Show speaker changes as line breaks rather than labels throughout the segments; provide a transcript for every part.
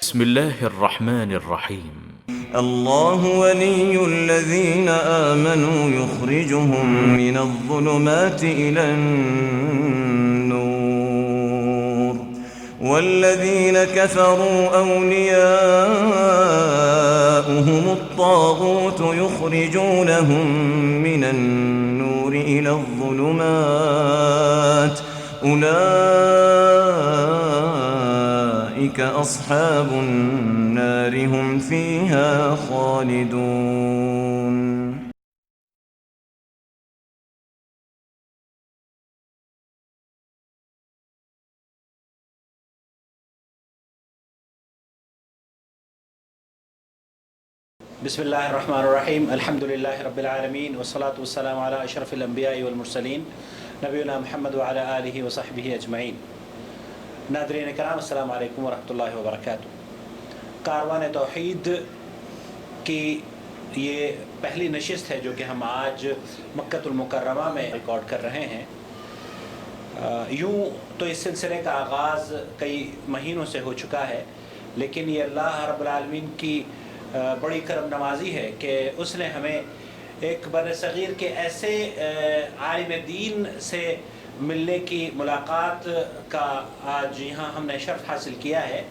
بسم الله الرحمن الرحيم.
الله ولي الذين آمنوا يخرجهم من الظلمات إلى النور والذين كفروا أولياؤهم الطاغوت يخرجونهم من النور إلى الظلمات أولئك أصحاب النار هم فيها خالدون.
بسم اللہ الرحمن الرحیم الحمد للہ رب العالمین والصلاة والسلام علی اشرف الانبیاء والمرسلین نبینا محمد وعلی آلہ وصحبہ اجمعین. ناظرین کرام السلام علیکم ورحمۃ اللہ وبرکاتہ. کاروان توحید کی یہ پہلی نشست ہے جو کہ ہم آج مکۃ المکرمہ میں ریکارڈ کر رہے ہیں. یوں تو اس سلسلے کا آغاز کئی مہینوں سے ہو چکا ہے، لیکن یہ اللہ رب العالمین کی بڑی کرم نوازی ہے کہ اس نے ہمیں ایک بر صغیر کے ایسے عالم دین سے ملنے کی ملاقات کا آج یہاں ہم نے شرف حاصل کیا ہے،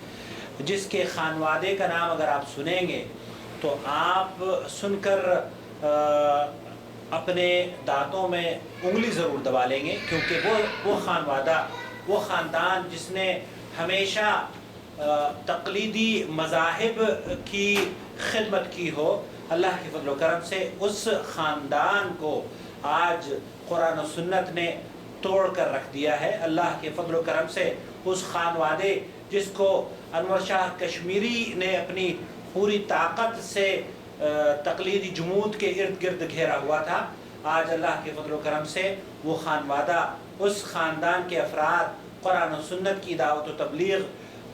جس کے خانوادے کا نام اگر آپ سنیں گے تو آپ سن کر اپنے دانتوں میں انگلی ضرور دبا لیں گے، کیونکہ وہ خانوادہ، وہ خاندان جس نے ہمیشہ تقلیدی مذاہب کی خدمت کی ہو، اللہ کے فضل و کرم سے اس خاندان کو آج قرآن و سنت نے توڑ کر رکھ دیا ہے. اللہ کے فضل و کرم سے اس خانوادے جس کو انور شاہ کشمیری نے اپنی پوری طاقت سے تقلیدی جمود کے ارد گرد گھیرا ہوا تھا، آج اللہ کے فضل و کرم سے وہ خانوادہ، اس خاندان کے افراد قرآن و سنت کی دعوت و تبلیغ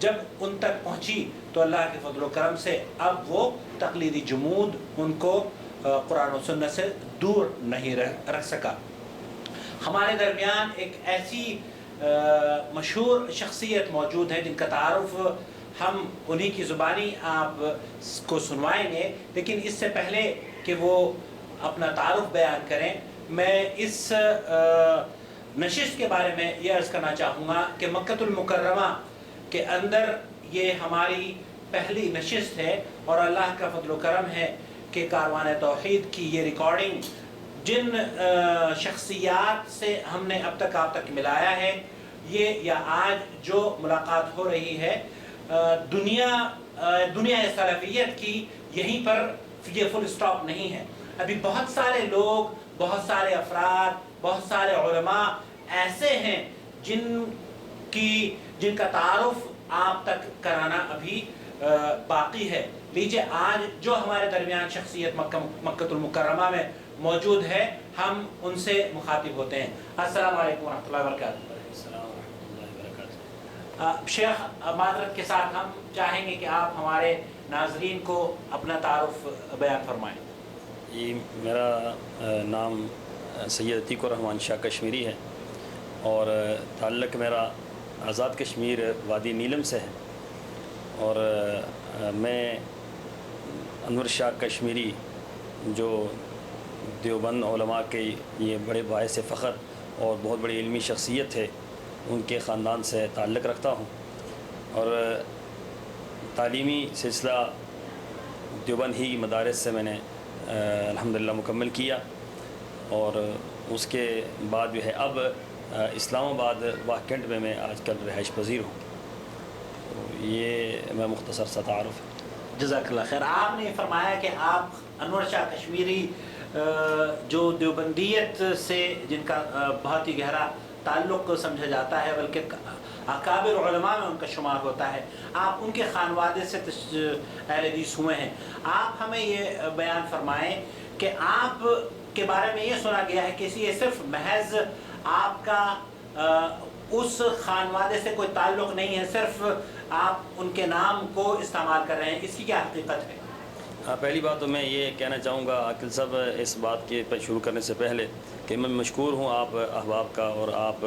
جب ان تک پہنچی تو اللہ کے فضل و کرم سے اب وہ تقلیدی جمود ان کو قرآن و سنت سے دور نہیں رکھ سکا. ہمارے درمیان ایک ایسی مشہور شخصیت موجود ہے جن کا تعارف ہم انہی کی زبانی آپ کو سنوائیں گے، لیکن اس سے پہلے کہ وہ اپنا تعارف بیان کریں، میں اس نشست کے بارے میں یہ عرض کرنا چاہوں گا کہ مکۃ المکرمہ کے اندر یہ ہماری پہلی نشست ہے، اور اللہ کا فضل و کرم ہے کہ کاروان توحید کی یہ ریکارڈنگ جن شخصیات سے ہم نے اب تک آپ تک ملایا ہے، یہ یا آج جو ملاقات ہو رہی ہے، دنیا سلفیت کی یہیں پر یہ فل سٹاپ نہیں ہے. ابھی بہت سارے لوگ، بہت سارے افراد، بہت سارے علماء ایسے ہیں جن کا تعارف آپ تک کرانا ابھی باقی ہے. لیجئے آج جو ہمارے درمیان شخصیت مکۃ المکرمہ میں موجود ہے، ہم ان سے مخاطب ہوتے ہیں. السلام علیکم ورحمۃ اللہ وبرکاتہ. شیخ، معذرت کے ساتھ ہم چاہیں گے کہ آپ ہمارے ناظرین کو اپنا تعارف بیان فرمائیں.
یہ میرا نام سید عتیق الرحمن شاہ کشمیری ہے، اور تعلق میرا آزاد کشمیر وادی نیلم سے ہے، اور میں انور شاہ کشمیری جو دیوبند علماء کے یہ بڑے باعث فخر اور بہت بڑی علمی شخصیت ہے، ان کے خاندان سے تعلق رکھتا ہوں، اور تعلیمی سلسلہ دیوبند ہی مدارس سے میں نے الحمدللہ مکمل کیا، اور اس کے بعد جو ہے اب اسلام آباد واہ کینٹ میں آج کل رہائش پذیر ہوں. تو یہ میں مختصر سا تعارف ہے.
جزاک اللہ خیر. آپ نے فرمایا کہ آپ انور شاہ کشمیری جو دیوبندیت سے جن کا بہت ہی گہرا تعلق سمجھا جاتا ہے، بلکہ اکابر علماء میں ان کا شمار ہوتا ہے، آپ ان کے خانوادے سے اہل حدیث ہوئے ہیں. آپ ہمیں یہ بیان فرمائیں کہ آپ کے بارے میں یہ سنا گیا ہے کہ یہ صرف محض آپ کا اس خانوادے سے کوئی تعلق نہیں ہے، صرف آپ ان کے نام کو استعمال کر رہے ہیں، اس کی کیا حقیقت ہے؟
پہلی بات تو میں یہ کہنا چاہوں گا عاقل صاحب اس بات کے پر شروع کرنے سے پہلے کہ میں مشکور ہوں آپ احباب کا اور آپ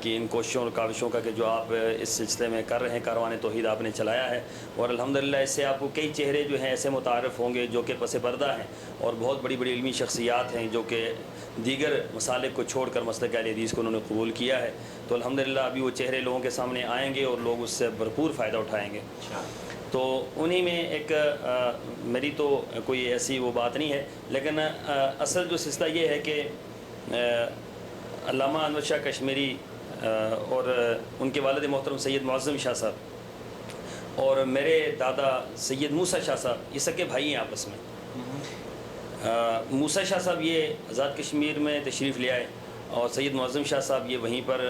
کی ان کوششوں اور کاوشوں کا کہ جو آپ اس سلسلے میں کر رہے ہیں کاروان توحید آپ نے چلایا ہے، اور الحمدللہ اس سے آپ کو کئی چہرے جو ہیں ایسے متعارف ہوں گے جو کہ پس پردہ ہیں اور بہت بڑی بڑی علمی شخصیات ہیں جو کہ دیگر مسالک کو چھوڑ کر مسلک اہل حدیث کو انہوں نے قبول کیا ہے. تو الحمدللہ ابھی وہ چہرے لوگوں کے سامنے آئیں گے اور لوگ اس سے بھرپور فائدہ اٹھائیں گے. تو انہی میں ایک میری تو کوئی ایسی وہ بات نہیں ہے، لیکن اصل جو سلسلہ یہ ہے کہ علامہ انور شاہ کشمیری اور ان کے والد محترم سید معظم شاہ صاحب اور میرے دادا سید موسیٰ شاہ صاحب یہ سکے بھائی ہیں آپس میں. موسیٰ شاہ صاحب یہ آزاد کشمیر میں تشریف لے آئے اور سید معظم شاہ صاحب یہ وہیں پر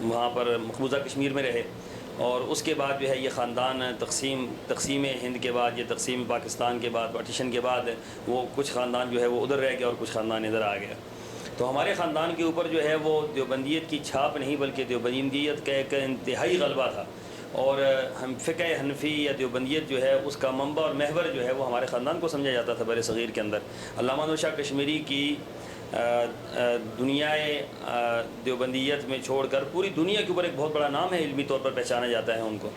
وہاں پر مقبوضہ کشمیر میں رہے، اور اس کے بعد جو ہے یہ خاندان تقسیم ہند کے بعد، یہ تقسیم پاکستان کے بعد، پارٹیشن کے بعد وہ کچھ خاندان جو ہے وہ ادھر رہ گیا اور کچھ خاندان ادھر آ گیا. تو ہمارے خاندان کے اوپر جو ہے وہ دیوبندیت کی چھاپ نہیں بلکہ دیوبندیت کا ایک انتہائی غلبہ تھا، اور ہم فقہ حنفی یا دیوبندیت جو ہے اس کا منبع اور محور جو ہے وہ ہمارے خاندان کو سمجھا جاتا تھا بر صغیر کے اندر. علامہ انور شاہ کشمیری کی دنیائے دیوبندیت میں چھوڑ کر پوری دنیا کے اوپر ایک بہت بڑا نام ہے، علمی طور پر پہچانا جاتا ہے ان کو،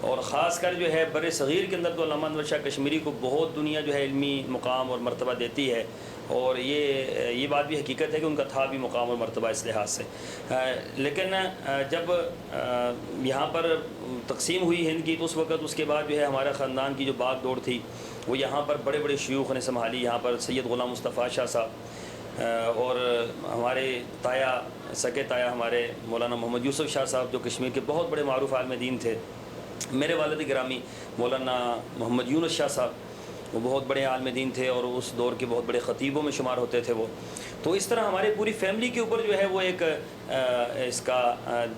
اور خاص کر جو ہے بر صغیر کے اندر تو علامہ انور شاہ کشمیری کو بہت دنیا جو ہے علمی مقام اور مرتبہ دیتی ہے، اور یہ بات بھی حقیقت ہے کہ ان کا تھا بھی مقام اور مرتبہ اس لحاظ سے. لیکن جب یہاں پر تقسیم ہوئی ہند کی تو اس وقت اس کے بعد جو ہے ہمارے خاندان کی جو باغ دوڑ تھی وہ یہاں پر بڑے بڑے شیوخ نے سنبھالی. یہاں پر سید غلام مصطفیٰ شاہ صاحب اور ہمارے تایا سکے تایا ہمارے مولانا محمد یوسف شاہ صاحب جو کشمیر کے بہت بڑے معروف عالم دین تھے. میرے والد گرامی مولانا محمد یونس شاہ صاحب وہ بہت بڑے عالم دین تھے اور اس دور کے بہت بڑے خطیبوں میں شمار ہوتے تھے وہ. تو اس طرح ہمارے پوری فیملی کے اوپر جو ہے وہ ایک اس کا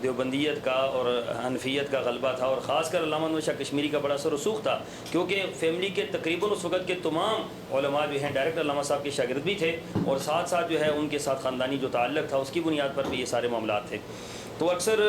دیوبندیت کا اور حنفیت کا غلبہ تھا، اور خاص کر علامہ انور شاہ کشمیری کا بڑا اثر رسوخ تھا، کیونکہ فیملی کے تقریباً اس وقت کے تمام علماء جو ہیں ڈائریکٹ علامہ صاحب کے شاگرد بھی تھے، اور ساتھ ساتھ جو ہے ان کے ساتھ خاندانی جو تعلق تھا اس کی بنیاد پر بھی یہ سارے معاملات تھے. تو اکثر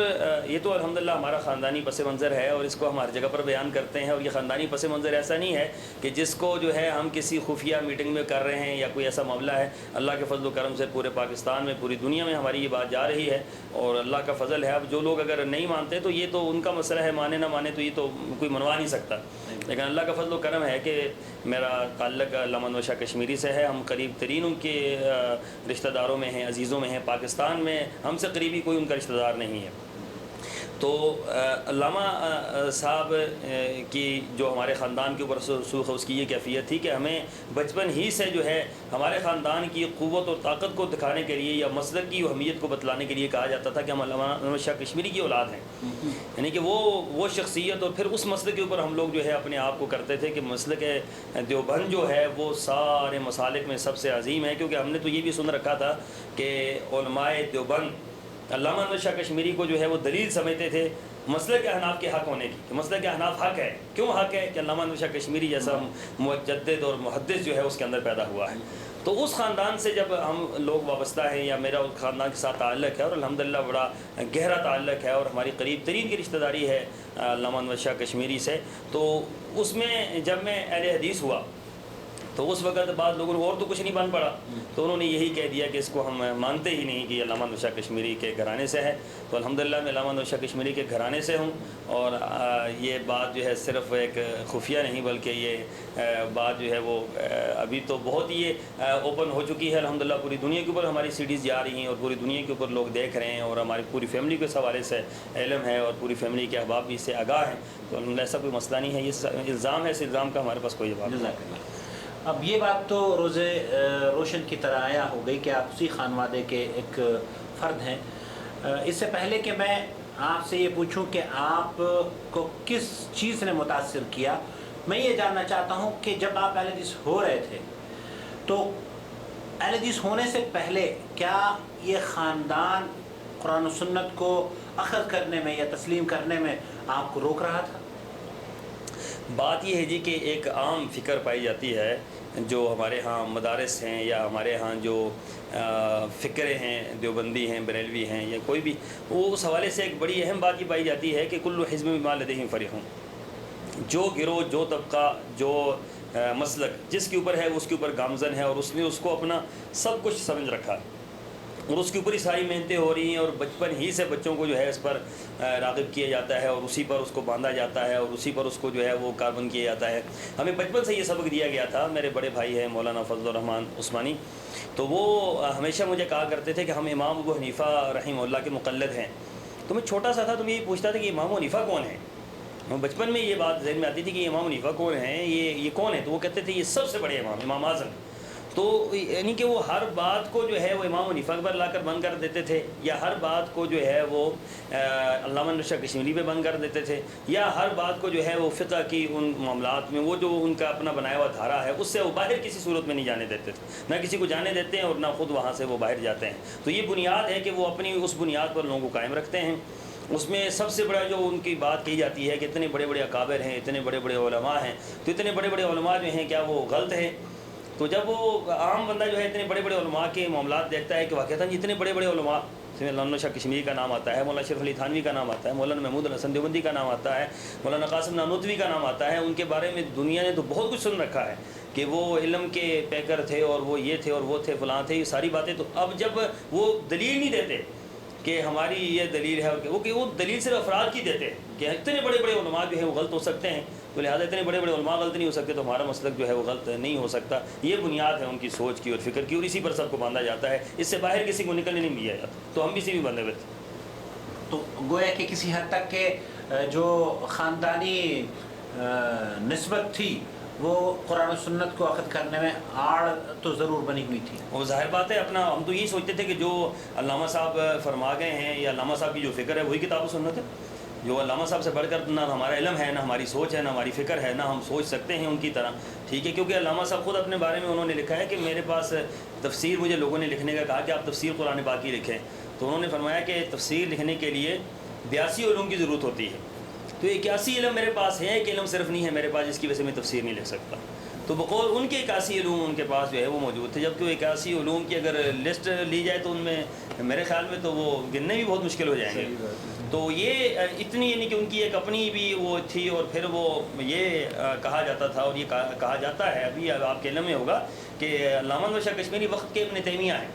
یہ تو الحمدللہ ہمارا خاندانی پس منظر ہے اور اس کو ہم ہر جگہ پر بیان کرتے ہیں، اور یہ خاندانی پس منظر ایسا نہیں ہے کہ جس کو جو ہے ہم کسی خفیہ میٹنگ میں کر رہے ہیں یا کوئی ایسا معاملہ ہے. اللہ کے فضل و کرم سے پورے پاکستان میں پوری دنیا میں ہماری یہ بات جا رہی ہے اور اللہ کا فضل ہے. اب جو لوگ اگر نہیں مانتے تو یہ تو ان کا مسئلہ ہے، مانے نہ مانے تو یہ تو کوئی منوا نہیں سکتا، لیکن اللہ کا فضل و کرم ہے کہ میرا تعلق علامہ انور شاہ کشمیری سے ہے. ہم قریب ترین ان کے رشتہ داروں میں ہیں، عزیزوں میں ہیں. پاکستان میں ہم سے قریبی کوئی ان کا رشتہ دار نہیں ہے. تو علامہ صاحب کی جو ہمارے خاندان کے اوپر رسوخ ہے اس کی یہ کیفیت تھی کہ ہمیں بچپن ہی سے جو ہے ہمارے خاندان کی قوت اور طاقت کو دکھانے کے لیے یا مسلک کی اہمیت کو بتلانے کے لیے کہا جاتا تھا کہ ہم علامہ انور شاہ کشمیری کی اولاد ہیں. یعنی کہ وہ شخصیت، اور پھر اس مسلک کے اوپر ہم لوگ جو ہے اپنے آپ کو کرتے تھے کہ مسلک دیوبند جو ہے وہ سارے مسالک میں سب سے عظیم ہے، کیونکہ ہم نے تو یہ بھی سن رکھا تھا کہ علماء دیوبند علامہ انور شاہ کشمیری کو جو ہے وہ دلیل سمجھتے تھے مسلک احناف کے حق ہونے کی، کہ مسلک احناف حق ہے. کیوں حق ہے؟ کہ علامہ انور شاہ کشمیری جیسا مجدد اور محدث جو ہے اس کے اندر پیدا ہوا ہے. تو اس خاندان سے جب ہم لوگ وابستہ ہیں یا میرا اس خاندان کے ساتھ تعلق ہے، اور الحمدللہ بڑا گہرا تعلق ہے، اور ہماری قریب ترین کی رشتہ داری ہے علامہ انور شاہ کشمیری سے. تو اس میں جب میں اہل حدیث ہوا تو اس وقت بعض لوگوں نے اور تو کچھ نہیں بن پڑا، تو انہوں نے یہی کہہ دیا کہ اس کو ہم مانتے ہی نہیں کہ علامہ انور شاہ کشمیری کے گھرانے سے ہے. تو الحمدللہ میں علامہ انور شاہ کشمیری کے گھرانے سے ہوں، اور یہ بات جو ہے صرف ایک خفیہ نہیں بلکہ یہ بات جو ہے وہ ابھی تو بہت ہی اوپن ہو چکی ہے. الحمدللہ پوری دنیا کے اوپر ہماری سیڈیز جا رہی ہیں اور پوری دنیا کے اوپر لوگ دیکھ رہے ہیں، اور ہماری پوری فیملی کو اس حوالے سے علم ہے اور پوری فیملی کے احباب بھی اس سے آگاہ ہیں. تو الحمدللہ ایسا کوئی مسئلہ نہیں ہے، یہ الزام ہے، اس الزام کا ہمارے پاس کوئی جواب نہیں.
اب یہ بات تو روز روشن کی طرح آیا ہو گئی کہ آپ اسی خانوادے کے ایک فرد ہیں. اس سے پہلے کہ میں آپ سے یہ پوچھوں کہ آپ کو کس چیز نے متاثر کیا، میں یہ جاننا چاہتا ہوں کہ جب آپ اہل حدیث ہو رہے تھے تو اہل حدیث ہونے سے پہلے کیا یہ خاندان قرآن و سنت کو اخذ کرنے میں یا تسلیم کرنے میں آپ کو روک رہا تھا؟
بات یہ ہے جی کہ ایک عام فکر پائی جاتی ہے جو ہمارے ہاں مدارس ہیں یا ہمارے ہاں جو فکرے ہیں، دیوبندی ہیں، بریلوی ہیں یا کوئی بھی، وہ اس حوالے سے ایک بڑی اہم بات یہ پائی جاتی ہے کہ کل حزب بما لدیہم فرحون. جو گروہ، جو طبقہ، جو مسلک جس کے اوپر ہے اس کے اوپر گامزن ہے، اور اس نے اس کو اپنا سب کچھ سمجھ رکھا ہے، اور اس کے اوپر ہی ساری محنتیں ہو رہی ہیں، اور بچپن ہی سے بچوں کو جو ہے اس پر راغب کیا جاتا ہے، اور اسی پر اس کو باندھا جاتا ہے، اور اسی پر اس کو جو ہے وہ کاربن کیا جاتا ہے۔ ہمیں بچپن سے یہ سبق دیا گیا تھا۔ میرے بڑے بھائی ہیں مولانا فضل الرحمن عثمانی، تو وہ ہمیشہ مجھے کہا کرتے تھے کہ ہم امام ابو حنیفہ رحمہ اللہ کے مقلد ہیں۔ تو میں چھوٹا سا تھا تو میں یہ پوچھتا تھا کہ امام حنیفہ کون ہیں؟ بچپن میں یہ بات ذہن میں آتی تھی کہ امام حنیفہ کون ہیں، یہ کون ہے؟ تو وہ کہتے تھے یہ سب سے بڑے امام اعظم۔ تو یعنی کہ وہ ہر بات کو جو ہے وہ امام حنیفہ پر لا کر بند کر دیتے تھے، یا ہر بات کو جو ہے وہ علامہ نور شاہ کشمیری پہ بند کر دیتے تھے، یا ہر بات کو جو ہے وہ فقہ کی ان معاملات میں وہ جو ان کا اپنا بنایا ہوا دھارا ہے اس سے وہ باہر کسی صورت میں نہیں جانے دیتے تھے، نہ کسی کو جانے دیتے ہیں اور نہ خود وہاں سے وہ باہر جاتے ہیں۔ تو یہ بنیاد ہے کہ وہ اپنی اس بنیاد پر لوگوں کو قائم رکھتے ہیں۔ اس میں سب سے بڑا جو ان کی بات کہی جاتی ہے کہ اتنے بڑے بڑے اکابر ہیں، اتنے بڑے بڑے علماء ہیں، تو اتنے بڑے بڑے علماء جو ہیں کیا وہ غلط ہیں؟ تو جب وہ عام بندہ جو ہے اتنے بڑے بڑے علماء کے معاملات دیکھتا ہے کہ واقعتاً اتنے بڑے بڑے علماء، جس میں علامہ شاہ کشمیری کا نام آتا ہے، مولانا شریف علی تھانوی کا نام آتا ہے، مولانا محمود الحسن دیوبندی کا نام آتا ہے، مولانا قاسم نانوتوی کا نام آتا ہے، ان کے بارے میں دنیا نے تو بہت کچھ سن رکھا ہے کہ وہ علم کے پیکر تھے، اور وہ یہ تھے اور وہ تھے فلاں تھے، یہ ساری باتیں۔ تو اب جب وہ دلیل نہیں دیتے کہ ہماری یہ دلیل ہے، کہ وہ دلیل صرف افراد کی دیتے ہیں کہ اتنے بڑے بڑے علماء جو ہیں وہ غلط ہو سکتے ہیں، تو لہٰذا اتنے بڑے بڑے علماء غلط نہیں ہو سکتے، تو ہمارا مسلک جو ہے وہ غلط نہیں ہو سکتا۔ یہ بنیاد ہے ان کی سوچ کی اور فکر کی، اور اسی پر سب کو باندھا جاتا ہے، اس سے باہر کسی کو نکلنے نہیں دیا جاتا۔ تو ہم بھی اسی بھی بندھے ہوئے تھے۔
تو گویا کہ کسی حد تک کہ جو خاندانی نسبت تھی وہ قرآن و سنت کو اخذ کرنے میں آڑ تو ضرور بنی ہوئی تھی۔
وہ ظاہر بات ہے، اپنا ہم تو یہی سوچتے تھے کہ جو علامہ صاحب فرما گئے ہیں یا علامہ صاحب کی جو فکر ہے وہی کتاب و سنت ہے۔ جو علامہ صاحب سے بڑھ کر نہ ہمارا علم ہے، نہ ہماری سوچ ہے، نہ ہماری فکر ہے، نہ ہم سوچ سکتے ہیں ان کی طرح، ٹھیک ہے؟ کیونکہ علامہ صاحب خود اپنے بارے میں انہوں نے لکھا ہے کہ میرے پاس تفسیر، مجھے لوگوں نے لکھنے کا کہا کہ آپ تفسیر قرآن پاک کی لکھیں، تو انہوں نے فرمایا کہ تفسیر لکھنے کے لیے 82 علوم کی ضرورت ہوتی ہے، تو 81 علم میرے پاس ہے، ایک علم صرف نہیں ہے میرے پاس جس کی وجہ سے میں تفسیر نہیں لکھ سکتا۔ تو بقول ان کے 81 علوم ان کے پاس جو ہے وہ موجود تھے، جبکہ وہ 81 علوم کی اگر لسٹ لی جائے تو ان میں میرے خیال میں تو وہ گننے بھی بہت مشکل ہو جائیں گے۔ تو یہ اتنی یعنی کہ ان کی ایک اپنی بھی وہ تھی، اور پھر وہ یہ کہا جاتا تھا، اور یہ کہا جاتا ہے ابھی آپ کے علم میں ہوگا کہ علامہ نور شاہ کشمیری وقت کے ابن تیمیہ ہیں،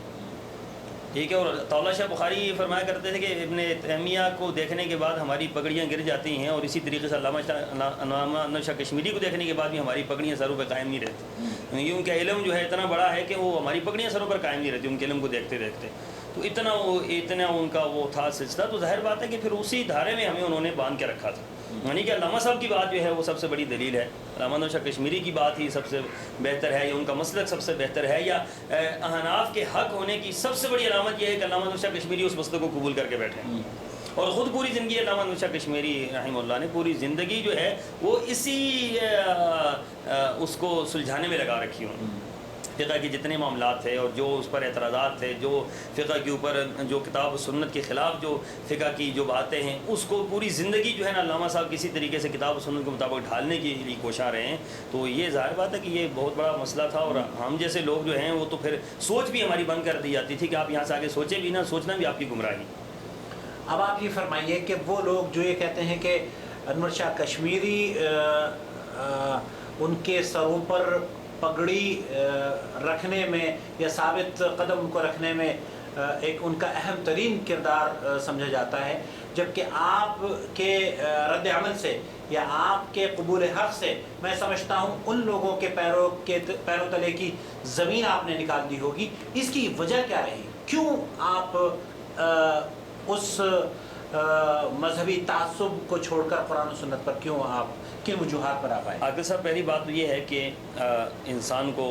ٹھیک ہے؟ اور طاولہ شاہ بخاری فرمایا کرتے تھے کہ ابن تیمیہ کو دیکھنے کے بعد ہماری پگڑیاں گر جاتی ہیں، اور اسی طریقے سے علامہ نور شاہ کشمیری کو دیکھنے کے بعد بھی ہماری پگڑیاں سروں پہ قائم نہیں رہتی، یہ ان کا علم جو ہے اتنا بڑا ہے کہ وہ ہماری پگڑیاں سروں پر قائم نہیں رہتی ان کے علم کو دیکھتے دیکھتے۔ تو اتنا ان کا وہ تھا سلسلہ، تو ظاہر بات ہے کہ پھر اسی دھارے میں ہمیں انہوں نے باندھ کے رکھا تھا، یعنی کہ علامہ صاحب کی بات جو ہے وہ سب سے بڑی دلیل ہے، علامہ نور شاہ کشمیری کی بات ہی سب سے بہتر ہے، یا ان کا مسلک سب سے بہتر ہے، یا احناف کے حق ہونے کی سب سے بڑی علامت یہ ہے کہ علامہ نور شاہ کشمیری اس مسلک کو قبول کر کے بیٹھے ہیں، اور خود پوری زندگی علامہ نور شاہ کشمیری رحمہ اللہ نے پوری زندگی جو ہے وہ اسی اس کو سلجھانے میں لگا رکھی ہوں۔ فقہ کے جتنے معاملات تھے اور جو اس پر اعتراضات تھے، جو فقہ کے اوپر جو کتاب و سنت کے خلاف جو فقہ کی جو باتیں ہیں، اس کو پوری زندگی جو ہے نا علامہ صاحب کسی طریقے سے کتاب و سنت کے مطابق ڈھالنے کے لیے کوشاں رہے ہیں۔ تو یہ ظاہر بات ہے کہ یہ بہت بڑا مسئلہ تھا، اور ہم جیسے لوگ جو ہیں وہ تو پھر سوچ بھی ہماری بند کر دی جاتی تھی کہ آپ یہاں سے آگے سوچیں بھی نہ، سوچنا بھی آپ کی گمراہی۔
اب آپ یہ فرمائیے کہ وہ لوگ جو یہ کہتے ہیں کہ انور شاہ کشمیری ان کے سروں پر پگڑی رکھنے میں یا ثابت قدم کو رکھنے میں ایک ان کا اہم ترین کردار سمجھا جاتا ہے، جبکہ آپ کے رد عمل سے یا آپ کے قبول حق سے میں سمجھتا ہوں ان لوگوں کے پیروں تلے کی زمین آپ نے نکال دی ہوگی۔ اس کی وجہ کیا رہی؟ کیوں آپ اس مذہبی تعصب کو چھوڑ کر قرآن و سنت پر کیوں آپ کن وجوہات پر آپ آئے؟
عاقل صاحب، پہلی بات تو یہ ہے کہ انسان کو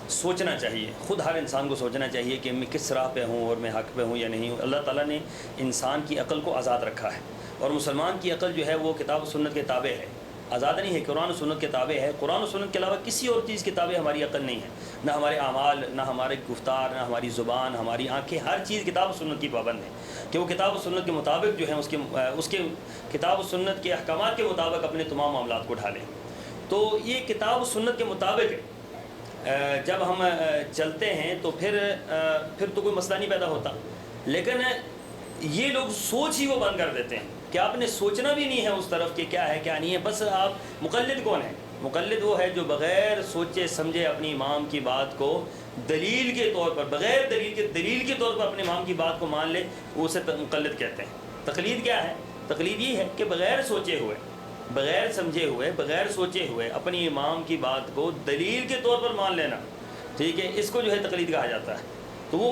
سوچنا چاہیے، خود ہر انسان کو سوچنا چاہیے کہ میں کس راہ پہ ہوں اور میں حق پہ ہوں یا نہیں ہوں۔ اللہ تعالیٰ نے انسان کی عقل کو آزاد رکھا ہے، اور مسلمان کی عقل جو ہے وہ کتاب و سنت کے تابع ہے، آزاد نہیں ہے، قرآن و سنت کے تابع ہے۔ قرآن و سنت کے علاوہ کسی اور چیز کے تابع ہماری عقل نہیں ہے، نہ ہمارے اعمال، نہ ہمارے گفتار، نہ ہماری زبان، ہماری آنکھیں، ہر چیز کتاب و سنت کی پابند ہے کہ وہ کتاب و سنت کے مطابق جو ہے اس کے کتاب و سنت کے احکامات کے مطابق اپنے تمام معاملات کو ڈھالیں۔ تو یہ کتاب و سنت کے مطابق جب ہم چلتے ہیں تو پھر تو کوئی مسئلہ نہیں پیدا ہوتا، لیکن یہ لوگ سوچ ہی وہ بند کر دیتے ہیں کہ آپ نے سوچنا بھی نہیں ہے اس طرف کہ کیا ہے کیا نہیں ہے. بس آپ مقلد کون ہے؟ مقلد وہ ہے جو بغیر سوچے سمجھے اپنی امام کی بات کو دلیل کے طور پر، بغیر دلیل کے طور پر اپنے امام کی بات کو مان لے، وہ اسے مقلد کہتے ہیں. تقلید کیا ہے؟ تقلید یہ ہے کہ بغیر سوچے ہوئے، بغیر سمجھے ہوئے، بغیر سوچے ہوئے اپنی امام کی بات کو دلیل کے طور پر مان لینا، ٹھیک ہے، اس کو جو ہے تقلید کہا جاتا ہے. تو وہ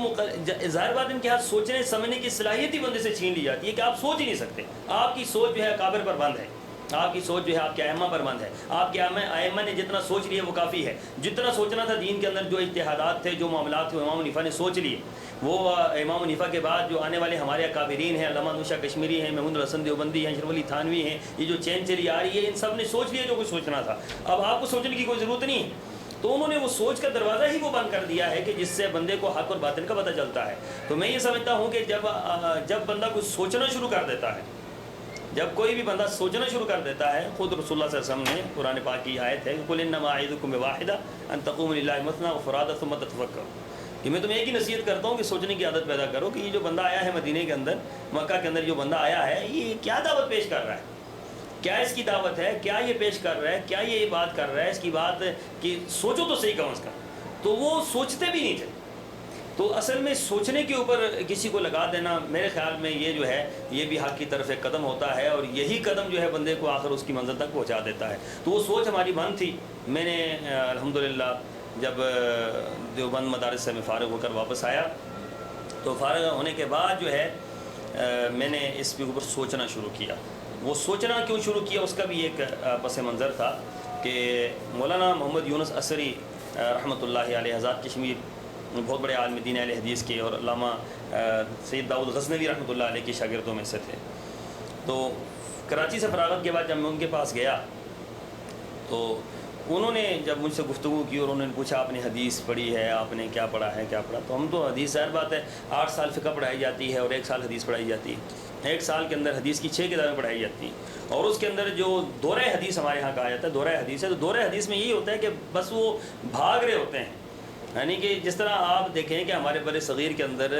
ظاہر بات ان کے ہاتھ سوچنے سمجھنے کی صلاحیت ہی بندے سے چھین لی جاتی ہے کہ آپ سوچ ہی نہیں سکتے. آپ کی سوچ جو ہے اکابر پر بند ہے، آپ کی سوچ جو ہے آپ کے ائمہ پر بند ہے. آپ کے ائمہ نے جتنا سوچ لیا وہ کافی ہے. جتنا سوچنا تھا دین کے اندر، جو اجتہادات تھے، جو معاملات تھے، امام حنیفہ نے سوچ لیے. وہ امام حنیفہ کے بعد جو آنے والے ہمارے اکابرین ہیں، علامہ نوشہ کشمیری ہیں، محمود الحسن دیوبندی ہیں، اشرف علی تھانوی ہیں، یہ جو چین چلی آ رہی ہے، ان سب نے سوچ لیا جو کچھ سوچنا تھا. اب آپ کو سوچنے کی کوئی ضرورت نہیں ہے. تو انہوں نے وہ سوچ کا دروازہ ہی وہ بند کر دیا ہے کہ جس سے بندے کو حق اور باطل کا پتہ چلتا ہے. تو میں یہ سمجھتا ہوں کہ جب بندہ کچھ سوچنا شروع کر دیتا ہے، جب کوئی بھی بندہ سوچنا شروع کر دیتا ہے، خود رسول اللہ صلی اللہ علیہ وسلم نے قرآن پاک کی آیت ہے قُلْ إِنَّمَا أَعِظُكُم بِوَاحِدَةٍ أَن تَقُومُوا لِلَّهِ مَثْنًى وَفُرَادًى ثُمَّ تَتَفَكَّرُوا، کہ میں تمہیں ایک ہی نصیحت کرتا ہوں کہ سوچنے کی عادت پیدا کرو کہ یہ جو بندہ آیا ہے مدینے کے اندر، مکہ کے اندر جو بندہ آیا ہے، یہ کیا دعوت پیش کر رہا ہے، کیا اس کی دعوت ہے، کیا یہ پیش کر رہا ہے، کیا یہ بات کر رہا ہے، اس کی بات کہ سوچو تو صحیح کم از کم. تو وہ سوچتے بھی نہیں تھے. تو اصل میں سوچنے کے اوپر کسی کو لگا دینا میرے خیال میں یہ جو ہے یہ بھی حق کی طرف ایک قدم ہوتا ہے، اور یہی قدم جو ہے بندے کو آخر اس کی منزل تک پہنچا دیتا ہے. تو وہ سوچ ہماری بند تھی. میں نے الحمدللہ جب دیوبند مدارس سے میں فارغ ہو کر واپس آیا تو فارغ ہونے کے بعد جو ہے میں نے اس کے اوپر سوچنا شروع کیا. وہ سوچنا کیوں شروع کیا اس کا بھی ایک پس منظر تھا کہ مولانا محمد یونس عصری رحمۃ اللہ علیہ حضرات کشمیر بہت بڑے عالم دین اہل حدیث کے اور علامہ سید داؤد غزنوی رحمۃ اللہ علیہ کے شاگردوں میں سے تھے. تو کراچی سے فراغت کے بعد جب میں ان کے پاس گیا تو انہوں نے جب مجھ سے گفتگو کی اور انہوں نے پوچھا آپ نے حدیث پڑھی ہے، آپ نے کیا پڑھا ہے، کیا پڑھا. تو ہم تو حدیث ظاہر بات ہے 8 سال فقہ پڑھائی جاتی ہے اور 1 سال حدیث پڑھائی جاتی ہے. 1 سال کے اندر حدیث کی 6 کتابیں پڑھائی جاتی ہیں اور اس کے اندر جو دورہ حدیث ہمارے ہاں کہا جاتا ہے دورہ حدیث ہے. تو دورہ حدیث میں یہی ہوتا ہے کہ بس وہ بھاگ رہے ہوتے ہیں. یعنی کہ جس طرح آپ دیکھیں کہ ہمارے بر صغیر کے اندر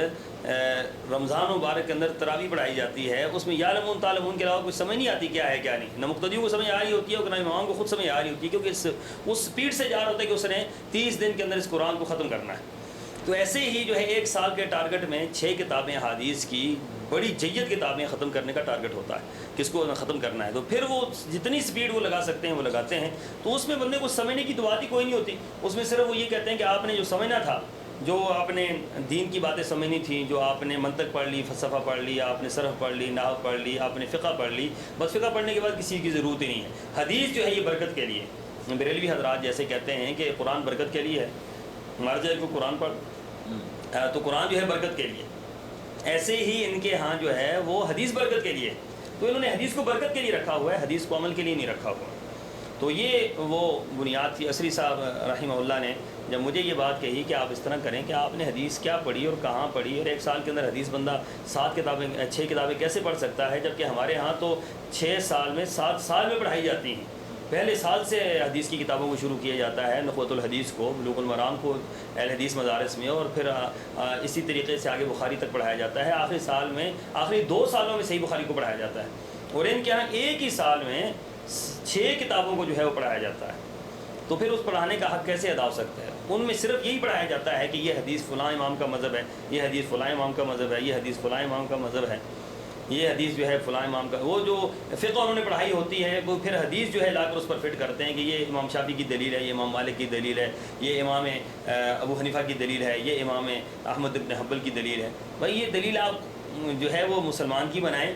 رمضان مبارک کے اندر تراویح پڑھائی جاتی ہے، اس میں یعلمون تعلمون کے علاوہ کچھ سمجھ نہیں آتی کیا ہے کیا نہیں. نہ مقتدیوں کو سمجھ آ رہی ہوتی ہے اور نہ امام کو خود سمجھ آ رہی ہوتی ہے، کیونکہ اس سپیڈ سے جا رہا ہوتا ہے کہ اس نے 30 دن کے اندر اس قرآن کو ختم کرنا ہے. تو ایسے ہی جو ہے 1 سال کے ٹارگٹ میں 6 کتابیں حدیث کی بڑی جید کتابیں ختم کرنے کا ٹارگٹ ہوتا ہے کہ اس کو ختم کرنا ہے. تو پھر وہ جتنی سپیڈ وہ لگا سکتے ہیں وہ لگاتے ہیں. تو اس میں بندے کو سمجھنے کی تو بات ہی کوئی نہیں ہوتی. اس میں صرف وہ یہ کہتے ہیں کہ آپ نے جو سمجھنا تھا، جو آپ نے دین کی باتیں سمجھنی تھیں، جو آپ نے منطق پڑھ لی، فلسفہ پڑھ لی، آپ نے صرف پڑھ لی، نحو پڑھ لی، آپ نے فقہ پڑھ لی، بس فقہ پڑھنے کے بعد کسی کی ضرورت ہی نہیں ہے. حدیث جو ہے یہ برکت کے لیے. بریلوی حضرات جیسے کہتے ہیں کہ قرآن برکت کے لیے ہے، ہمارے جائے کو قرآن پڑھ تو قرآن جو ہے برکت کے لیے. ایسے ہی ان کے ہاں جو ہے وہ حدیث برکت کے لیے. تو انہوں نے حدیث کو برکت کے لیے رکھا ہوا ہے، حدیث کو عمل کے لیے نہیں رکھا ہوا. تو یہ وہ بنیاد تھی. عصری صاحب رحمہ اللہ نے جب مجھے یہ بات کہی کہ آپ اس طرح کریں کہ آپ نے حدیث کیا پڑھی اور کہاں پڑھی، اور 1 سال کے اندر حدیث بندہ 6 کتابیں کیسے پڑھ سکتا ہے، جبکہ ہمارے ہاں تو 6 سال میں 7 سال میں پڑھائی جاتی ہیں. پہلے سال سے حدیث کی کتابوں کو شروع کیا جاتا ہے، نخبۃ الحدیث کو، بلوغ المرام کو اہل حدیث مدارس میں، اور پھر اسی طریقے سے آگے بخاری تک پڑھایا جاتا ہے. آخری 2 سالوں میں صحیح بخاری کو پڑھایا جاتا ہے. اور ان کے یہاں ایک ہی سال میں 6 کتابوں کو جو ہے وہ پڑھایا جاتا ہے. تو پھر اس پڑھانے کا حق کیسے ادا ہو سکتا ہے؟ ان میں صرف یہی پڑھایا جاتا ہے کہ یہ حدیث فلاں امام کا مذہب ہے، یہ حدیث فلاں امام کا مذہب ہے، یہ حدیث فلاں امام کا مذہب ہے، یہ حدیث جو ہے فلاں امام کا. وہ جو فقہ انہوں نے پڑھائی ہوتی ہے وہ پھر حدیث جو ہے لا کر اس پر فٹ کرتے ہیں کہ یہ امام شافعی کی دلیل ہے، یہ امام مالک کی دلیل ہے، یہ امام ابو حنیفہ کی دلیل ہے، یہ امام احمد بن حنبل کی دلیل ہے. بھائی یہ دلیل آپ جو ہے وہ مسلمان کی بنائیں،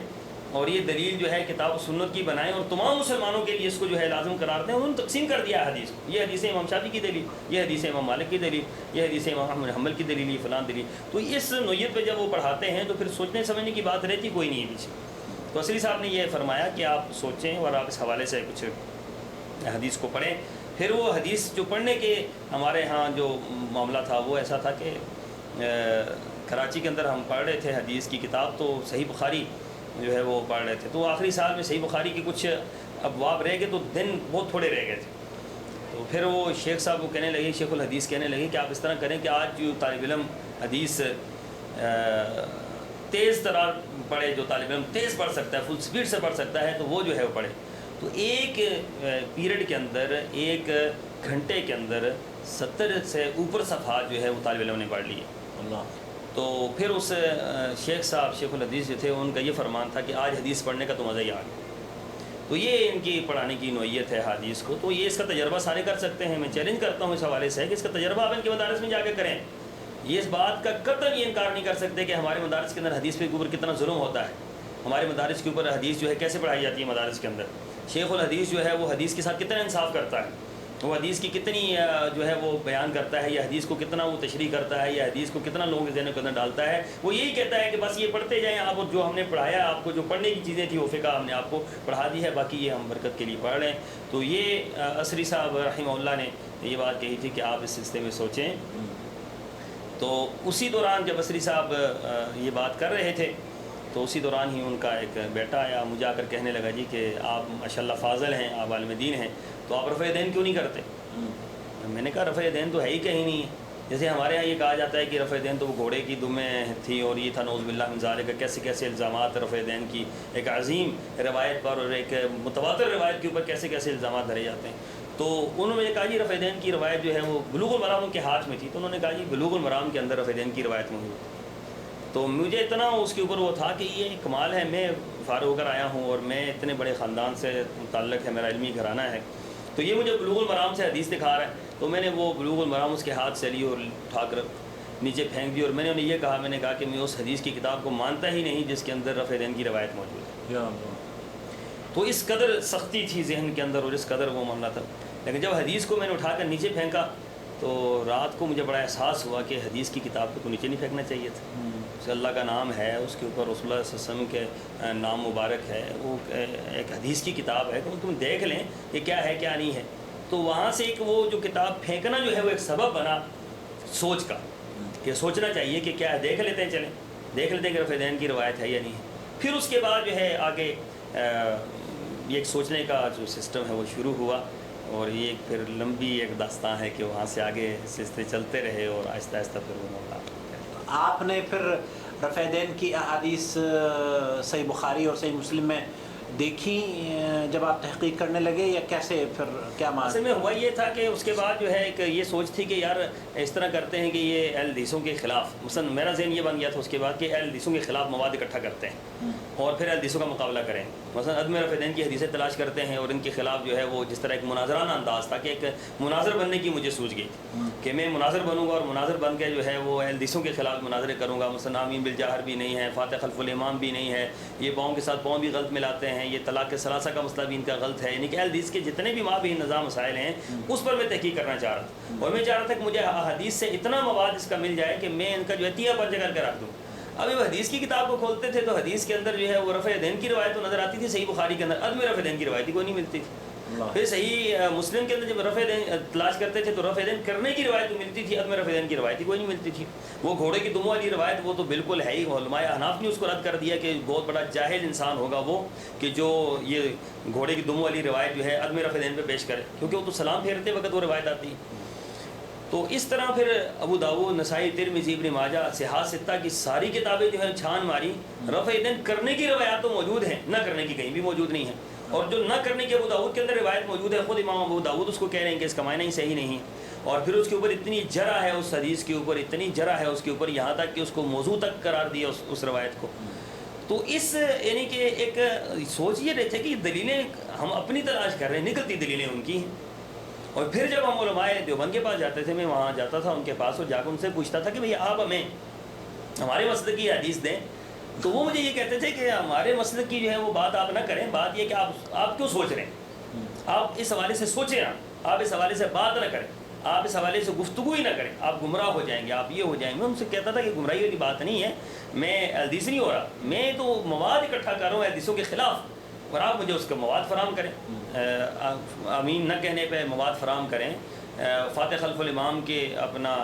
اور یہ دلیل جو ہے کتاب و سنت کی بنائیں، اور تمام مسلمانوں کے لیے اس کو جو ہے لازم قرار دیں. انہوں نے تقسیم کر دیا ہے حدیث کو. یہ حدیث امام شافعی کی دلیل، یہ حدیث امام مالک کی دلیل، یہ حدیث امام احمد بن حنبل کی دلیل، یہ فلاں دلیل. تو اس نوعیت پہ جب وہ پڑھاتے ہیں تو پھر سوچنے سمجھنے کی بات رہتی کوئی نہیں ہے پیچھے. تو عصری صاحب نے یہ فرمایا کہ آپ سوچیں اور آپ اس حوالے سے کچھ حدیث کو پڑھیں. پھر وہ حدیث جو پڑھنے کے ہمارے ہاں جو معاملہ تھا وہ ایسا تھا کہ کراچی کے اندر ہم پڑھ رہے تھے حدیث کی کتاب، تو صحیح بخاری جو ہے وہ پڑھ رہے تھے. تو آخری سال میں صحیح بخاری کے کچھ ابواب رہ گئے، تو دن بہت تھوڑے رہ گئے تھے. تو پھر وہ شیخ صاحب کو کہنے لگے، شیخ الحدیث کہنے لگے کہ آپ اس طرح کریں کہ آج جو طالب علم حدیث تیز ترار پڑھے، جو طالب علم تیز پڑھ سکتا ہے، فل سپیڈ سے پڑھ سکتا ہے، تو وہ جو ہے وہ پڑھے. تو ایک پیریڈ کے اندر، ایک گھنٹے کے اندر 70 سے اوپر صفحات جو ہے وہ طالب علم نے پڑھ لیے. تو پھر اس شیخ صاحب، شیخ الحدیث جو تھے، ان کا یہ فرمان تھا کہ آج حدیث پڑھنے کا تو مزہ ہی آ گیا. تو یہ ان کی پڑھانے کی نوعیت ہے حدیث کو. تو یہ اس کا تجربہ سارے کر سکتے ہیں. میں چیلنج کرتا ہوں اس حوالے سے کہ اس کا تجربہ آپ ان کے مدارس میں جا کے کریں. یہ اس بات کا قطعاً یہ انکار نہیں کر سکتے کہ ہمارے مدارس کے اندر حدیث کے اوپر کتنا ظلم ہوتا ہے. ہمارے مدارس کے اوپر حدیث جو ہے کیسے پڑھائی جاتی ہے مدارس کے اندر. شیخ الحدیث جو ہے وہ حدیث کے ساتھ کتنا انصاف کرتا ہے، وہ حدیث کی کتنی جو ہے وہ بیان کرتا ہے، یا حدیث کو کتنا وہ تشریح کرتا ہے، یا حدیث کو کتنا لوگوں کے ذہن کے اندر ڈالتا ہے. وہ یہی کہتا ہے کہ بس یہ پڑھتے جائیں آپ، جو ہم نے پڑھایا ہے آپ کو، جو پڑھنے کی چیزیں تھیں وہ فقہ ہم نے آپ کو پڑھا دی ہے، باقی یہ ہم برکت کے لیے پڑھ رہے ہیں. تو یہ عصری صاحب رحمہ اللہ نے یہ بات کہی تھی کہ آپ اس سلسلے میں سوچیں. تو اسی دوران جب عصری صاحب یہ بات کر رہے تھے تو اسی دوران ہی ان کا ایک بیٹا آیا، مجھے آ کر کہنے لگا جی کہ آپ ماشاءاللہ فاضل ہیں، آپ عالم دین ہیں، تو آپ رفع دین کیوں نہیں کرتے؟ میں نے کہا رفع دین تو ہے ہی کہیں نہیں ہے. جیسے ہمارے ہاں یہ کہا جاتا ہے کہ رفع دین تو وہ گھوڑے کی دمیں تھی اور یہ تھا نعوذ باللہ من ذالک، کیسے کیسے الزامات رفع دین کی ایک عظیم روایت پر اور ایک متواتر روایت کے اوپر کیسے کیسے الزامات دھرے جاتے ہیں. تو انہوں نے کہا جی رفع دین کی روایت جو ہے وہ بلوغ المرام کے ہاتھ میں تھی، تو انہوں نے کہا جی بلوغ المرام کے اندر رفع دین کی روایت موجود ہے. تو مجھے اتنا اس کے اوپر وہ تھا کہ یہ کمال ہے، میں فارغ ہو کر آیا ہوں اور میں اتنے بڑے خاندان سے متعلق ہے، میرا علمی گھرانہ ہے، تو یہ مجھے بلوغ المرام سے حدیث دکھا رہا ہے. تو میں نے وہ بلوغ المرام اس کے ہاتھ سے لی اور اٹھا کر نیچے پھینک دی، اور میں نے انہیں یہ کہا، میں نے کہا کہ میں اس حدیث کی کتاب کو مانتا ہی نہیں جس کے اندر رفع دین کی روایت موجود ہے. تو اس قدر سختی تھی ذہن کے اندر اور اس قدر وہ معاملہ تھا. لیکن جب حدیث کو میں نے اٹھا کر نیچے پھینکا تو رات کو مجھے بڑا احساس ہوا کہ حدیث کی کتاب کو تو نیچے نہیں پھینکنا چاہیے تھا. اس اللہ کا نام ہے، اس کے اوپر رسول اللہ صلی اللہ علیہ وسلم کے نام مبارک ہے، وہ ایک حدیث کی کتاب ہے، تو تم دیکھ لیں کہ کیا ہے کیا نہیں ہے. تو وہاں سے ایک وہ جو کتاب پھینکنا جو ہے وہ ایک سبب بنا سوچ کا، کہ سوچنا چاہیے کہ کیا ہے، دیکھ لیتے ہیں، چلیں دیکھ لیتے ہیں کہ رفع دین کی روایت ہے یا نہیں ہے. پھر اس کے بعد جو ہے آگے یہ ایک سوچنے کا جو سسٹم ہے وہ شروع ہوا، اور یہ پھر لمبی ایک داستان ہے کہ وہاں سے آگے سلسلے چلتے رہے اور آہستہ آہستہ پھر وہ معاملہ.
آپ نے پھر رفع دین کی احادیث صحیح بخاری اور صحیح مسلم میں دیکھی جب آپ تحقیق کرنے لگے، یا کیسے پھر کیا
اصل میں ہوا یہ تھا کہ اس کے بعد جو ہے ایک یہ سوچ تھی کہ یار اس طرح کرتے ہیں کہ یہ اہل حدیثوں کے خلاف، مثلا میرا ذہن یہ بن گیا تھا اس کے بعد کہ اہل حدیثوں کے خلاف مواد اکٹھا کرتے ہیں اور پھر اہل حدیثوں کا مقابلہ کریں. مثلا عدم رفع دین کی حدیثیں تلاش کرتے ہیں اور ان کے خلاف جو ہے وہ جس طرح ایک مناظرانہ انداز تھا، کہ ایک مناظر بننے کی مجھے سوچ گئی کہ میں مناظر بنوں گا اور مناظر بن کے جو ہے وہ اہل حدیثوں کے خلاف مناظرے کروں گا. مثلا آمین بالجاہر بھی نہیں ہے، فاتح خلف الامام بھی نہیں ہے، یہ پاؤں کے ساتھ پاؤں بھی غلط ملاتے ہیں، یہ طلاق ثلاثہ کا مسئلہ بھی ان کا غلط ہے. یعنی کہ اہل حدیث کے جتنے بھی مابی نظام مسائل ہیں اس پر میں تحقیق کرنا چاہ رہا تھا، اور میں چاہ رہا تھا کہ مجھے حدیث سے اتنا مواد اس کا مل جائے کہ میں ان کا جو ہے تیا پرچہ کر کے رکھ دوں. اب وہ حدیث کی کتاب کو کھولتے تھے تو حدیث کے اندر جو ہے وہ رفع دین کی روایت تو نظر آتی تھی، صحیح بخاری کے اندر عدم رفع دین کی روایت کوئی نہیں ملتی تھی. پھر صحیح مسلم کے اندر جب رفع دین تلاش کرتے تھے تو رفع دین کرنے کی روایت تو ملتی تھی، عدم رفع دین کی روایت کوئی نہیں ملتی تھی. وہ گھوڑے کی دموں والی روایت وہ تو بالکل ہے ہی، علماء احناف نے اس کو رد کر دیا کہ بہت بڑا جاہل انسان ہوگا وہ کہ جو یہ گھوڑے کی دموں والی روایت جو ہے عدم رفع دین پہ پیش کرے، کیونکہ وہ تو سلام پھیرتے وقت وہ روایت آتی ہے. تو اس طرح پھر ابو داؤد، نسائی، ترمذی، ابن ماجہ، صحاح ستہ کی ساری کتابیں جو ہیں چھان ماری، رفع دین کرنے کی روایات تو موجود ہیں، نہ کرنے کی کہیں بھی موجود نہیں ہیں. اور جو نہ کرنے کی ابو داؤد کے اندر روایت موجود ہے، خود امام ابو داؤد اس کو کہہ رہے ہیں کہ اس کا معنی ہی صحیح نہیں. اور پھر اس کے اوپر اتنی جرح ہے اس حدیث کے اوپر، اتنی جرح ہے اس کے اوپر، یہاں تک کہ اس کو موضوع تک قرار دیا اس روایت کو. تو اس یعنی کہ ایک سوچ یہ رہے تھے کہ دلیلیں ہم اپنی تلاش کر رہے ہیں، نکلتی دلیلیں ان کی ہیں. اور پھر جب ہم علماء دیوبند کے پاس جاتے تھے، میں وہاں جاتا تھا ان کے پاس اور جا کر ان سے پوچھتا تھا کہ بھئی آپ ہمیں ہمارے مسلک کی حدیث دیں، تو وہ مجھے یہ کہتے تھے کہ ہمارے مسلک کی جو ہے وہ بات آپ نہ کریں، بات یہ کہ آپ کیوں سوچ رہے ہیں، آپ اس حوالے سے سوچیں نا، آپ اس حوالے سے بات نہ کریں، آپ اس حوالے سے گفتگو ہی نہ کریں، آپ گمراہ ہو جائیں گے، آپ یہ ہو جائیں گے. میں ان سے کہتا تھا کہ گمراہی والی بات نہیں ہے، میں حدیث نہیں ہو رہا، میں تو مواد اکٹھا کر رہا ہوں حدیثوں کے خلاف، اور آپ مجھے اس کا مواد فراہم کریں، آمین نہ کہنے پہ مواد فراہم کریں. فاتح خلف الامام کے اپنا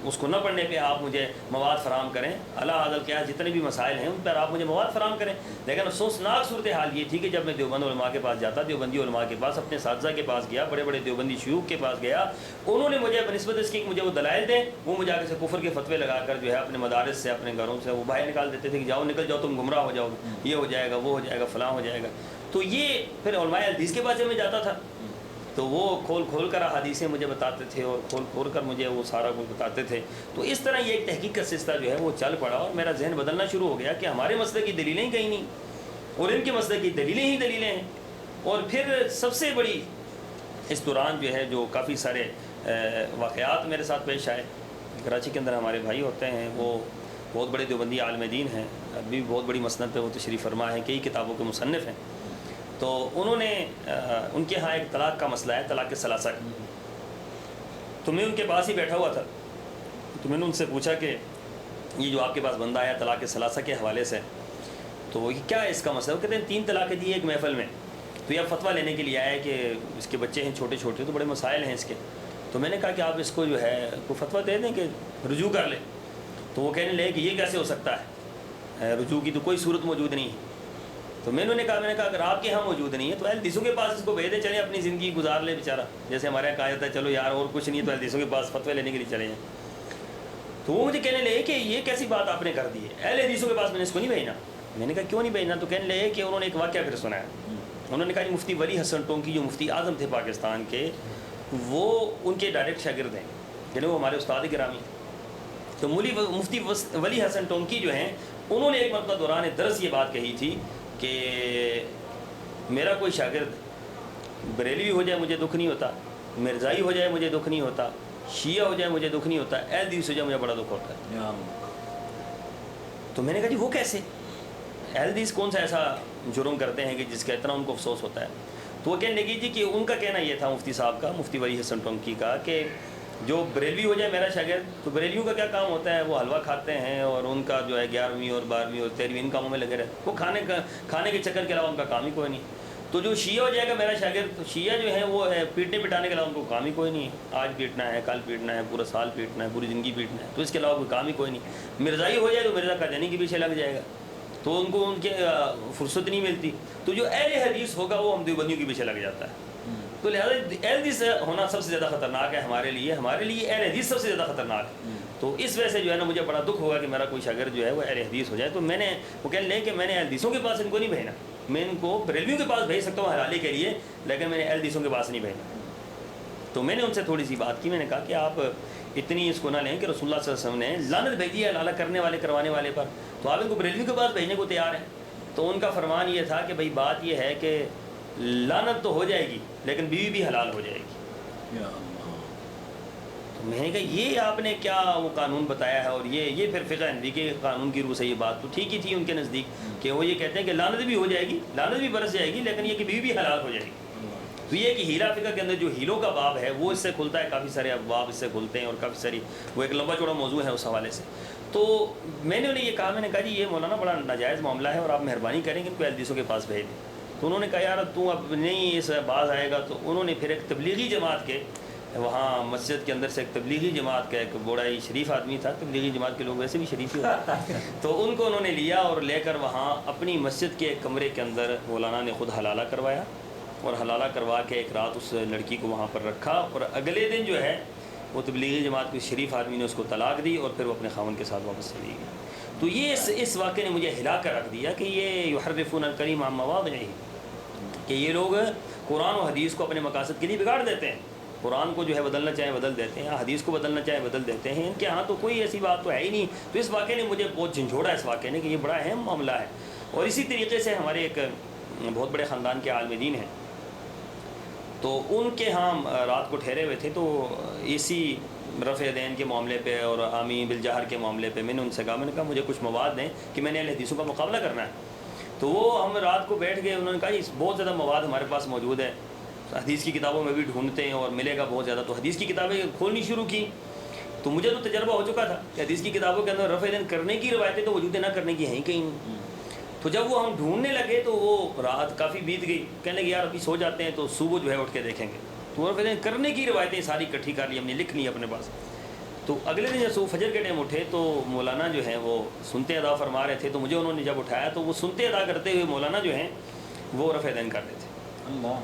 اس کو نہ پڑھنے پہ آپ مجھے مواد فراہم کریں، اللہ حاضر کیا جتنے بھی مسائل ہیں ان پر آپ مجھے مواد فراہم کریں. لیکن افسوسناک صورتحال یہ تھی کہ جب میں دیوبند علماء کے پاس جاتا، دیوبندی علماء کے پاس، اپنے اساتذہ کے پاس گیا، بڑے بڑے دیوبندی شیوخ کے پاس گیا، انہوں نے مجھے بنسبت اس کی کہ مجھے وہ دلائل دیں، وہ مجھے آگے سے کفر کے فتوے لگا کر جو ہے اپنے مدارس سے، اپنے گھروں سے وہ باہر نکال دیتے تھے کہ جاؤ نکل جاؤ، تم گمراہ ہو جاؤ، یہ ہو جائے گا، وہ ہو جائے گا، فلاں ہو جائے گا. تو یہ پھر علماء حدیث کے پاس جب میں جاتا تھا تو وہ کھول کھول کر حدیثیں مجھے بتاتے تھے اور کھول کھول کر مجھے وہ سارا کچھ بتاتے تھے. تو اس طرح یہ ایک تحقیق کا سلسلہ جو ہے وہ چل پڑا اور میرا ذہن بدلنا شروع ہو گیا کہ ہمارے مسئلے کی دلیلیں ہی کہیں نہیں اور ان کے مسئلے کی دلیلیں ہی دلیلیں ہیں. اور پھر سب سے بڑی اس دوران جو ہے جو کافی سارے واقعات میرے ساتھ پیش آئے. کراچی کے اندر ہمارے بھائی ہوتے ہیں، وہ بہت بڑے دیوبندی عالم دین ہیں، ابھی بہت بڑی مسند پہ وہ تشریف فرما ہیں، کئی کتابوں کے مصنف ہیں. تو انہوں نے ان کے ہاں ایک طلاق کا مسئلہ ہے، طلاق ثلاثہ کا. تو میں ان کے پاس ہی بیٹھا ہوا تھا، تو میں نے ان سے پوچھا کہ یہ جو آپ کے پاس بندہ آیا طلاق ثلاثہ کے حوالے سے، تو یہ کیا ہے اس کا مسئلہ؟ وہ کہتے ہیں 3 طلاقیں دی ایک محفل میں، تو یہ فتویٰ لینے کے لیے آیا ہے کہ اس کے بچے ہیں چھوٹے چھوٹے، تو بڑے مسائل ہیں اس کے. تو میں نے کہا کہ آپ اس کو جو ہے کوئی فتویٰ دے دیں کہ رجوع کر لیں. تو وہ کہنے لگے کہ یہ کیسے ہو سکتا ہے، رجوع کی تو کوئی صورت موجود نہیں ہے. تو میں نے کہا اگر آپ کے ہاں موجود نہیں ہے تو اہل حدیثوں کے پاس اس کو بھیج دیں، چلیں اپنی زندگی گزار لے بیچارہ. جیسے ہمارے یہاں کہا جاتا ہے چلو یار اور کچھ نہیں ہے تو اہل حدیثوں کے پاس فتوے لینے کے لیے چلے جائیں. تو وہ مجھے کہنے لگے کہ یہ کیسی بات آپ نے کر دی ہے، اہل حدیثوں کے پاس میں نے اس کو نہیں بھیجنا. میں نے کہا کیوں نہیں بھیجنا؟ تو کہنے لگے کہ انہوں نے ایک واقعہ پھر سنایا. انہوں نے کہا کہ مفتی ولی حسن ٹونکی جو مفتی اعظم تھے پاکستان کے، وہ ان کے ڈائریکٹ شاگرد ہیں، یعنی وہ ہمارے استاد گرامی. تو مفتی ولی حسن ٹونکی جو ہیں انہوں نے ایک مرتبہ دوران درس یہ بات کہی تھی کہ میرا کوئی شاگرد بریلوی ہو جائے مجھے دکھ نہیں ہوتا، مرزائی ہو جائے مجھے دکھ نہیں ہوتا، شیعہ ہو جائے مجھے دکھ نہیں ہوتا، اہل حدیث ہو جائے مجھے بڑا دکھ ہوتا ہے. تو میں نے کہا جی وہ کیسے؟ اہل حدیث کون سا ایسا جرم کرتے ہیں کہ جس کا اتنا ان کو افسوس ہوتا ہے؟ تو وہ کہنے لگی جی کہ ان کا کہنا یہ تھا مفتی صاحب کا، مفتی ولی حسن ٹونکی کا، کہ جو بریلوی ہو جائے میرا شاگرد تو بریلیوں کا کیا کام ہوتا ہے؟ وہ حلوہ کھاتے ہیں اور ان کا جو ہے 11ویں اور 12ویں اور 13ویں ان کاموں میں لگے رہے، وہ کھانے کے چکر کے علاوہ ان کا کام ہی کوئی نہیں. تو جو شیعہ ہو جائے گا میرا شاگرد، تو شیعہ جو ہیں وہ پیٹنے پٹانے کے علاوہ ان کو کام ہی کوئی نہیں ہے، آج پیٹنا ہے، کل پیٹنا ہے، پورا سال پیٹنا ہے، پوری زندگی پیٹنا ہے، تو اس کے علاوہ کوئی کام ہی کوئی نہیں. مرزائی ہو جائے تو مرزا قادیانی کے پیچھے لگ جائے گا، تو ان کو ان کے فرصت نہیں ملتی. تو جو اہل حدیث ہوگا وہ ہم دیوبندیوں کے پیچھے لگ جاتا ہے. تو لہٰذا اہل حدیث ہونا سب سے زیادہ خطرناک ہے ہمارے لیے اہل حدیث سب سے زیادہ خطرناک ہے. تو اس وجہ سے جو ہے نا مجھے بڑا دکھ ہوگا کہ میرا کوئی شاگرد جو ہے وہ اہل حدیث ہو جائے. تو میں نے وہ کہنے لگے کہ میں نے اہل حدیثوں کے پاس ان کو نہیں بھیجنا، میں ان کو بریلویوں کے پاس بھیج سکتا ہوں حلالے کے لیے، لیکن میں نے اہل حدیثوں کے پاس نہیں بھیجنا. تو میں نے ان سے تھوڑی سی بات کی، میں نے کہا کہ آپ اتنی اس کو نہ لیں کہ رسول اللہ صلی اللہ علیہ وسلم نے لعنت بھیجی ہے حلالہ کرنے والے کروانے والے پر، تو آپ ان کو بریلویوں کے پاس بھیجنے کو تیار ہیں. تو ان کا فرمان یہ تھا کہ بھائی بات یہ ہے کہ لعنت تو ہو جائے گی لیکن بیوی بھی حلال ہو جائے گی. تو میں نے کہا یہ آپ نے کیا وہ قانون بتایا ہے؟ اور یہ پھر فقہ حنفی کے قانون کی روح سے یہ بات تو ٹھیک ہی تھی ان کے نزدیک کہ وہ یہ کہتے ہیں کہ لعنت بھی ہو جائے گی، لعنت بھی برس جائے گی، لیکن یہ کہ بیوی بھی حلال ہو جائے گی. تو یہ کہ ہیرا فقہ کے اندر جو ہیلوں کا باب ہے وہ اس سے کھلتا ہے، کافی سارے ابواب اس سے کھلتے ہیں اور کافی ساری وہ ایک لمبا چوڑا موضوع ہے اس حوالے سے. تو میں نے انہیں یہ کہا، میں نے کہا جی یہ مولانا بڑا ناجائز معاملہ ہے اور آپ مہربانی کریں کہ ان کو اہل حدیثوں کے پاس بھیج دیں. تو انہوں نے کہا یار تو اب نہیں اس باز آئے گا. تو انہوں نے پھر ایک تبلیغی جماعت کے وہاں مسجد کے اندر سے ایک تبلیغی جماعت کا ایک بڑا ہی شریف آدمی تھا، تبلیغی جماعت کے لوگ ویسے بھی شریف ہی ہوتے ہیں، تو ان کو انہوں نے لیا اور لے کر وہاں اپنی مسجد کے ایک کمرے کے اندر مولانا نے خود حلالہ کروایا اور حلالہ کروا کے ایک رات اس لڑکی کو وہاں پر رکھا اور اگلے دن جو ہے وہ تبلیغی جماعت کے شریف آدمی نے اس کو طلاق دی اور پھر وہ اپنے خاوند کے ساتھ واپس چلی گئی. تو یہ اس واقعے نے مجھے ہلا کر رکھ دیا کہ یہ یحرفون الکلم عن مواضعہ، کہ یہ لوگ قرآن و حدیث کو اپنے مقاصد کے لیے بگاڑ دیتے ہیں. قرآن کو جو ہے بدلنا چاہیں بدل دیتے ہیں، حدیث کو بدلنا چاہیں بدل دیتے ہیں. ان کے ہاں تو کوئی ایسی بات تو ہے ہی نہیں. تو اس واقعے نے مجھے بہت جھنجھوڑا اس واقعے نے کہ یہ بڑا اہم معاملہ ہے. اور اسی طریقے سے ہمارے ایک بہت بڑے خاندان کے عالم دین ہیں، تو ان کے ہاں رات کو ٹھہرے ہوئے تھے. تو اسی رفع دین کے معاملے پہ اور عامی بالجہر کے معاملے پہ میں نے ان سے کہا، میں نے کہا مجھے کچھ مواد دیں کہ میں نے اہل حدیثوں کا مقابلہ کرنا ہے. تو وہ ہم رات کو بیٹھ گئے، انہوں نے کہا بہت زیادہ مواد ہمارے پاس موجود ہے، حدیث کی کتابوں میں بھی ڈھونڈتے ہیں اور ملے گا بہت زیادہ. تو حدیث کی کتابیں کھولنی شروع کی تو مجھے تو تجربہ ہو چکا تھا کہ حدیث کی کتابوں کے اندر رفع دین کرنے کی روایتیں تو وجود نہ کرنے کی ہیں ہی کہیں. تو جب وہ ہم ڈھونڈنے لگے تو وہ رات کافی بیت گئی. کہنے لگے یار ابھی سو جاتے ہیں تو صبح جو ہے اٹھ کے دیکھیں گے. تو رفع دین کرنے کی روایتیں ساری اکٹھی کر لی ہم نے، لکھ لی اپنے پاس. تو اگلے دن جب فجر کے ٹائم اٹھے تو مولانا جو ہیں وہ سنتے ادا فرما رہے تھے، تو مجھے انہوں نے جب اٹھایا تو وہ سنتے ادا کرتے ہوئے مولانا جو ہیں وہ رفع دین کر رہے تھے.
اللہ.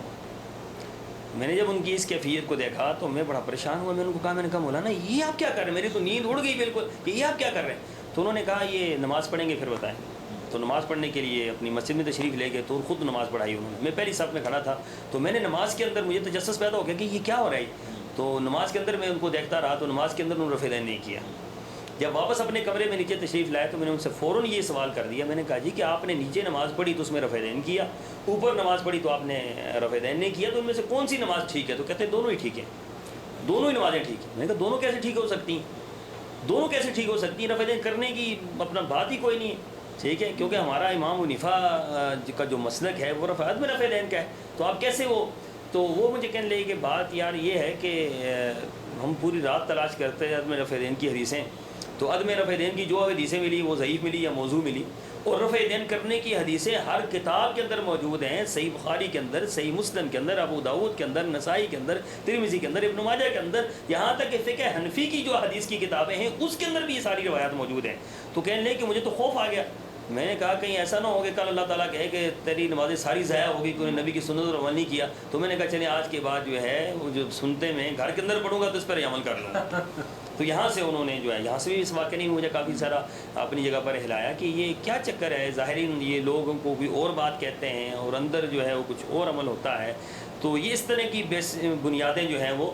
میں نے جب ان کی اس کیفیت کو دیکھا تو میں بڑا پریشان ہوا. میں نے ان کو کہا، میں نے کہا مولانا یہ آپ کیا کر رہے ہیں؟ میری تو نیند اڑ گئی بالکل کہ یہ آپ کیا کر رہے ہیں. تو انہوں نے کہا یہ نماز پڑھیں گے پھر بتائیں. تو نماز پڑھنے کے لیے اپنی مسجد میں تشریف لے گئے تو خود نماز پڑھائی انہوں نے. میں پہلی صف میں کھڑا تھا تو میں نے نماز کے اندر مجھے تجسس پیدا ہو گیا کہ یہ کیا ہو رہا ہے. تو نماز کے اندر میں ان کو دیکھتا رہا تو نماز کے اندر انہوں نے رفع دین نہیں کیا. جب واپس اپنے کمرے میں نیچے تشریف لائے تو میں نے ان سے فوراً یہ سوال کر دیا. میں نے کہا جی کہ آپ نے نیچے نماز پڑھی تو اس میں رفع دین کیا، اوپر نماز پڑھی تو آپ نے رفع دین نہیں کیا، تو ان میں سے کون سی نماز ٹھیک ہے؟ تو کہتے ہیں دونوں ہی ٹھیک ہیں، دونوں ہی نمازیں ٹھیک ہیں. میں نے کہا دونوں کیسے ٹھیک ہو سکتی ہیں؟ دونوں کیسے ٹھیک ہو سکتی ہیں؟ رفع دین کرنے کی اپنا بات ہی کوئی نہیں ہے. ٹھیک ہے، کیونکہ ہمارا امام حنیفہ کا جو مسلک ہے وہ رفع دین کا ہے، تو آپ کیسے وہ. تو وہ مجھے کہنے لگے کہ بات یار یہ ہے کہ ہم پوری رات تلاش کرتے ہیں عدم رفع دین کی حدیثیں، تو عدم رفع دین کی جو حدیثیں ملی وہ ضعیف ملی یا موضوع ملی، اور رفع دین کرنے کی حدیثیں ہر کتاب کے اندر موجود ہیں. صحیح بخاری کے اندر، صحیح مسلم کے اندر، ابو داؤد کے اندر، نسائی کے اندر، ترمذی کے اندر، ابن ماجہ کے اندر، یہاں تک کہ فقہ حنفی کی جو حدیث کی کتابیں ہیں اس کے اندر بھی یہ ساری روایات موجود ہیں. تو کہنے لگے کہ مجھے تو خوف آ گیا. میں نے کہا کہیں ایسا نہ ہو کہ کل اللہ تعالیٰ کہے کہ تیری نمازیں ساری ضائع ہوگی، تو نے نبی کی سنت پر عمل نہیں کیا. تو میں نے کہا چلیں آج کے بعد جو ہے وہ جو سنتے میں گھر کے اندر پڑھوں گا تو اس پر عمل کر لوں گا. تو یہاں سے انہوں نے جو ہے، یہاں سے بھی اس واقعے نے مجھے کافی سارا اپنی جگہ پر ہلایا کہ یہ کیا چکر ہے. ظاہرین یہ لوگوں کو بھی اور بات کہتے ہیں اور اندر جو ہے وہ کچھ اور عمل ہوتا ہے. تو یہ اس طرح کی بنیادیں جو ہیں وہ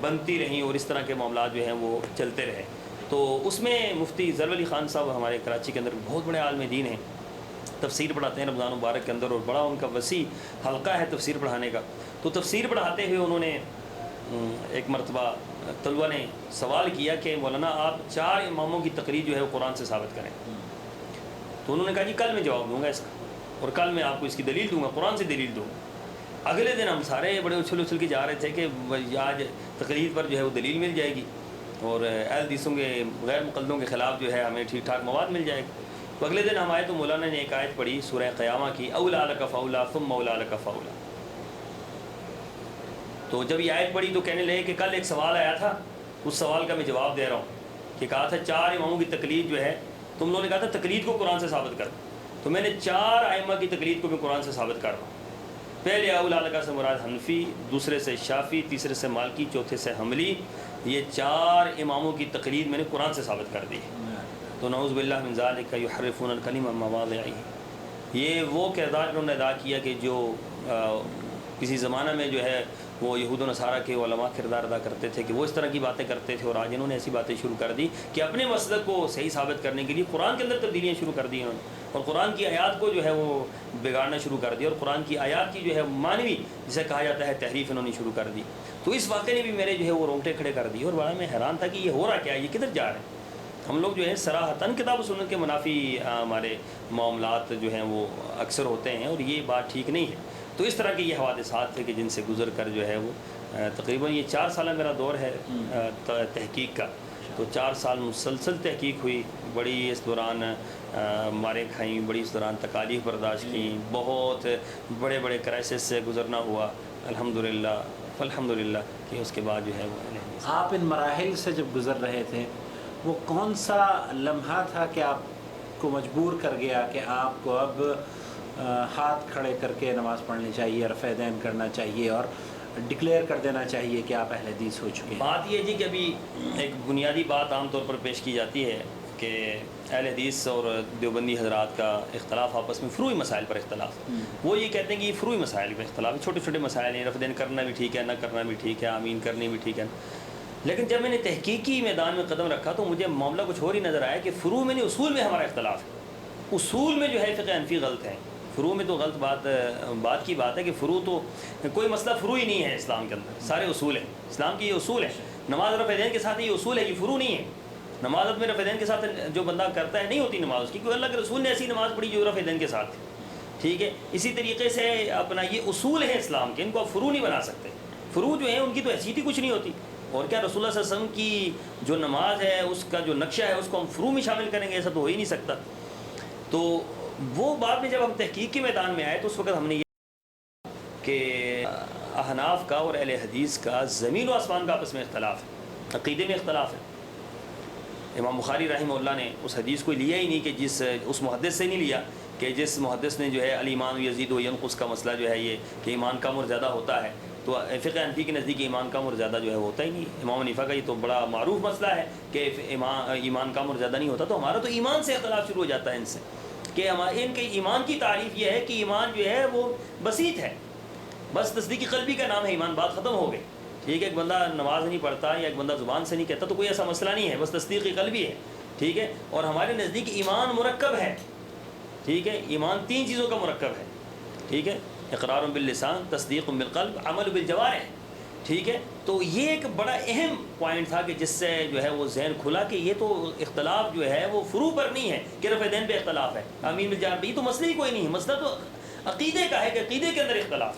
بنتی رہیں اور اس طرح کے معاملات جو ہیں وہ چلتے رہے. تو اس میں مفتی ظفر علی خان صاحب ہمارے کراچی کے اندر بہت بڑے عالم دین ہیں، تفسیر پڑھاتے ہیں رمضان مبارک کے اندر، اور بڑا ان کا وسیع حلقہ ہے تفسیر پڑھانے کا. تو تفسیر پڑھاتے ہوئے انہوں نے ایک مرتبہ طلبہ نے سوال کیا کہ مولانا آپ 4 اماموں کی تقریر جو ہے وہ قرآن سے ثابت کریں. تو انہوں نے کہا جی کل میں جواب دوں گا اس کا، اور کل میں آپ کو اس کی دلیل دوں گا، قرآن سے دلیل دوں گا. اگلے دن ہم سارے بڑے اچھل کے جا رہے تھے کہ آج تقریر پر جو ہے وہ دلیل مل جائے گی اور اہل حدیثوں کے غیر مقلدوں کے خلاف جو ہے ہمیں ٹھیک ٹھاک مواد مل جائے گا. تو اگلے دن ہم آئے تو مولانا نے ایک آیت پڑھی سورہ قیامہ کی، اولا لک فاولا ثم اولا لک فاولا. تو جب یہ آیت پڑھی تو کہنے لگے کہ کل ایک سوال آیا تھا، اس سوال کا میں جواب دے رہا ہوں کہ کہا تھا 4 اماموں کی تقلید جو ہے، تم لوگوں نے کہا تھا تقلید کو قرآن سے ثابت کر، تو میں نے 4 ائمہ کی تقلید کو میں قرآن سے ثابت کر رہا ہوں. پہلے اولا لک سے مراد حنفی، دوسرے سے شافعی، تیسرے سے مالکی، چوتھے سے حنبلی. یہ 4 اماموں کی تقلید میں نے قرآن سے ثابت کر دی. تو نعوذ باللہ من ذالک یحرفون الکلم عن مواضعہ، یہ وہ کردار انہوں نے ادا کیا کہ جو کسی زمانہ میں جو ہے وہ یہود و نصارہ کے علماء کردار ادا کرتے تھے کہ وہ اس طرح کی باتیں کرتے تھے، اور آج انہوں نے ایسی باتیں شروع کر دی کہ اپنے مسلک کو صحیح ثابت کرنے کے لیے قرآن کے اندر تبدیلیاں شروع کر دی انہوں نے، اور قرآن کی آیات کو جو ہے وہ بگاڑنا شروع کر دیا، اور قرآن کی آیات کی جو ہے معنوی جسے کہا جاتا ہے تحریف انہوں نے شروع کر دی. تو اس واقعے نے بھی میرے جو ہے وہ رونگٹے کھڑے کر دی، اور بڑا میں حیران تھا کہ یہ ہو رہا کیا ہے، یہ کدھر جا رہے ہیں. ہم لوگ جو ہے صراحتاً کتاب و سنت کے منافی ہمارے معاملات جو ہیں وہ اکثر ہوتے ہیں، اور یہ بات ٹھیک نہیں ہے. تو اس طرح کے یہ حوادثات تھے کہ جن سے گزر کر جو ہے وہ تقریباً یہ 4 سالہ میرا دور ہے تحقیق کا. تو 4 سال مسلسل تحقیق ہوئی، بڑی اس دوران مارے کھائیں، بڑی اس دوران تکالیف برداشت کیں، بہت بڑے بڑے کرائسس سے گزرنا ہوا الحمدللہ کہ اس کے بعد جو ہے وہ.
آپ ان مراحل سے جب گزر رہے تھے وہ کون سا لمحہ تھا کہ آپ کو مجبور کر گیا کہ آپ کو اب ہاتھ کھڑے کر کے نماز پڑھنی چاہیے، رفع دین کرنا چاہیے اور ڈکلیئر کر دینا چاہیے کہ آپ اہل حدیث ہو چکے ہیں؟
بات یہ جی کہ ابھی ایک بنیادی بات عام طور پر پیش کی جاتی ہے کہ اہل حدیث اور دیوبندی حضرات کا اختلاف آپس میں فروعی مسائل پر اختلاف. وہ یہ کہتے ہیں کہ یہ فروعی مسائل پر اختلاف ہے، چھوٹے چھوٹے مسائل ہیں، رفع دین کرنا بھی ٹھیک ہے، نہ کرنا بھی ٹھیک ہے، آمین کرنی بھی ٹھیک ہے. لیکن جب میں نے تحقیقی میدان میں قدم رکھا تو مجھے معاملہ کچھ اور ہی نظر آیا کہ فروع میں نہیں، اصول میں ہمارا اختلاف ہے. اصول میں جو ہے فقہ حنفی غلط ہے، فروع میں تو غلط بات کی بات ہے کہ فروع تو کوئی مسئلہ فروع ہی نہیں ہے اسلام کے اندر، سارے اصول ہیں. اسلام کی یہ اصول ہے، نماز رفع دین کے ساتھ یہ اصول ہے، یہ فروع نہیں ہے. نماز میں رفع دین کے ساتھ جو بندہ کرتا ہے نہیں ہوتی نماز اس کی، کیونکہ اللہ کے رسول نے ایسی نماز پڑھی جو رفع دین کے ساتھ تھی. ٹھیک ہے، اسی طریقے سے اپنا یہ اصول ہیں اسلام کے، ان کو آپ فروع نہیں بنا سکتے. فروع جو ہیں ان کی تو حیثیت ہی کچھ نہیں ہوتی. اور کیا رسول اللہ صلی اللہ علیہ وسلم کی جو نماز ہے اس کا جو نقشہ ہے اس کو ہم فروع میں شامل کریں گے؟ ایسا تو ہو ہی نہیں سکتا. تو وہ بعد میں جب ہم تحقیق کے میدان میں آئے تو اس وقت ہم نے یہ کہ احناف کا اور اہل حدیث کا زمین و آسمان کا آپس میں اختلاف ہے، عقیدے میں اختلاف ہے۔ امام بخاری رحمہ اللہ نے اس حدیث کو لیا ہی نہیں کہ اس محدث سے نہیں لیا کہ جس محدث نے جو ہے الایمان یزید و ینقص کا مسئلہ جو ہے یہ کہ ایمان کم اور زیادہ ہوتا ہے، تو فقہ حنفی کے نزدیک ایمان کم اور زیادہ جو ہے ہوتا ہی نہیں۔ امام حنیفہ کا یہ تو بڑا معروف مسئلہ ہے کہ ایمان کم اور زیادہ نہیں ہوتا، تو ہمارا تو ایمان سے اختلاف شروع ہو جاتا ہے ان سے کہ ان کے ایمان کی تعریف یہ ہے کہ ایمان جو ہے وہ بسیط ہے، بس تصدیق قلبی کا نام ہے ایمان، بات ختم ہو گئی۔ ٹھیک ہے، ایک بندہ نماز نہیں پڑھتا یا ایک بندہ زبان سے نہیں کہتا تو کوئی ایسا مسئلہ نہیں ہے، بس تصدیق قلبی ہے۔ ٹھیک ہے، اور ہمارے نزدیک ایمان مرکب ہے۔ ٹھیک ہے، ایمان 3 چیزوں کا مرکب ہے۔ ٹھیک ہے، اقرار باللسان، تصدیق بالقلب، عمل بالجوارح۔ ٹھیک ہے، تو یہ ایک بڑا اہم پوائنٹ تھا کہ جس سے جو ہے وہ ذہن کھلا کہ یہ تو اختلاف جو ہے وہ فروع پر نہیں ہے کہ رفع دین پہ اختلاف ہے، امین بالجوارح پہ، یہ تو مسئلہ ہی کوئی نہیں ہے، مسئلہ تو عقیدے کا ہے کہ عقیدے کے اندر اختلاف۔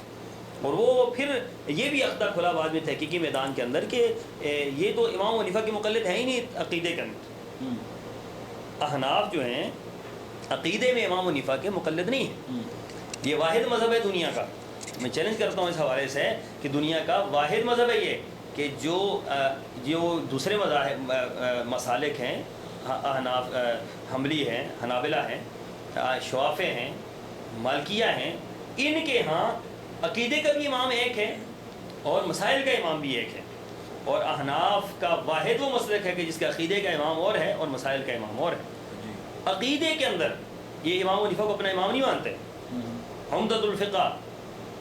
اور وہ پھر یہ بھی عقدہ کھلا بعد میں تحقیقی میدان کے اندر کہ یہ تو امام حنیفہ کے مقلد ہے ہی نہیں عقیدے کے اندر۔ احناف جو ہیں عقیدے میں امام حنیفہ کے مقلد نہیں ہیں، یہ واحد مذہب ہے دنیا کا۔ میں چیلنج کرتا ہوں اس حوالے سے کہ دنیا کا واحد مذہب ہے یہ کہ جو دوسرے مذاہب مسالک ہیں، احناف، حنبلی ہیں، حنابلہ ہیں، شوافع ہیں، مالکیہ ہیں، ان کے ہاں عقیدے کا بھی امام ایک ہے اور مسائل کا امام بھی ایک ہے، اور احناف کا واحد وہ مسلک ہے کہ جس کا عقیدے کا امام اور ہے اور مسائل کا امام اور ہے۔ عقیدے کے اندر یہ امام حنیفہ کو اپنا امام نہیں مانتے۔ عمدۃ الفقہ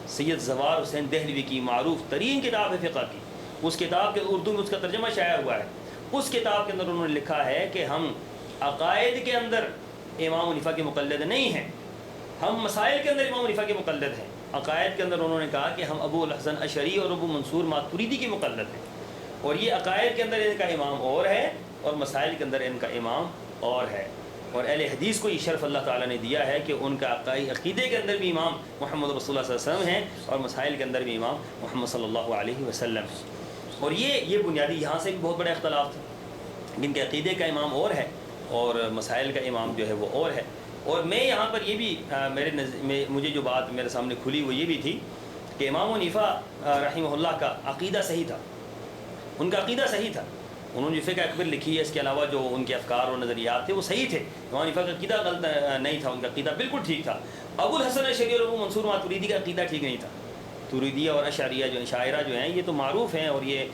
سید زوار حسین دہلوی کی معروف ترین کتاب ہے فقہ کی، اس کتاب کے اردو میں اس کا ترجمہ شائع ہوا ہے۔ اس کتاب کے اندر انہوں نے لکھا ہے کہ ہم عقائد کے اندر امام حنیفہ کے مقلد نہیں ہیں، ہم مسائل کے اندر امام حنیفہ کے مقلد ہیں۔ عقائد کے اندر انہوں نے کہا کہ ہم ابو الحسن اشعری اور ابو منصور ماتریدی کے مقلد ہیں، اور یہ عقائد کے اندر ان کا امام اور ہے اور مسائل کے اندر ان کا امام اور ہے۔ اور اہل حدیث کو یہ شرف اللہ تعالیٰ نے دیا ہے کہ ان کا عقیدے کے اندر بھی امام محمد رسول اللہ صلی اللہ علیہ وسلم ہیں اور مسائل کے اندر بھی امام محمد صلی اللہ علیہ وسلم ہیں۔ اور یہ بنیادی یہاں سے بھی بہت بڑا اختلاف تھا، جن کے عقیدے کا امام اور ہے اور مسائل کا امام جو ہے وہ اور ہے۔ اور میں یہاں پر یہ بھی مجھے جو بات میرے سامنے کھلی وہ یہ بھی تھی کہ امام حنیفہ رحمہ اللہ کا عقیدہ صحیح تھا، ان کا عقیدہ صحیح تھا۔ انہوں نے جو فقہ اکبر لکھی ہے اس کے علاوہ جو ان کے افکار اور نظریات تھے وہ صحیح تھے، امام حنیفہ کا عقیدہ غلط نہیں تھا، ان کا عقیدہ بالکل ٹھیک تھا۔ ابو الحسن اشعری اور ابو منصور ماتریدی کا عقیدہ ٹھیک نہیں تھا۔ توریدیہ اور اشعریہ جو شاعرہ جو ہیں یہ تو معروف ہیں، اور یہ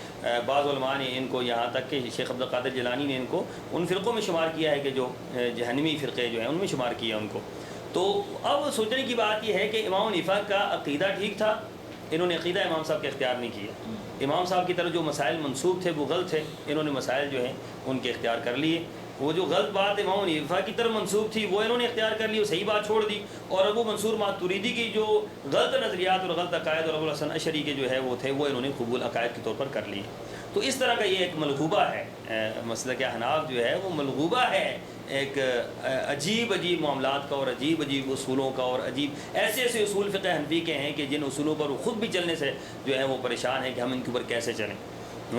بعض علماء نے ان کو یہاں تک کہ شیخ عبد القادر جیلانی نے ان کو ان فرقوں میں شمار کیا ہے کہ جو جہنمی فرقے جو ہیں ان میں شمار کیا ان کو۔ تو اب سوچنے کی بات یہ ہے کہ امام حنیفہ کا عقیدہ ٹھیک تھا، انہوں نے عقیدہ امام صاحب کا اختیار نہیں کیا، امام صاحب کی طرف جو مسائل منسوب تھے وہ غلط تھے، انہوں نے مسائل جو ہیں ان کے اختیار کر لیے۔ وہ جو غلط بات امام حنیفہ کی طرف منسوب تھی وہ انہوں نے اختیار کر لی، وہ صحیح بات چھوڑ دی، اور ابو منصور ماتریدی کی جو غلط نظریات اور غلط عقائد اور ابو الحسن اشعری کے جو ہے وہ تھے وہ انہوں نے قبول عقائد کے طور پر کر لیے۔ تو اس طرح کا یہ ایک ملغوبہ ہے، مسلک احناف جو ہے وہ ملغوبہ ہے ایک عجیب معاملات کا اور عجیب اصولوں کا، اور عجیب ایسے اصول فقہ حنفی کے ہیں کہ جن اصولوں پر وہ خود بھی چلنے سے جو ہے وہ پریشان ہیں کہ ہم ان کے اوپر کیسے چلیں۔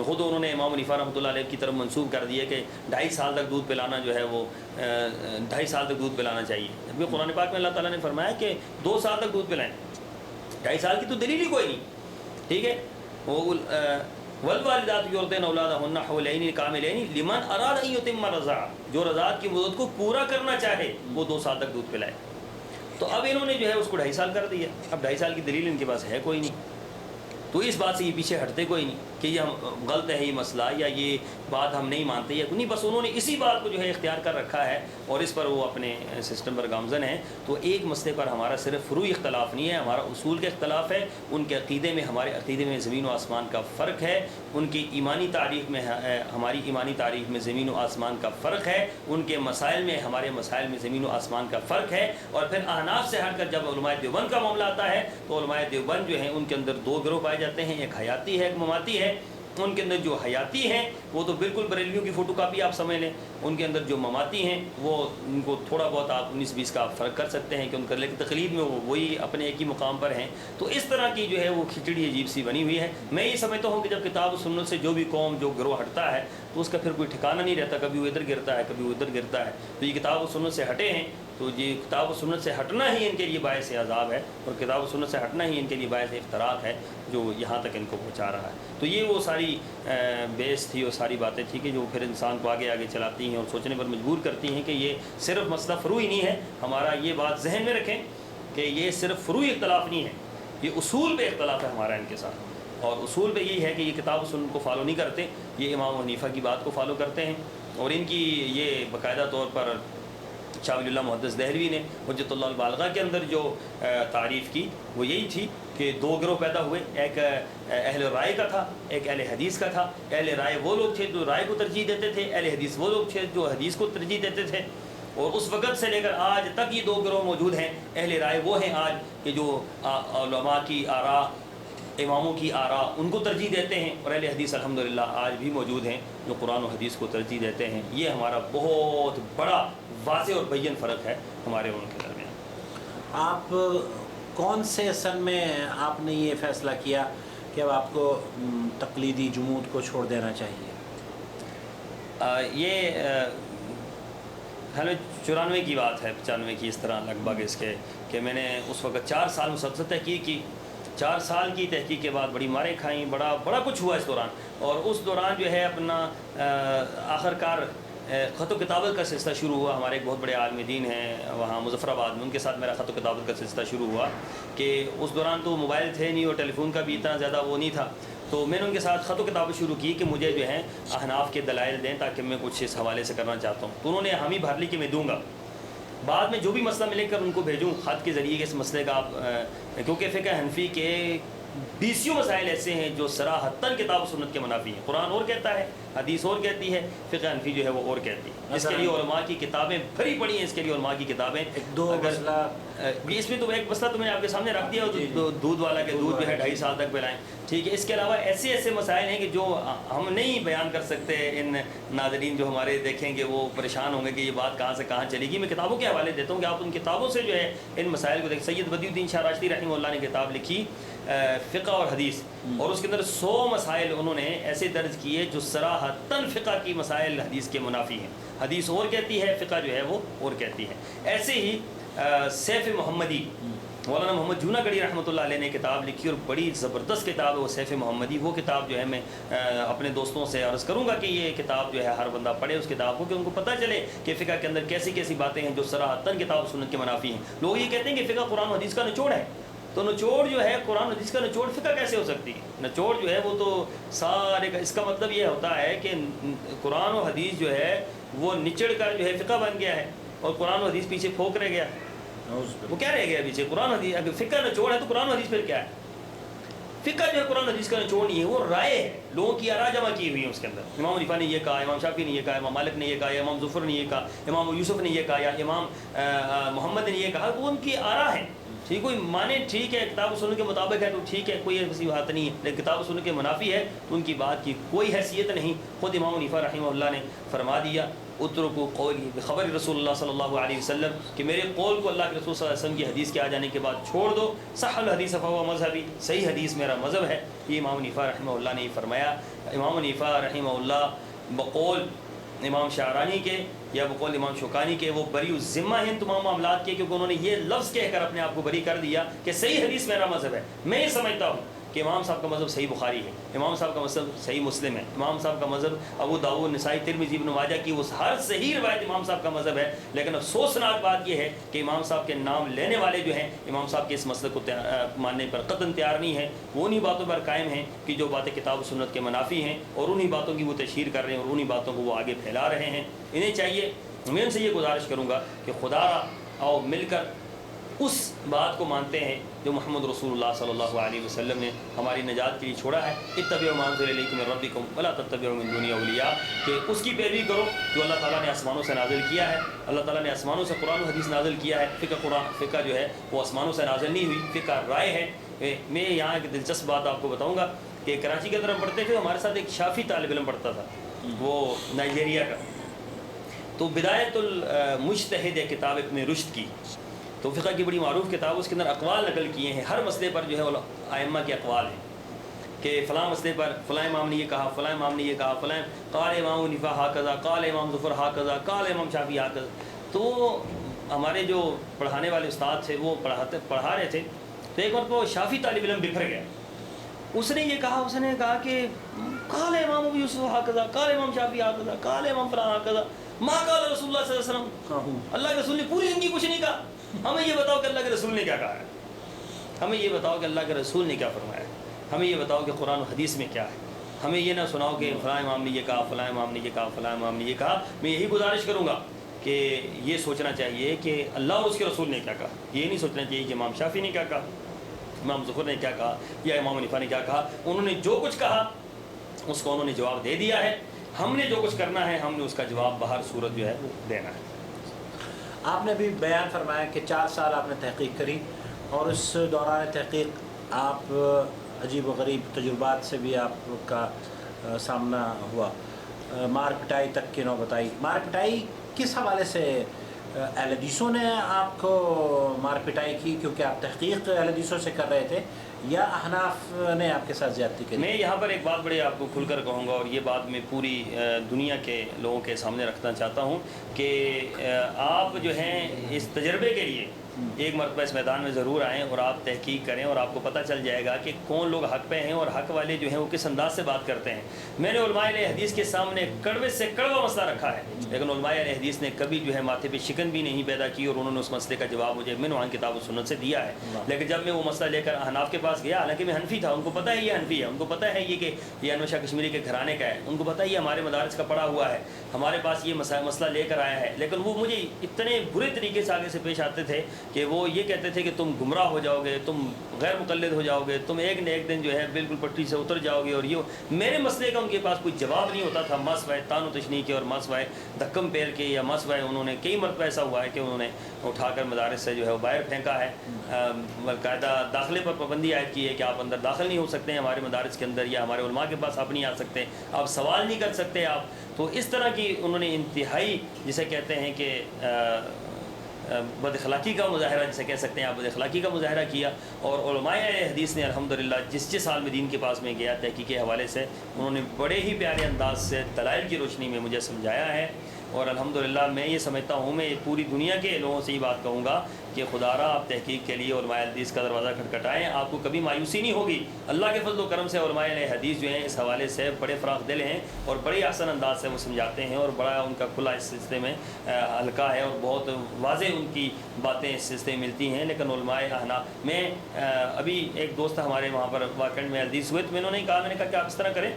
خود انہوں نے امام حنیفہ رحمۃ اللہ علیہ کی طرف منسوب کر دیا کہ 2.5 سال تک دودھ پلانا جو ہے وہ 2.5 سال تک دودھ پلانا چاہیے، جبکہ قرآن پاک میں اللہ تعالیٰ نے فرمایا کہ 2 سال تک دودھ پلائیں، 2.5 سال کی تو دلیل ہی کوئی نہیں۔ ٹھیک ہے، وہ والوالدات یرضعن اولادہن حولین کاملین لمن اراد ان یتم الرضاعہ، جو رضاعت کی مدت کو پورا کرنا چاہے وہ 2 سال تک دودھ پلائے۔ تو اب انہوں نے جو ہے اس کو 2.5 سال کر دیا، اب 2.5 سال کی دلیل ان کے پاس ہے کوئی نہیں، تو اس بات سے یہ پیچھے ہٹتے کوئی نہیں کہ یہ ہم غلط ہے یہ مسئلہ یا یہ بات ہم نہیں مانتے یا نہیں، بس انہوں نے اسی بات کو جو ہے اختیار کر رکھا ہے اور اس پر وہ اپنے سسٹم پر گامزن ہیں۔ تو ایک مسئلے پر ہمارا صرف فروعی اختلاف نہیں ہے، ہمارا اصول کا اختلاف ہے، ان کے عقیدے میں ہمارے عقیدے میں زمین و آسمان کا فرق ہے، ان کی ایمانی تعریف میں ہماری ایمانی تعریف میں زمین و آسمان کا فرق ہے، ان کے مسائل میں ہمارے مسائل میں زمین و آسمان کا فرق ہے۔ اور پھر احناف سے ہٹ کر جب علماء دیوبند کا معاملہ آتا ہے تو علماء دیوبند جو ہیں ان کے اندر 2 گروہ پائے جاتے ہیں، ایک حیاتی ہے ایک مماتی ہے۔ ان کے اندر جو حیاتی ہیں وہ تو بالکل بریلویوں کی فوٹو کاپی آپ سمجھ لیں، ان کے اندر جو مماتی ہیں وہ ان کو تھوڑا بہت آپ 19-20 کا فرق کر سکتے ہیں کہ ان کا، لیکن تقلید میں وہی اپنے ایک ہی مقام پر ہیں۔ تو اس طرح کی جو ہے وہ کھچڑی عجیب سی بنی ہوئی ہے۔ میں یہ سمجھتا ہوں کہ جب کتاب و سنت سے جو بھی قوم جو گروہ ہٹتا ہے تو اس کا پھر کوئی ٹھکانہ نہیں رہتا، کبھی وہ ادھر گرتا ہے کبھی وہ ادھر گرتا ہے۔ تو یہ کتاب و سنت سے ہٹے ہیں تو یہ کتاب و سنت سے ہٹنا ہی ان کے لیے باعث عذاب ہے، اور کتاب و سنت سے ہٹنا ہی ان کے لیے باعث اختراق ہے جو یہاں تک ان کو پہنچا رہا ہے۔ تو یہ وہ ساری بیس تھی اور ساری باتیں تھیں کہ جو پھر انسان کو آگے آگے چلاتی ہیں اور سوچنے پر مجبور کرتی ہیں کہ یہ صرف مسئلہ فروعی نہیں ہے۔ ہمارا یہ بات ذہن میں رکھیں کہ یہ صرف فروعی اختلاف نہیں ہے، یہ اصول پہ اختلاف ہے ہمارا ان کے ساتھ، اور اصول پہ یہی ہے کہ یہ کتاب و سنت کو فالو نہیں کرتے، یہ امام حنیفہ کی بات کو فالو کرتے ہیں۔ اور ان کی یہ باقاعدہ طور پر شاہ ولی اللہ محدث دہلوی نے حجت اللہ البالغہ کے اندر جو تعریف کی وہ یہی تھی کہ دو گروہ پیدا ہوئے، ایک اہل رائے کا تھا، ایک اہل حدیث کا تھا۔ اہل رائے وہ لوگ تھے جو رائے کو ترجیح دیتے تھے، اہل حدیث وہ لوگ تھے جو حدیث کو ترجیح دیتے تھے، اور اس وقت سے لے کر آج تک یہ دو گروہ موجود ہیں۔ اہل رائے وہ ہیں آج کہ جو علماء کی آراء، اماموں کی آراء ان کو ترجیح دیتے ہیں، اور اہل حدیث الحمدللہ آج بھی موجود ہیں جو قرآن و حدیث کو ترجیح دیتے ہیں۔ یہ ہمارا بہت بڑا واضح اور بین فرق ہے ہمارے اور ان کے درمیان۔
آپ کون سے سن میں آپ نے یہ فیصلہ کیا کہ اب آپ کو تقلیدی جمود کو چھوڑ دینا چاہیے؟
یہ 94 کی بات ہے، 95 کی اس طرح لگ بھگ اس کے، کہ میں نے اس وقت 4 سال مسلسل تحقیق کی۔ 4 سال کی تحقیق کے بعد بڑی ماریں کھائیں، بڑا کچھ ہوا اس دوران، اور اس دوران جو ہے اپنا آخر کار خط و کتابت کا سلسلہ شروع ہوا۔ ہمارے ایک بہت بڑے عالم دین ہیں وہاں مظفر آباد میں، ان کے ساتھ میرا خط و کتابت کا سلسلہ شروع ہوا کہ اس دوران تو موبائل تھے نہیں اور ٹیلی فون کا بھی اتنا زیادہ وہ نہیں تھا، تو میں نے ان کے ساتھ خط و کتابت شروع کی کہ مجھے جو ہے احناف کے دلائل دیں تاکہ میں کچھ اس حوالے سے کرنا چاہتا ہوں۔ تو انہوں نے حامی بھر لی کہ میں دوں گا، بعد میں جو بھی مسئلہ ملے کر ان کو بھیجوں خط کے ذریعے کہ اس مسئلے کا آپ، کیونکہ فقہ حنفی کے 20 مسائل ایسے ہیں جو صراحتاً کتاب و سنت کے منافی ہیں۔ قرآن اور کہتا ہے، حدیث اور کہتی ہے، فقہ حنفی جو ہے وہ اور کہتی ہے۔ اس کے لیے علماء کی کتابیں بھری پڑی ہیں، اس کے لیے علماء کی کتابیں۔ اس میں تو ایک مسئلہ تو میں نے آپ کے سامنے رکھ دیا، دودھ والا کہ دودھ جو ہے 2.5 سال تک پلائیں، ٹھیک ہے۔ اس کے علاوہ ایسے مسائل ہیں کہ جو ہم نہیں بیان کر سکتے، ان ناظرین جو ہمارے دیکھیں گے وہ پریشان ہوں گے کہ یہ بات کہاں سے کہاں چلے گی۔ میں کتابوں کے حوالے دیتا ہوں کہ آپ ان کتابوں سے جو ہے ان مسائل کو دیکھ۔ سید بدی الدین شاہ راشدی رحمہ اللہ نے کتاب لکھی فقہ اور حدیث، اور اس کے اندر 100 مسائل انہوں نے ایسے درج کیے جو صراحتاً فقہ کی مسائل حدیث کے منافی ہیں، حدیث اور کہتی ہے، فقہ جو ہے وہ اور کہتی ہے۔ ایسے ہی سیف محمدی، مولانا محمد جونا گڑھی رحمۃ اللہ علیہ نے کتاب لکھی، اور بڑی زبردست کتاب ہے وہ سیف محمدی۔ وہ کتاب جو ہے میں اپنے دوستوں سے عرض کروں گا کہ یہ کتاب جو ہے ہر بندہ پڑھے اس کتاب کو، کہ ان کو پتہ چلے کہ فقہ کے اندر کیسی کیسی باتیں ہیں جو صراحتاً کتاب و سنت کے منافی ہیں۔ لوگ یہ کہتے ہیں کہ فقہ قرآن و حدیث کا نچوڑ ہے، تو نچوڑ جو ہے قرآن و حدیث کا نچوڑ فقہ کیسے ہو سکتی ہے؟ نچوڑ جو ہے وہ تو سارے کا، اس کا مطلب یہ ہوتا ہے کہ قرآن و حدیث جو ہے وہ نچڑ کر جو ہے فقہ بن گیا ہے، اور قرآن و حدیث پیچھے پھونک رہ گیا۔ وہ کیا رہ گیا پیچھے؟ قرآن حدیث، اگر فقہ نچوڑ ہے تو قرآن و حدیث پھر کیا ہے؟ فقہ جو ہے قرآن حدیث کا نچوڑ نہیں ہے، وہ رائے ہے، لوگوں کی آراء جمع کی ہوئی ہیں اس کے اندر۔ امام حنیفہ نے یہ کہا، امام شافعی نے یہ کہا، امام مالک نے یہ کہا، یا امام ظفر نے یہ کہا، امام یوسف نے یہ کہا، یا امام محمد نے یہ کہا، وہ ان کی آراء ہیں۔ ٹھیک، کوئی مانے ٹھیک ہے کتاب و سنت کے مطابق ہے تو ٹھیک ہے، کوئی ایسی بات نہیں ہے، لیکن کتاب و سنت کے منافی ہے تو ان کی بات کی کوئی حیثیت نہیں۔ خود امام حنیفہ رحمہ اللہ نے فرما دیا اترکوا قولی بخبر رسول اللہ صلی اللہ علیہ وسلم، کہ میرے قول کو اللہ کے رسول صلی اللہ علیہ وسلم کی حدیث کے آ جانے کے بعد چھوڑ دو۔ صح الحدیث فہو مذہبی، صحیح حدیث میرا مذہب ہے، یہ امام حنیفہ رحمہ اللہ نے فرمایا۔ امام حنیفہ رحمہ اللہ بقول امام شعرانی کے یا بقول امام شوکانی کے وہ بری الذمہ ہیں تمام معاملات کے، کیونکہ انہوں نے یہ لفظ کہہ کر اپنے آپ کو بری کر دیا کہ صحیح حدیث میرا مذہب ہے۔ میں یہ سمجھتا ہوں کہ امام صاحب کا مذہب صحیح بخاری ہے، امام صاحب کا مذہب صحیح مسلم ہے، امام صاحب کا مذہب ابو داؤد، نسائی، ترمذی، ابن ماجہ کی وہ ہر صحیح روایت امام صاحب کا مذہب ہے۔ لیکن افسوسناک بات یہ ہے کہ امام صاحب کے نام لینے والے جو ہیں امام صاحب کے اس مسئلے کو ماننے پر قطعاً تیار نہیں ہیں، وہ انہی باتوں پر قائم ہیں کہ جو باتیں کتاب و سنت کے منافی ہیں، اور انہی باتوں کی وہ تشہیر کر رہے ہیں اور انہی باتوں کو وہ آگے پھیلا رہے ہیں۔ انہیں چاہیے، میں ان سے یہ گزارش کروں گا کہ خدا را آؤ مل کر اس بات کو مانتے ہیں جو محمد رسول اللہ صلی اللہ علیہ وسلم نے ہماری نجات کے لیے چھوڑا ہے۔ اتبعوا ما انزل الیکم من ربکم ولا تتبعوا من دونہ اولیاء، کہ اس کی پیروی کرو جو اللہ تعالیٰ نے آسمانوں سے نازل کیا ہے۔ اللہ تعالیٰ نے آسمانوں سے قرآن و حدیث نازل کیا ہے، فقہ جو ہے وہ آسمانوں سے نازل نہیں ہوئی، فقہ رائے ہے۔ میں یہاں ایک دلچسپ بات آپ کو بتاؤں گا کہ کراچی کے اندر ہم پڑھتے تھے، ہمارے ساتھ ایک شافی طالب علم پڑھتا تھا، وہ نائجیریا کا، تو بدایت المجتہد ہے کتاب ابن رشد کی، تو فقہ کی بڑی معروف کتاب، اس کے اندر اقوال نقل کیے ہیں، ہر مسئلے پر جو ہے ائمہ کے اقوال ہیں کہ فلاں مسئلے پر فلاں امام نے یہ کہا، فلاں امام نے یہ کہا، فلاں قال امام حنیفہ ہاکذا، قال امام ظفر ہاکذا، قال امام شافعی ہاکذا۔ تو ہمارے جو پڑھانے والے استاد تھے وہ پڑھا رہے تھے، تو ایک بار وہ شافی طالب علم بکھر گیا. اس نے کہا کہ قال امام ابو یوسف ہکذا، قال امام شافعی ہکذا، قال امام فلاں ہکذا، ما قال رسول اللہ صلی اللہ علیہ وسلم. اللہ کے رسول نے پوری زندگی کچھ نہیں کہا. ہمیں یہ بتاؤ کہ اللہ کے رسول نے کیا کہا ہے، ہمیں یہ بتاؤ کہ اللہ کے رسول نے کیا فرمایا ہے، ہمیں یہ بتاؤ کہ قرآن و حدیث میں کیا ہے. ہمیں یہ نہ سناؤ کہ فلاں امام نے یہ کہا، فلاں امام نے یہ کہا، فلاں امام نے یہ کہا. میں یہی گزارش کروں گا کہ یہ سوچنا چاہیے کہ اللہ اور اس کے رسول نے کیا کہا. یہ نہیں سوچنا چاہیے کہ امام شافعی نے کیا کہا، امام ظفر نے کیا کہا، یا امام حنیفہ نے کیا کہا. انہوں نے جو کچھ کہا اس کو انہوں نے جواب دے دیا ہے. ہم نے جو کچھ کرنا ہے ہم نے اس کا جواب بہر صورت جو ہے وہ دینا ہے.
آپ نے بھی بیان فرمایا کہ 4 سال آپ نے تحقیق کری، اور اس دوران تحقیق آپ عجیب و غریب تجربات سے بھی آپ کا سامنا ہوا. مار پٹائی تک کی نوبت آئی. مار پٹائی کس حوالے سے؟ اہل حدیثوں نے آپ کو مار پٹائی کی کیونکہ آپ تحقیق اہل حدیثوں سے کر رہے تھے، یا احناف نے آپ کے ساتھ زیادتی کی؟
میں یہاں پر ایک بات بڑے آپ کو کھل کر کہوں گا، اور یہ بات میں پوری دنیا کے لوگوں کے سامنے رکھنا چاہتا ہوں کہ آپ جو ہیں اس تجربے کے لیے ایک مرتبہ اس میدان میں ضرور آئیں اور آپ تحقیق کریں، اور آپ کو پتہ چل جائے گا کہ کون لوگ حق پہ ہیں اور حق والے جو ہیں وہ کس انداز سے بات کرتے ہیں. میں نے علماء اہل حدیث کے سامنے کڑوے سے کڑوا مسئلہ رکھا ہے، لیکن علماء اہل حدیث نے کبھی جو ہے ماتھے پہ شکن بھی نہیں پیدا کی، اور انہوں نے اس مسئلے کا جواب مجھے من وہاں کتاب و سنت سے دیا ہے. لیکن جب میں وہ مسئلہ لے کر احناف کے پاس گیا، حالانکہ میں حنفی تھا، ان کو پتہ ہے یہ حنفی ہے، ان کو پتہ ہے یہ کہ یہ انور شاہ کشمیری کے گھرانے کا ہے، ان کو پتہ ہے یہ ہمارے مدارس کا پڑھا ہوا ہے، ہمارے پاس یہ مسئلہ لے کر آیا ہے. لیکن وہ مجھے اتنے برے طریقے سے آگے سے پیش آتے تھے کہ وہ یہ کہتے تھے کہ تم گمراہ ہو جاؤ گے، تم غیر مقلد ہو جاؤ گے، تم ایک نہ ایک دن جو ہے بالکل پٹری سے اتر جاؤ گے. اور یہ میرے مسئلے کا ان کے پاس کوئی جواب نہیں ہوتا تھا، مسوائے تان و تشنیع کے اور مسوائے دھکم پیل کے، یا مسوائے انہوں نے کئی مرتبہ ایسا ہوا ہے کہ انہوں نے اٹھا کر مدارس سے جو ہے وہ باہر پھینکا ہے. باقاعدہ داخلے پر پابندی عائد کی ہے کہ آپ اندر داخل نہیں ہو سکتے ہیں ہمارے مدارس کے اندر، یا ہمارے علماء کے پاس آپ نہیں آ سکتے، آپ سوال نہیں کر سکتے آپ. تو اس طرح کی انہوں نے انتہائی جسے کہتے ہیں کہ بد اخلاقی کا مظاہرہ جسے کہہ سکتے ہیں آپ، بد اخلاقی کا مظاہرہ کیا. اور علماء حدیث نے الحمدللہ جس سال میں دین کے پاس میں گیا تحقیق کے حوالے سے، انہوں نے بڑے ہی پیارے انداز سے دلائل کی روشنی میں مجھے سمجھایا ہے. اور الحمدللہ میں یہ سمجھتا ہوں، میں پوری دنیا کے لوگوں سے یہ بات کہوں گا کہ خدا را آپ تحقیق کے لیے علماء حدیث کا دروازہ کھٹکھٹائیں، آپ کو کبھی مایوسی نہیں ہوگی. اللہ کے فضل و کرم سے علماء حدیث جو ہیں اس حوالے سے بڑے فراخ دل ہیں، اور بڑے آسان انداز سے وہ سمجھاتے ہیں، اور بڑا ان کا کھلا اس سلسلے میں ہلکا ہے، اور بہت واضح ان کی باتیں اس سلسلے میں ملتی ہیں. لیکن علماء احناف میں ابھی ایک دوست ہمارے وہاں پر واقعہ میں حدیث ہوئے، تو میں نے کہا کہ آپ اس طرح کریں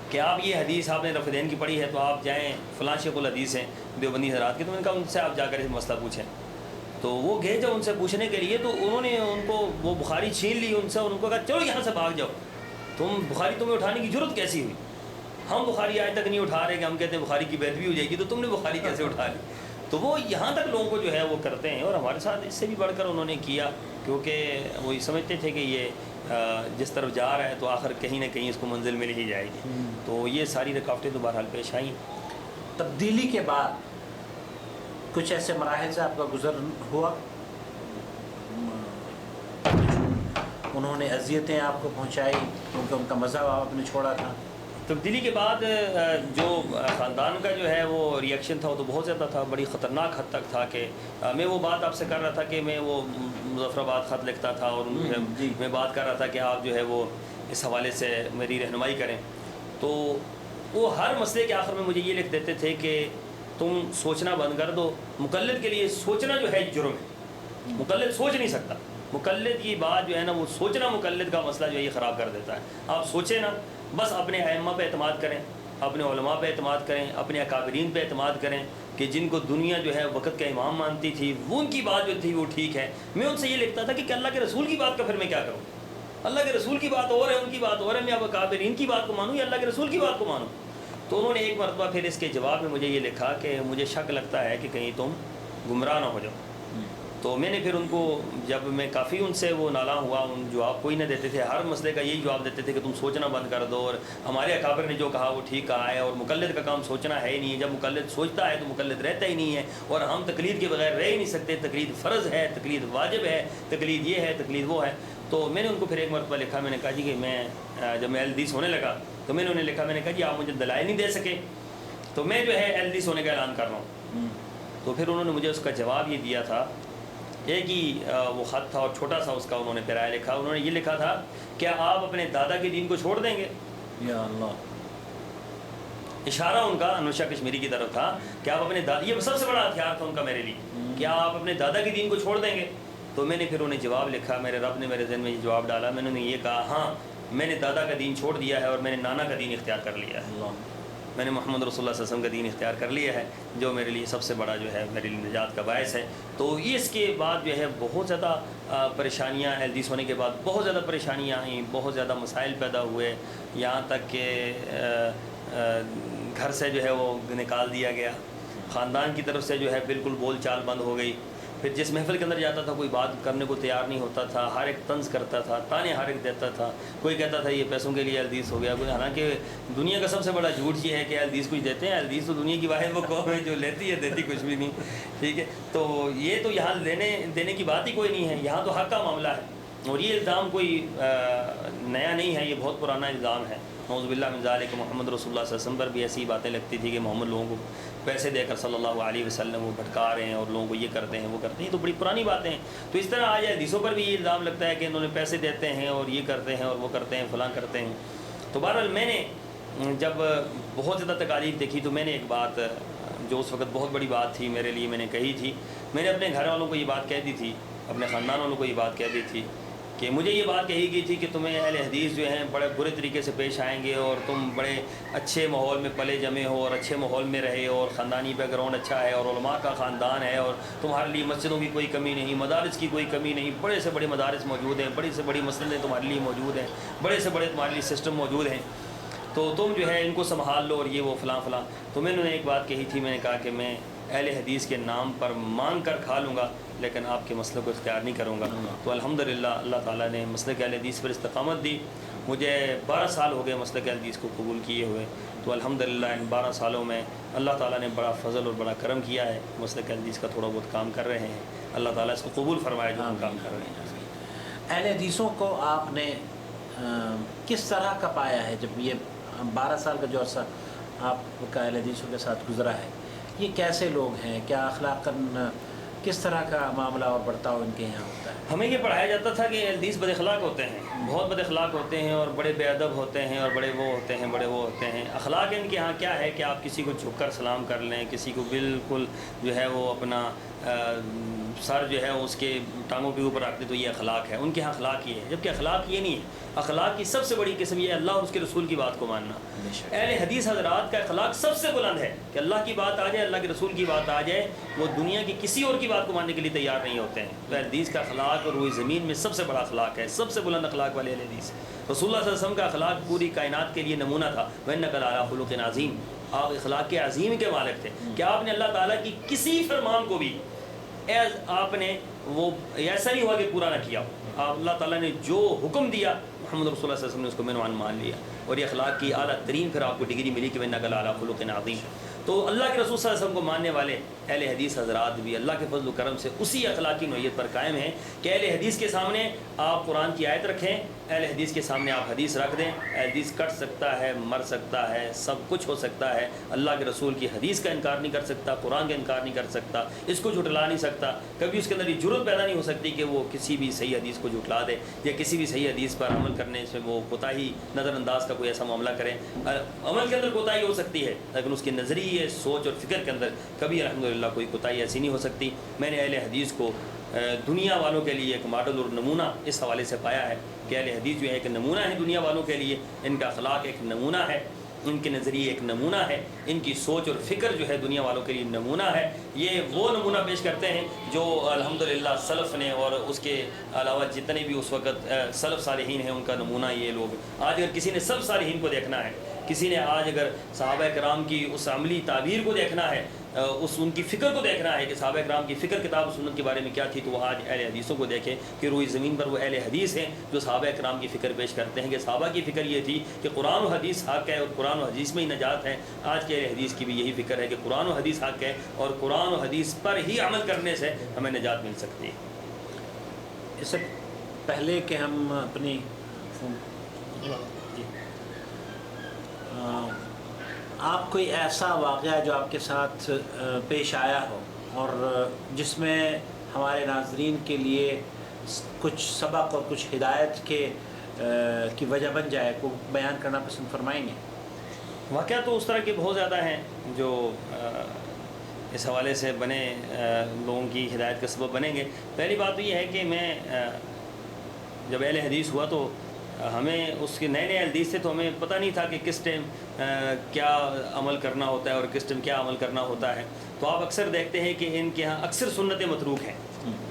کہ آپ یہ حدیث آپ نے رفع دین کی پڑھی ہے تو آپ جائیں فلاں شیخ الحدیث ہیں دیوبندی حضرات کے، تو میں نے کہا ان سے آپ جا کر اس مسئلہ پوچھیں. تو وہ گئے جب ان سے پوچھنے کے لیے، تو انہوں نے ان کو وہ بخاری چھین لی ان سے، اور ان کو کہا چلو یہاں سے بھاگ جاؤ، بخاری تمہیں اٹھانے کی ضرورت کیسی ہوئی؟ ہم بخاری آج تک نہیں اٹھا رہے کہ ہم کہتے ہیں بخاری کی بیعت بھی ہو جائے گی، تو تم نے بخاری کیسے اٹھا لی؟ تو وہ یہاں تک لوگوں کو جو ہے وہ کرتے ہیں، اور ہمارے ساتھ اس سے بھی بڑھ کر انہوں نے کیا، کیونکہ وہ سمجھتے تھے کہ یہ جس طرف جا رہا ہے تو آخر کہیں نہ کہیں اس کو منزل مل ہی جائے گی. تو یہ ساری رکاوٹیں تو بہرحال پیش آئیں.
تبدیلی کے بعد کچھ ایسے مراحل سے آپ کا گزر ہوا، انہوں نے اذیتیں آپ کو پہنچائی کیونکہ ان کا مذہب آپ نے چھوڑا تھا؟
تبدیلی کے بعد جو خاندان کا جو ہے وہ ریئیکشن تھا وہ تو بہت زیادہ تھا، بڑی خطرناک حد تک تھا. کہ میں وہ بات آپ سے کر رہا تھا کہ میں وہ مظفر آباد خط لکھتا تھا، اور میں بات کر رہا تھا کہ آپ جو ہے وہ اس حوالے سے میری رہنمائی کریں. تو وہ ہر مسئلے کے آخر میں مجھے یہ لکھ دیتے تھے کہ تم سوچنا بند کر دو. مقلد کے لیے سوچنا جو ہے جرم ہے، مقلد سوچ نہیں سکتا. مقلد کی بات جو ہے نا وہ سوچنا، مقلد کا مسئلہ جو ہے یہ خراب کر دیتا ہے. آپ سوچیں نا، بس اپنے ائمہ پہ اعتماد کریں، اپنے علماء پہ اعتماد کریں، اپنے اکابرین پہ اعتماد کریں کہ جن کو دنیا جو ہے وقت کا امام مانتی تھی، وہ ان کی بات جو تھی وہ ٹھیک ہے. میں ان سے یہ لکھتا تھا کہ اللہ کے رسول کی بات کا پھر میں کیا کروں؟ اللہ کے رسول کی بات اور ہے، ان کی بات اور ہے، میں اب اکابرین کی بات کو مانوں یا اللہ کے رسول کی بات کو مانوں؟ تو انہوں نے ایک مرتبہ پھر اس کے جواب میں مجھے یہ لکھا کہ مجھے شک لگتا ہے کہ کہیں تم گمراہ نہ ہو جاؤ. تو میں نے پھر ان کو، جب میں کافی ان سے وہ نالاں ہوا، ان جواب کوئی نہ دیتے تھے، ہر مسئلے کا یہی جواب دیتے تھے کہ تم سوچنا بند کر دو، اور ہمارے اکابر نے جو کہا وہ ٹھیک کہا ہے، اور مقلد کا کام سوچنا ہے ہی نہیں. جب مقلد سوچتا ہے تو مقلد رہتا ہی نہیں ہے، اور ہم تقلید کے بغیر رہ ہی نہیں سکتے. تقلید فرض ہے، تقلید واجب ہے، تقلید یہ ہے، تقلید وہ ہے. تو میں نے ان کو پھر ایک مرتبہ لکھا، میں نے کہا جی کہ میں جب میں حدیث ہونے لگا تو میں نے انہیں لکھا، میں نے کہا جی آپ مجھے دلائل نہیں دے سکے تو میں جو ہے حدیث ہونے کا اعلان کر رہا ہوں. تو پھر انہوں نے مجھے اس کا جواب یہ دیا تھا، ایک ہی وہ خط تھا اور چھوٹا سا اس کا انہوں نے پیرایا لکھا. انہوں نے یہ لکھا تھا، کیا آپ اپنے دادا کے دین کو چھوڑ دیں گے؟
یا اللہ.
اشارہ ان کا انور شاہ کشمیری کی طرف تھا کہ آپ اپنے دادا، یہ سب سے بڑا ہتھیار تھا ان کا میرے لیے، کیا آپ اپنے دادا کے دین کو چھوڑ دیں گے؟ تو میں نے پھر انہیں جواب لکھا، میرے رب نے میرے ذہن میں یہ جواب ڈالا. میں نے یہ کہا، ہاں میں نے دادا کا دین چھوڑ دیا ہے اور میں نے نانا کا دین اختیار کر لیا ہے. میں نے محمد رسول اللہ صلی اللہ علیہ وسلم کا دین اختیار کر لیا ہے، جو میرے لیے سب سے بڑا جو ہے میرے لیے نجات کا باعث ہے. تو اس کے بعد جو ہے بہت زیادہ پریشانیاں، اہل حدیث ہونے کے بعد بہت زیادہ پریشانیاں آئیں، بہت زیادہ مسائل پیدا ہوئے، یہاں تک کہ گھر سے جو ہے وہ نکال دیا گیا، خاندان کی طرف سے جو ہے بالکل بول چال بند ہو گئی. پھر جس محفل کے اندر جاتا تھا کوئی بات کرنے کو تیار نہیں ہوتا تھا، ہر ایک طنز کرتا تھا، تانے ہر ایک دیتا تھا. کوئی کہتا تھا یہ پیسوں کے لیے اہل حدیث ہو گیا، کوئی، حالانکہ دنیا کا سب سے بڑا جھوٹ یہ ہے کہ اہل حدیث کچھ دیتے ہیں. اہل حدیث تو دنیا کی واحد وہ قوم ہے جو لیتی ہے، دیتی کچھ بھی نہیں. ٹھیک ہے، تو یہ تو یہاں دینے کی بات ہی کوئی نہیں ہے، یہاں تو حق کا معاملہ ہے. اور یہ الزام کوئی نیا نہیں ہے، یہ بہت پرانا الزام ہے. نعوذ باللہ من ذالک. محمد رسول اللہ صلی اللہ علیہ وسلم پر بھی ایسی باتیں لگتی تھی کہ محمد لوگوں کو پیسے دے کر صلی اللہ علیہ وسلم وہ بھٹکا رہے ہیں اور لوگوں کو یہ کرتے ہیں وہ کرتے ہیں. یہ تو بڑی پرانی باتیں ہیں. تو اس طرح آج حدیثوں پر بھی یہ الزام لگتا ہے کہ انہوں نے پیسے دیتے ہیں اور یہ کرتے ہیں اور وہ کرتے ہیں، فلاں کرتے ہیں. تو بہرحال میں نے جب بہت زیادہ تکالیف دیکھی تو میں نے ایک بات جو اس وقت بہت بڑی بات تھی میرے لیے، میں نے کہی تھی. میں نے اپنے گھر والوں کو یہ بات کہہ دی تھی، اپنے خاندان والوں کو یہ بات کہہ دی تھی کہ مجھے یہ بات کہی گئی تھی کہ تمہیں اہل حدیث جو ہیں بڑے برے طریقے سے پیش آئیں گے اور تم بڑے اچھے ماحول میں پلے جمے ہو اور اچھے ماحول میں رہے اور خاندانی بیک گراؤنڈ اچھا ہے اور علماء کا خاندان ہے اور تمہارے لیے مسجدوں کی کوئی کمی نہیں، مدارس کی کوئی کمی نہیں، بڑے سے بڑے مدارس موجود ہیں، بڑی سے بڑی مسجدیں تمہارے لیے موجود ہیں، بڑے سے بڑے تمہارے لیے سسٹم موجود ہیں، تو تم جو ہے ان کو سنبھال لو اور یہ وہ فلاں فلاں. تو میں نے ایک بات کہی تھی، میں نے کہا کہ میں اہل حدیث کے نام پر مانگ کر کھا لوں گا لیکن آپ کے مسئلے کو اختیار نہیں کروں گا. تو الحمدللہ اللہ تعالیٰ نے مسلک اہل حدیث پر استقامت دی. مجھے 12 سال ہو گئے مسلک اہل حدیث کو قبول کیے ہوئے. تو الحمدللہ ان 12 سالوں میں اللہ تعالیٰ نے بڑا فضل اور بڑا کرم کیا ہے. مسلک اہل حدیث کا تھوڑا بہت کام کر رہے ہیں، اللہ تعالیٰ اس کو قبول فرمائے جو ہم کام کر رہے ہیں.
اہل حدیثوں کو آپ نے کس طرح کا پایا ہے؟ جب یہ 12 سال کا جو عرصہ آپ کا اہل حدیثوں کے ساتھ گزرا ہے، یہ کیسے لوگ ہیں؟ کیا اخلاقاً کس طرح کا معاملہ اور برتاؤ ان کے یہاں ہوتا ہے؟
ہمیں یہ پڑھایا جاتا تھا کہ اہل حدیث بد اخلاق ہوتے ہیں، بہت بد اخلاق ہوتے ہیں اور بڑے بے ادب ہوتے ہیں اور بڑے وہ ہوتے ہیں، بڑے وہ ہوتے ہیں. اخلاق ان کے ہاں کیا ہے کہ آپ کسی کو جھک کر سلام کر لیں، کسی کو بالکل جو ہے وہ اپنا سر جو ہے اس کے ٹانگوں کے اوپر رکھ دے، تو یہ اخلاق ہے. ان کے ہاں اخلاق یہ ہے، جبکہ اخلاق یہ نہیں ہے. اخلاق کی سب سے بڑی قسم یہ ہے اللہ اور اس کے رسول کی بات کو ماننا. اہل حدیث حضرات کا اخلاق سب سے بلند ہے کہ اللہ کی بات آ جائے، اللہ کے رسول کی بات آ جائے، وہ دنیا کی کسی اور کی بات کو ماننے کے لیے تیار نہیں ہوتے ہیں. تو اہل حدیث کا اخلاق اور روئے زمین میں سب سے بڑا اخلاق ہے، سب سے بلند اخلاق والے اہل حدیث. رسول اللہ صلی اللہ علیہ وسلم کا اخلاق پوری کائنات کے لیے نمونہ تھا. وَإِنَّكَ لَعَلَىٰ خُلُقٍ عَظِيمٍ. آپ اخلاق کے عظیم کے مالک تھے کہ آپ نے اللہ تعالیٰ کی کسی فرمان کو بھی آپ نے وہ ایسا نہیں ہوا کہ پورا نہ کیا. آپ اللہ تعالیٰ نے جو حکم دیا محمد رسول اللہ صلی اللہ علیہ وسلم نے اس کو مینوان مان لیا، اور یہ اخلاق کی اعلیٰ ترین پھر آپ کو ڈگری ملی کہ وَإِنَّكَ لَعَلَىٰ خُلُقٍ عَظِيمٍ. تو اللہ کے رسول صلی اللہ علیہ وسلم کو ماننے والے اہل حدیث حضرات بھی اللہ کے فضل و کرم سے اسی اخلاقی نوعیت پر قائم ہیں کہ اہل حدیث کے سامنے آپ قرآن کی آیت رکھیں، اہل حدیث کے سامنے آپ حدیث رکھ دیں. اہل حدیث کٹ سکتا ہے، مر سکتا ہے، سب کچھ ہو سکتا ہے، اللہ کے رسول کی حدیث کا انکار نہیں کر سکتا، قرآن کا انکار نہیں کر سکتا، اس کو جھٹلا نہیں سکتا. کبھی اس کے اندر یہ جرت پیدا نہیں ہو سکتی کہ وہ کسی بھی صحیح حدیث کو جھٹلا دے یا کسی بھی صحیح حدیث پر عمل کرنے سے وہ کوتاہی نظر انداز کا کوئی ایسا معاملہ کریں. عمل کے اندر کوتاہی ہو سکتی ہے لیکن اس کے نظریے، سوچ اور فکر کے اندر کبھی الحمدللہ کوئی کوتاہی ایسی نہیں ہو سکتی. میں نے اہل حدیث کو دنیا والوں کے لیے ایک ماڈل اور نمونہ اس حوالے سے پایا ہے کہ اہل حدیث جو ہے ایک نمونہ ہے دنیا والوں کے لیے. ان کا اخلاق ایک نمونہ ہے، ان کے نظریے ایک نمونہ ہے، ان کی سوچ اور فکر جو ہے دنیا والوں کے لیے نمونہ ہے. یہ وہ نمونہ پیش کرتے ہیں جو الحمدللہ سلف نے اور اس کے علاوہ جتنے بھی اس وقت سلف صالحین ہیں ان کا نمونہ یہ لوگ. آج اگر کسی نے سلف صالحین کو دیکھنا ہے، کسی نے آج اگر صحابہ کرام کی اس عملی تعبیر کو دیکھنا ہے، ان کی فکر کو دیکھنا ہے کہ صحابہ کرام کی فکر کتاب و سنت کے بارے میں کیا تھی، تو وہ آج اہل حدیثوں کو دیکھیں کہ روئی زمین پر وہ اہل حدیث ہیں جو صحابہ کرام کی فکر پیش کرتے ہیں کہ صحابہ کی فکر یہ تھی کہ قرآن و حدیث حق ہے اور قرآن و حدیث میں ہی نجات ہے. آج کے اہل حدیث کی بھی یہی فکر ہے کہ قرآن و حدیث حق ہے اور قرآن و حدیث پر ہی عمل کرنے سے ہمیں نجات مل سکتی ہے.
اس سے پہلے کہ ہم اپنی آپ کوئی ایسا واقعہ جو آپ کے ساتھ پیش آیا ہو اور جس میں ہمارے ناظرین کے لیے کچھ سبق اور کچھ ہدایت کی وجہ بن جائے، کو بیان کرنا پسند فرمائیں گے؟
واقعہ تو اس طرح کے بہت زیادہ ہیں جو اس حوالے سے بنے لوگوں کی ہدایت کا سبب بنیں گے۔ پہلی بات تو یہ ہے کہ میں جب اہل حدیث ہوا تو ہمیں اس کے نئے حدیث تھے، تو ہمیں پتہ نہیں تھا کہ کس ٹائم کیا عمل کرنا ہوتا ہے اور کس ٹائم کیا عمل کرنا ہوتا ہے۔ تو آپ اکثر دیکھتے ہیں کہ ان کے ہاں اکثر سنتیں متروک ہیں۔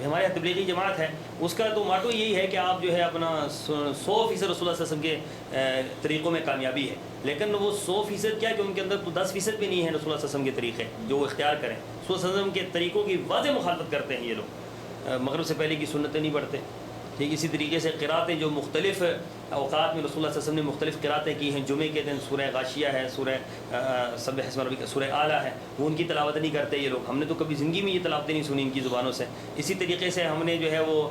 ہمارے یہاں تبلیغی جماعت ہے، اس کا تو ماٹو یہی ہے کہ آپ جو ہے اپنا 100% رسول اللہ صلی اللہ علیہ وسلم کے طریقوں میں کامیابی ہے، لیکن وہ 100% کیا کہ ان کے اندر تو 10% بھی نہیں ہے رسول اللہ صلی اللہ علیہ وسلم کے طریقے جو وہ اختیار کریں۔ رسول اللہ صلی اللہ علیہ وسلم کے طریقوں کی واضح مخالفت کرتے ہیں یہ لوگ، مغرب سے پہلے کی سنتیں نہیں پڑھتے۔ ٹھیک اسی طریقے سے قراتیں جو مختلف اوقات میں رسول اللہ صلی اللہ علیہ وسلم نے مختلف قراتیں کی ہیں، جمعے کے دن سورہ غاشیہ ہے، سورہ سبح اسم ربک، سورہ اعلیٰ ہے، وہ ان کی تلاوت نہیں کرتے یہ لوگ۔ ہم نے تو کبھی زندگی میں یہ تلاوتیں نہیں سنی ان کی زبانوں سے۔ اسی طریقے سے ہم نے جو ہے وہ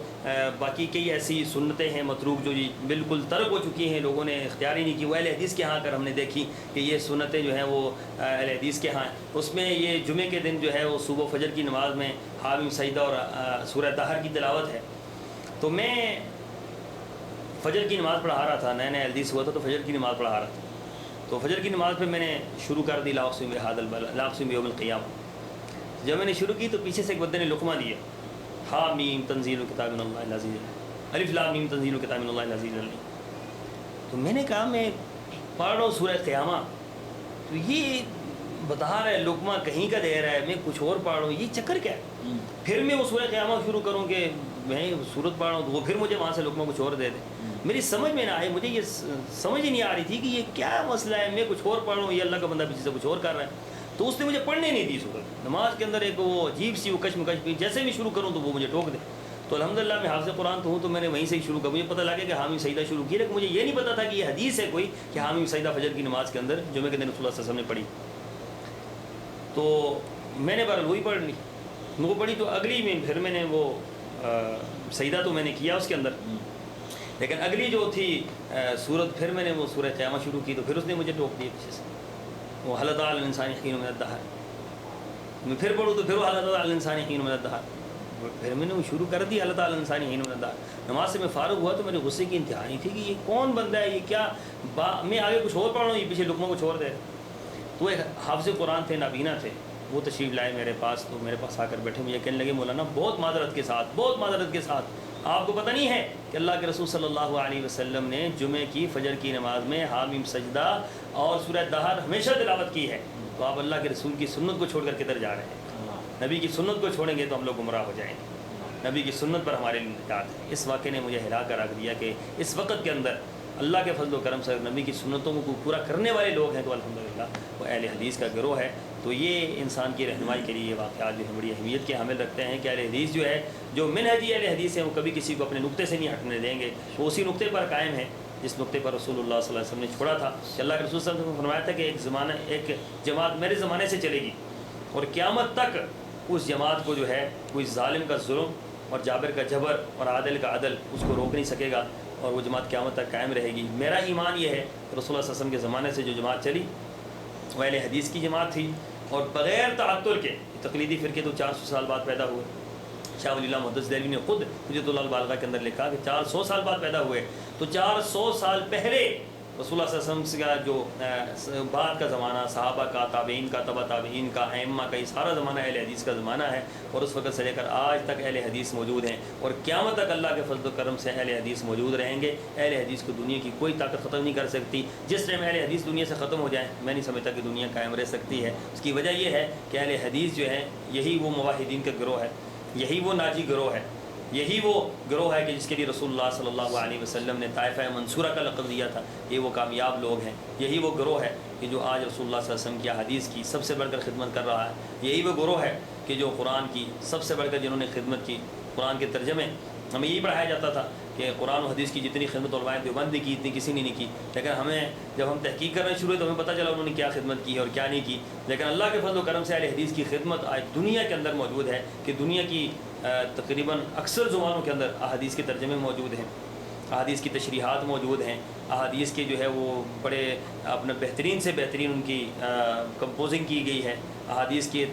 باقی کئی ایسی سنتیں ہیں متروک جو بالکل ترک ہو چکی ہیں، لوگوں نے اختیار ہی نہیں کی۔ وہ اہل حدیث کے ہاں کر ہم نے دیکھی کہ یہ سنتیں جو ہیں وہ اہل حدیث کے ہاں ہیں۔ اس میں یہ جمعے کے دن جو ہے وہ صبح فجر کی نماز میں حامیم سجدہ اور سورہ طہر کی تلاوت ہے۔ تو میں فجر کی نماز پڑھا رہا تھا، نئے حدیث ہوا تھا تو فجر کی نماز پڑھا رہا تھا۔ تو فجر کی نماز پہ میں نے شروع کر دی لا اقسم بہذا البلد، لا اقسم بیوم القیامہ۔ جب میں نے شروع کی تو پیچھے سے ایک بندے نے لقمہ دیا، حامیم تنزیل کتاب من اللہ العزیز العلیم، الف لام میم تنزیل کتاب من اللہ العزیز العلیم۔ تو میں نے کہا میں پڑھ رہا ہوں سورہ قیامہ، تو یہ بتا رہا ہے لقمہ کہیں کا دے رہا ہے، میں کچھ اور پڑھ رہا ہوں، یہ چکر کیا ہے؟ پھر میں وہ سورہ قیامہ شروع کروں کہ میں سورت پڑھ رہا ہوں تو وہ پھر مجھے وہاں سے لقمہ کچھ اور دے دے۔ میری سمجھ میں نہ آئی، مجھے یہ سمجھ ہی نہیں آ رہی تھی کہ یہ کیا مسئلہ ہے، میں کچھ اور پڑھ رہا ہوں، یہ اللہ کا بندہ پیچھے سے کچھ اور کر رہا ہے۔ تو اس نے مجھے پڑھنے نہیں دی سورت، نماز کے اندر ایک وہ عجیب سی وہ کشمکش بھی، جیسے بھی شروع کروں تو وہ مجھے ٹوک دے۔ تو الحمدللہ میں حافظ قرآن تو ہوں، تو میں نے وہیں سے ہی شروع کیا۔ مجھے پتہ لگا کہ حامیم سجدہ شروع کی، لیکن مجھے یہ نہیں پتا تھا کہ یہ حدیث ہے کوئی کہ حامیم سجدہ فجر کی نماز کے اندر جمعے کے دن رسول اللہ صلی اللہ علیہ وسلم نے پڑھی۔ تو میں نے بہرحال وہی پڑھ لی، وہ پڑھی تو اگلی میں پھر میں نے وہ سجدہ تو میں نے کیا اس کے اندر، لیکن اگلی جو تھی سورت پھر میں نے وہ سورہ قیامہ شروع کی، تو پھر اس نے مجھے ٹوک دیا پیچھے سے، وہ حل اتیٰ علی الانسان حین من الدہر۔ میں پھر پڑھوں تو پھر وہ حل اتیٰ علی الانسان حین من الدہر، پھر میں نے وہ شروع کر دی حل اتیٰ علی الانسان حین من الدہر۔ نماز سے میں فارغ ہوا تو میرے غصے کی انتہا نہیں تھی کہ یہ کون بندہ ہے، یہ کیا میں آگے کچھ اور پڑھ رہا ہوں، یہ پیچھے لقمہ کچھ اور دے۔ تو ایک حافظ قرآن تھے، نابینا تھے، وہ تشریف لائے میرے پاس، تو میرے پاس آ کر بیٹھے، مجھے کہنے لگے مولانا بہت معذرت کے ساتھ آپ کو پتہ نہیں ہے کہ اللہ کے رسول صلی اللہ علیہ وسلم نے جمعے کی فجر کی نماز میں حامیم سجدہ اور سورہ دہر ہمیشہ تلاوت کی ہے، تو آپ اللہ کے رسول کی سنت کو چھوڑ کر کدھر جا رہے ہیں؟ نبی کی سنت کو چھوڑیں گے تو ہم لوگ گمراہ ہو جائیں گے، نبی کی سنت پر ہمارے لیے نجات ہے۔ اس واقعے نے مجھے ہلا کر رکھ دیا کہ اس وقت کے اندر اللہ کے فضل و کرم سے نبی کی سنتوں کو پورا کرنے والے لوگ ہیں تو الحمدللہ وہ اہل حدیث کا گروہ ہے۔ تو یہ انسان کی رہنمائی کے لیے یہ واقعات جو ہے بڑی اہمیت کے حامل رکھتے ہیں کہ اہل حدیث جو ہے، جو منہجی اہل حدیث ہیں، وہ کبھی کسی کو اپنے نقطے سے نہیں ہٹنے دیں گے، وہ اسی نقطے پر قائم ہے جس نقطے پر رسول اللہ صلی اللہ علیہ وسلم نے چھوڑا تھا۔ کہ اللہ کے رسول صلی اللہ علیہ وسلم نے فرمایا تھا کہ ایک جماعت میرے زمانے سے چلے گی اور قیامت تک اس جماعت کو جو ہے کوئی ظالم کا ظلم اور جابر کا جبر اور عادل کا عدل اس کو روک نہیں سکے گا، اور وہ جماعت قیامت تک قائم رہے گی۔ میرا ایمان یہ ہے کہ رسول اللہ صلی اللہ علیہ وسلم کے زمانے سے جو جماعت چلی وہ اہل حدیث کی جماعت تھی، اور بغیر تعطل کے تقلیدی فرقے تو 400 سال بعد پیدا ہوئے۔ شاہ ولی اللہ محدث دہلوی نے خود حجت اللہ البالغہ کے اندر لکھا کہ 400 سال بعد پیدا ہوئے، تو 400 سال پہلے رسول اللہ صلی اللہ علیہ وسلم کا جو بعد کا زمانہ، صحابہ کا، تابعین کا، تبع تابعین کا، ائمہ کا، یہ سارا زمانہ اہل حدیث کا زمانہ ہے، اور اس وقت سے لے کر آج تک اہل حدیث موجود ہیں، اور قیامت تک اللہ کے فضل و کرم سے اہل حدیث موجود رہیں گے۔ اہل حدیث کو دنیا کی کوئی طاقت ختم نہیں کر سکتی۔ جس ٹائم اہل حدیث دنیا سے ختم ہو جائیں میں نہیں سمجھتا کہ دنیا قائم رہ سکتی ہے۔ اس کی وجہ یہ ہے کہ اہل حدیث جو ہے یہی وہ موحدین کا گروہ ہے، یہی وہ ناجی گروہ ہے، یہی وہ گروہ ہے کہ جس کے لیے رسول اللہ صلی اللہ علیہ وسلم نے طائفہ منصورہ کا لقب دیا تھا۔ یہ وہ کامیاب لوگ ہیں، یہی وہ گروہ ہے کہ جو آج رسول اللہ صلی اللہ علیہ وسلم کی حدیث کی سب سے بڑھ کر خدمت کر رہا ہے۔ یہی وہ گروہ ہے کہ جو قرآن کی سب سے بڑھ کر جنہوں نے خدمت کی۔ قرآن کے ترجمے ہمیں یہی پڑھایا جاتا تھا کہ قرآن و حدیث کی جتنی خدمت علماء دیوبند نے کی اتنی کسی نے نہیں کی، لیکن ہمیں جب ہم تحقیق کرنا شروع ہوئے تو ہمیں پتہ چلا انہوں نے کیا خدمت کی ہے اور کیا نہیں کی۔ لیکن اللہ کے فضل و کرم سے اہل حدیث کی خدمت آج دنیا کے اندر موجود ہے کہ دنیا کی تقریباً اکثر زبانوں کے اندر احادیث کے ترجمے موجود ہیں، احادیث کی تشریحات موجود ہیں، احادیث کے جو ہے وہ بڑے اپنے بہترین سے بہترین ان کی کمپوزنگ کی گئی ہے، احادیث کے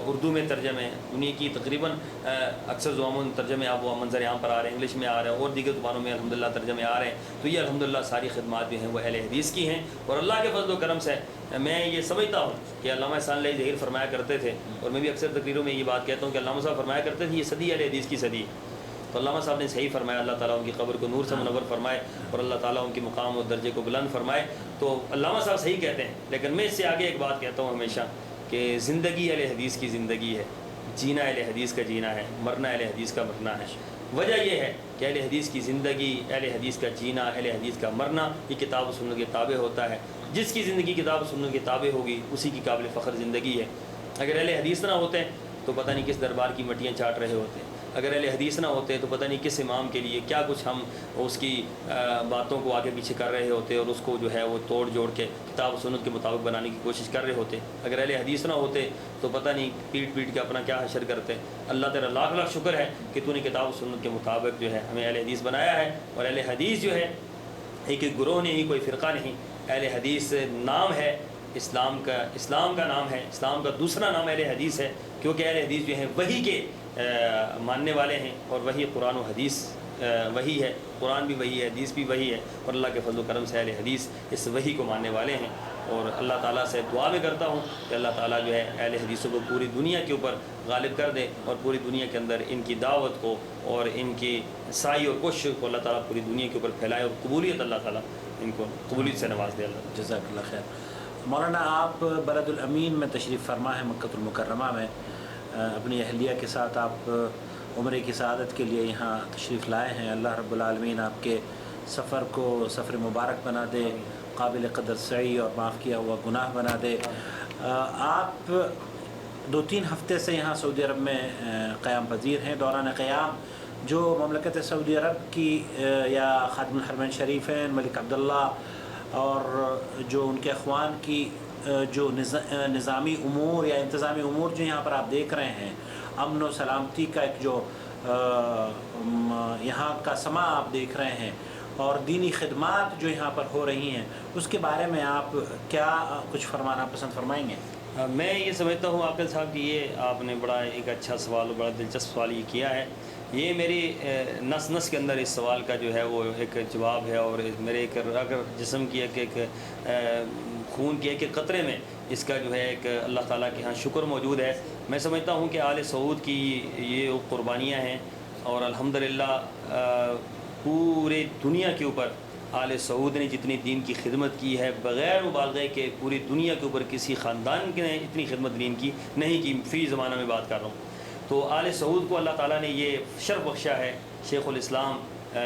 اردو میں ترجمے، دنیا کی تقریباً اکثر زبانوں میں ترجمے آپ وہ منظر عام پر آ رہے ہیں، انگلش میں آ رہے ہیں اور دیگر زبانوں میں الحمدللہ ترجمے آ رہے ہیں. تو یہ الحمدللہ ساری خدمات جو ہیں وہ اہل حدیث کی ہیں. اور اللہ کے فضل و کرم سے میں یہ سمجھتا ہوں کہ علامہ احسان علیہ ظہیر فرمایا کرتے تھے، اور میں بھی اکثر تقریروں میں یہ بات کہتا ہوں کہ علامہ صاحب فرمایا کرتے تھے یہ صدی اہل حدیث کی صدی ہے. تو علامہ صاحب نے صحیح فرمایا، اللہ تعالیٰ ان کی قبر کو نور سے منور فرمائے اور اللہ تعالیٰ ان کے مقام اور درجے کو بلند فرمائے. تو علامہ صاحب صحیح کہتے ہیں، لیکن میں اس سے آگے ایک بات کہتا ہوں ہمیشہ کہ زندگی اہل حدیث کی زندگی ہے، جینا اہل حدیث کا جینا ہے، مرنا اہل حدیث کا مرنا ہے. وجہ یہ ہے کہ اہل حدیث کی زندگی، اہل حدیث کا جینا، اہل حدیث کا مرنا یہ کتاب و سنت کے تابع ہوتا ہے. جس کی زندگی کتاب و سنت کے تابع ہوگی اسی کی قابل فخر زندگی ہے. اگر اہل حدیث نہ ہوتے تو پتہ نہیں کس دربار کی مٹیاں چاٹ رہے ہوتے. اگر اہل حدیث نہ ہوتے تو پتہ نہیں کس امام کے لیے کیا کچھ ہم اس کی باتوں کو آگے پیچھے کر رہے ہوتے اور اس کو جو ہے وہ توڑ جوڑ کے کتاب و سنت کے مطابق بنانے کی کوشش کر رہے ہوتے. اگر اہل حدیث نہ ہوتے تو پتہ نہیں پیٹ پیٹ کے اپنا کیا حشر کرتے. اللہ تیرا لاکھ لاکھ شکر ہے کہ تو نے کتاب و سنت کے مطابق جو ہے ہمیں اہل حدیث بنایا ہے. اور اہل حدیث جو ہے ایک گروہ نہیں، کوئی فرقہ نہیں. اہل حدیث نام ہے اسلام کا نام ہے، اسلام کا دوسرا نام اہل حدیث ہے، کیونکہ اہل حدیث جو ہیں وحی کے ماننے والے ہیں. اور وہی قرآن و حدیث وہی ہے، قرآن بھی وہی ہے، حدیث بھی وہی ہے. اور اللہ کے فضل و کرم سے اہل حدیث اس وحی کو ماننے والے ہیں. اور اللہ تعالیٰ سے دعا بھی کرتا ہوں کہ اللہ تعالیٰ جو ہے اہل حدیثوں کو پوری دنیا کے اوپر غالب کر دے اور پوری دنیا کے اندر ان کی دعوت کو اور ان کی سعی اور کوشش کو اللہ تعالیٰ پوری دنیا کے اوپر پھیلائے اور قبولیت اللہ تعالیٰ ان کو قبولیت سے نواز دے. اللہ
جزاک اللہ خیر. مولانا آپ بلد الامین میں تشریف فرما ہے، مکۃ المکرمہ میں اپنی اہلیہ کے ساتھ آپ عمرے کی سعادت کے لیے یہاں تشریف لائے ہیں. اللہ رب العالمین آپ کے سفر کو سفر مبارک بنا دے، قابل قدر سعی اور معاف کیا ہوا گناہ بنا دے. آپ 2-3 ہفتے سے یہاں سعودی عرب میں قیام پذیر ہیں. دوران قیام جو مملکت سعودی عرب کی یا خادم الحرمین شریفین ملک عبداللہ اور جو ان کے اخوان کی جو نظامی امور یا انتظامی امور جو یہاں پر آپ دیکھ رہے ہیں، امن و سلامتی کا ایک جو یہاں کا سما آپ دیکھ رہے ہیں اور دینی خدمات جو یہاں پر ہو رہی ہیں، اس کے بارے میں آپ کیا کچھ فرمانا پسند فرمائیں گے؟
میں یہ سمجھتا ہوں عاقل صاحب کہ یہ آپ نے بڑا ایک اچھا سوال، بڑا دلچسپ سوال یہ کیا ہے. یہ میری نس کے اندر اس سوال کا جو ہے وہ ایک جواب ہے. اور میرے ایک اگر جسم کی ایک خون کے ایک قطرے میں اس کا جو ہے ایک اللہ تعالیٰ کے ہاں شکر موجود ہے. میں سمجھتا ہوں کہ آل سعود کی یہ قربانیاں ہیں اور الحمدللہ پورے دنیا کے اوپر آل سعود نے جتنی دین کی خدمت کی ہے بغیر مبالغے کے پوری دنیا کے اوپر کسی خاندان نے اتنی خدمت دین کی نہیں کی. فی زمانہ میں بات کر رہا ہوں. تو آل سعود کو اللہ تعالیٰ نے یہ شرف بخشا ہے. شیخ الاسلام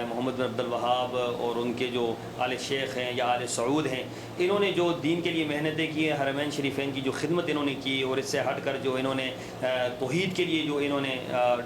محمد بن عبد الوہاب اور ان کے جو آل شیخ ہیں یا آل سعود ہیں، انہوں نے جو دین کے لیے محنتیں کی ہیں، حرمین شریفین کی جو خدمت انہوں نے کی اور اس سے ہٹ کر جو انہوں نے توحید کے لیے جو انہوں نے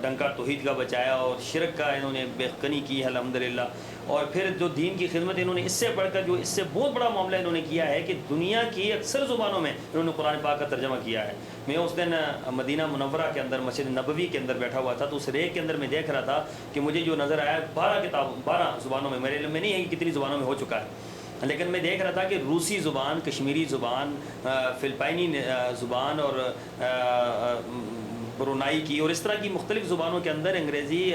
ڈنکا توحید کا بچایا اور شرک کا انہوں نے بےخنی کی ہے الحمدللہ. اور پھر جو دین کی خدمت انہوں نے اس سے بڑھ کر جو اس سے بہت بڑا معاملہ انہوں نے کیا ہے کہ دنیا کی اکثر زبانوں میں انہوں نے قرآن پاک کا ترجمہ کیا ہے. میں اس دن مدینہ منورہ کے اندر مسجد نبوی کے اندر بیٹھا ہوا تھا تو اس ریک کے اندر میں دیکھ رہا تھا کہ مجھے جو نظر آیا 12 زبانوں میں، میرے علم میں نہیں ہے کہ کتنی زبانوں میں ہو چکا ہے، لیکن میں دیکھ رہا تھا کہ روسی زبان، کشمیری زبان، فلپائنی زبان اور برونائی کی اور اس طرح کی مختلف زبانوں کے اندر انگریزی،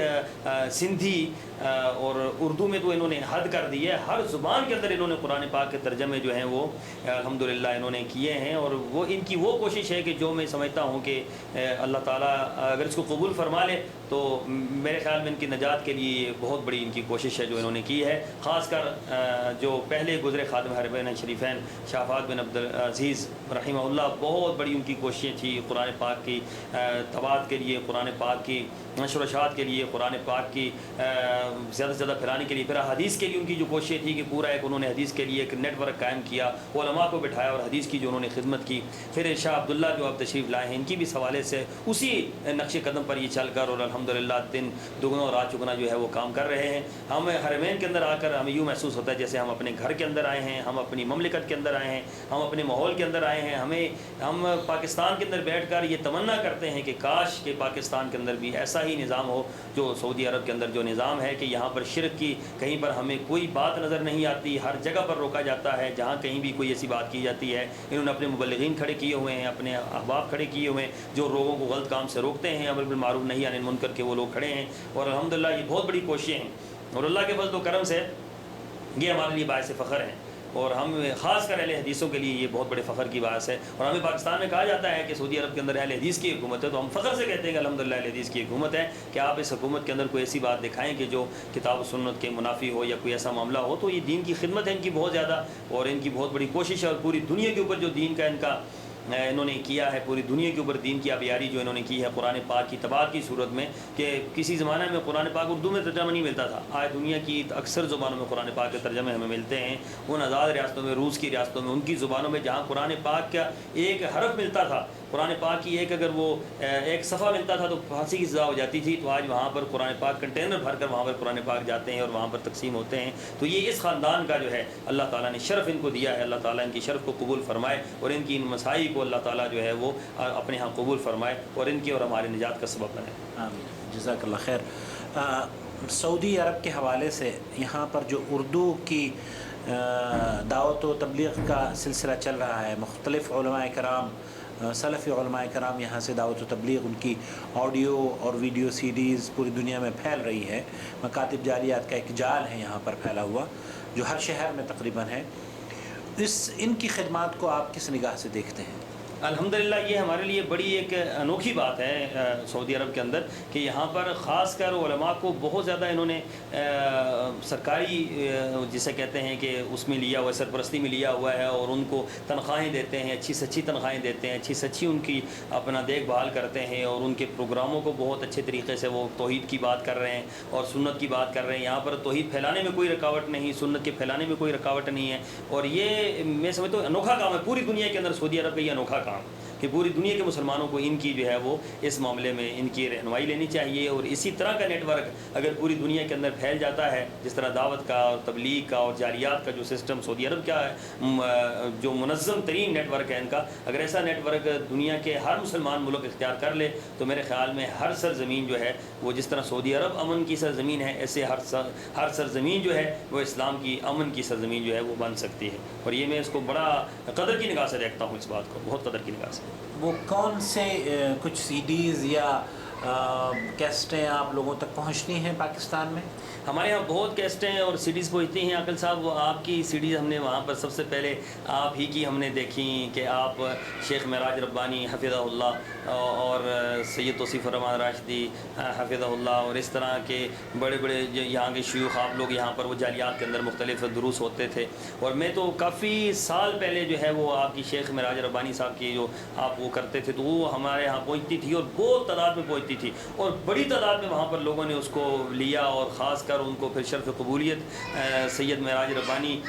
سندھی اور اردو میں تو انہوں نے حد کر دی ہے. ہر زبان کے اندر انہوں نے قرآن پاک کے ترجمے جو ہیں وہ الحمدللہ انہوں نے کیے ہیں. اور وہ ان کی وہ کوشش ہے کہ جو میں سمجھتا ہوں کہ اللہ تعالیٰ اگر اس کو قبول فرما لے تو میرے خیال میں ان کی نجات کے لیے بہت بڑی ان کی کوشش ہے جو انہوں نے کی ہے. خاص کر جو پہلے گزرے خادم حرمین شریفین شاہ فہد بن عبد العزیز رحمہ اللہ، بہت بڑی ان کی کوششیں تھی قرآن پاک کی تباعت کے لیے، قرآن پاک کی نشر و اشاعت کے لیے، قرآن پاک کی زیادہ سے زیادہ پھیلانے کے لیے. پھر حدیث کے لیے ان کی جو کوششیں تھی کہ پورا ایک انہوں نے حدیث کے لیے ایک نیٹ ورک قائم کیا، علماء کو بٹھایا اور حدیث کی جو انہوں نے خدمت کی. پھر شاہ عبداللہ جو اب تشریف لائے ہیں ان کی بھی اس حوالے سے اسی نقش قدم پر یہ چل کر اور الحمدللہ دن دگنا اور رات چگنا جو ہے وہ کام کر رہے ہیں. ہم حرمین کے اندر آ کر ہمیں یوں محسوس ہوتا ہے جیسے ہم اپنے گھر کے اندر آئے ہیں, ہم اپنی مملکت کے اندر آئے ہیں, ہم اپنے ماحول کے اندر آئے ہیں. ہم پاکستان کے اندر بیٹھ کر یہ تمنا کرتے ہیں کہ کاش کہ پاکستان کے اندر بھی ایسا ہی نظام ہو جو سعودی عرب کے اندر جو نظام ہے, کہ یہاں پر شرک کی کہیں پر ہمیں کوئی بات نظر نہیں آتی, ہر جگہ پر روکا جاتا ہے. جہاں کہیں بھی کوئی ایسی بات کی جاتی ہے, انہوں نے اپنے مبلغین کھڑے کیے ہوئے ہیں, اپنے احباب کھڑے کیے ہوئے ہیں جو لوگوں کو غلط کام سے روکتے ہیں, امر بالمعروف نہی عن المنکر کے وہ لوگ کھڑے ہیں. اور الحمدللہ یہ بہت بڑی کوششیں ہیں, اور اللہ کے فضل و کرم سے یہ ہمارے لیے باعث فخر ہیں. اور ہم خاص کر اہل حدیثوں کے لیے یہ بہت بڑے فخر کی بات ہے. اور ہمیں پاکستان میں کہا جاتا ہے کہ سعودی عرب کے اندر اہل حدیث کی حکومت ہے, تو ہم فخر سے کہتے ہیں کہ الحمدللہ اہل حدیث کی حکومت ہے. کہ آپ اس حکومت کے اندر کوئی ایسی بات دکھائیں کہ جو کتاب و سنت کے منافی ہو یا کوئی ایسا معاملہ ہو, تو یہ دین کی خدمت ہے ان کی بہت زیادہ, اور ان کی بہت بڑی کوشش ہے. اور پوری دنیا کے اوپر جو دین کا انہوں نے کیا ہے, پوری دنیا کے اوپر دین کی آبیاری جو انہوں نے کی ہے قرآن پاک کی تباہ کی صورت میں, کہ کسی زمانہ میں قرآن پاک اردو میں ترجمہ نہیں ملتا تھا. آج دنیا کی اکثر زبانوں میں قرآن پاک کے ترجمے ہمیں ملتے ہیں. ان آزاد ریاستوں میں, روس کی ریاستوں میں, ان کی زبانوں میں جہاں قرآن پاک کا ایک حرف ملتا تھا, قرآن پاک کی اگر وہ ایک صفحہ ملتا تھا تو پھانسی کی سزا ہو جاتی تھی, تو آج وہاں پر قرآن پاک کنٹینر بھر کر وہاں پر قرآن پاک جاتے ہیں اور وہاں پر تقسیم ہوتے ہیں. تو یہ اس خاندان کا جو ہے اللہ تعالیٰ نے شرف ان کو دیا ہے. اللہ تعالیٰ ان کی شرف کو قبول فرمائے, اور ان کی ان مسائی کو اللہ تعالیٰ جو ہے وہ اپنے ہاں قبول فرمائے, اور ان کی اور ہماری نجات کا سبب بنے.
آمین, جزاک اللہ خیر. سعودی عرب کے حوالے سے یہاں پر جو اردو کی دعوت و تبلیغ کا سلسلہ چل رہا ہے, مختلف علماء کرام, سلفی علماء کرام یہاں سے دعوت و تبلیغ, ان کی آڈیو اور ویڈیو سیڈیز پوری دنیا میں پھیل رہی ہے. مکاتب جاریات کا ایک جال ہے یہاں پر پھیلا ہوا جو ہر شہر میں تقریباً ہے. ان کی خدمات کو آپ کس نگاہ سے دیکھتے ہیں؟
الحمدللہ یہ ہمارے لیے بڑی ایک انوکھی بات ہے سعودی عرب کے اندر, کہ یہاں پر خاص کر علماء کو بہت زیادہ انہوں نے سرکاری جسے کہتے ہیں کہ اس میں لیا ہوا ہے, سرپرستی میں لیا ہوا ہے, اور ان کو تنخواہیں دیتے ہیں, اچھی سے اچھی تنخواہیں دیتے ہیں, اچھی سے اچھی ان کی اپنا دیکھ بھال کرتے ہیں, اور ان کے پروگراموں کو بہت اچھے طریقے سے وہ توحید کی بات کر رہے ہیں اور سنت کی بات کر رہے ہیں. یہاں پر توحید پھیلانے میں کوئی رکاوٹ نہیں, سنت کے پھیلانے میں کوئی رکاوٹ نہیں ہے. اور یہ میں سمجھتا ہوں انوکھا کام ہے پوری دنیا کے اندر, سعودی عرب کا یہ انوکھا کام کہ پوری دنیا کے مسلمانوں کو ان کی جو ہے وہ اس معاملے میں ان کی رہنمائی لینی چاہیے. اور اسی طرح کا نیٹ ورک اگر پوری دنیا کے اندر پھیل جاتا ہے, جس طرح دعوت کا اور تبلیغ کا اور جاریات کا جو سسٹم سعودی عرب کا جو منظم ترین نیٹ ورک ہے ان کا, اگر ایسا نیٹ ورک دنیا کے ہر مسلمان ملک اختیار کر لے, تو میرے خیال میں ہر سرزمین جو ہے وہ جس طرح سعودی عرب امن کی سرزمین ہے, ایسے ہر سرزمین جو ہے وہ اسلام کی امن کی سرزمین جو ہے وہ بن سکتی ہے. اور یہ میں اس کو بڑا قدر کی نگاہ سے دیکھتا ہوں, اس بات کو بہت قدر کی نگاہ سے.
وہ کون سے کچھ سی ڈیز یا کیسٹیں آپ لوگوں تک پہنچتی ہیں پاکستان میں؟
ہمارے یہاں بہت کیسٹیں اور سیڈیز پہنچتی ہیں. عاقل صاحب وہ آپ کی سیڈیز ہم نے وہاں پر سب سے پہلے آپ ہی کی ہم نے دیکھی, کہ آپ شیخ معراج ربانی حفظہ اللہ اور سید توصیف الرحمان راشدی حفظہ اللہ, اور اس طرح کے بڑے بڑے یہاں کے شیوخ آپ لوگ یہاں پر وہ جالیات کے اندر مختلف دروس ہوتے تھے. اور میں تو کافی سال پہلے جو ہے وہ آپ کی شیخ معراج ربانی صاحب کی جو آپ وہ کرتے تھے, تو وہ ہمارے یہاں پہنچتی تھی اور بہت تعداد میں پہنچتی تھی, اور بڑی تعداد میں وہاں پر لوگوں نے اس کو لیا, اور خاص کر ان کو پھر شرف قبولیت سید معراج ربانی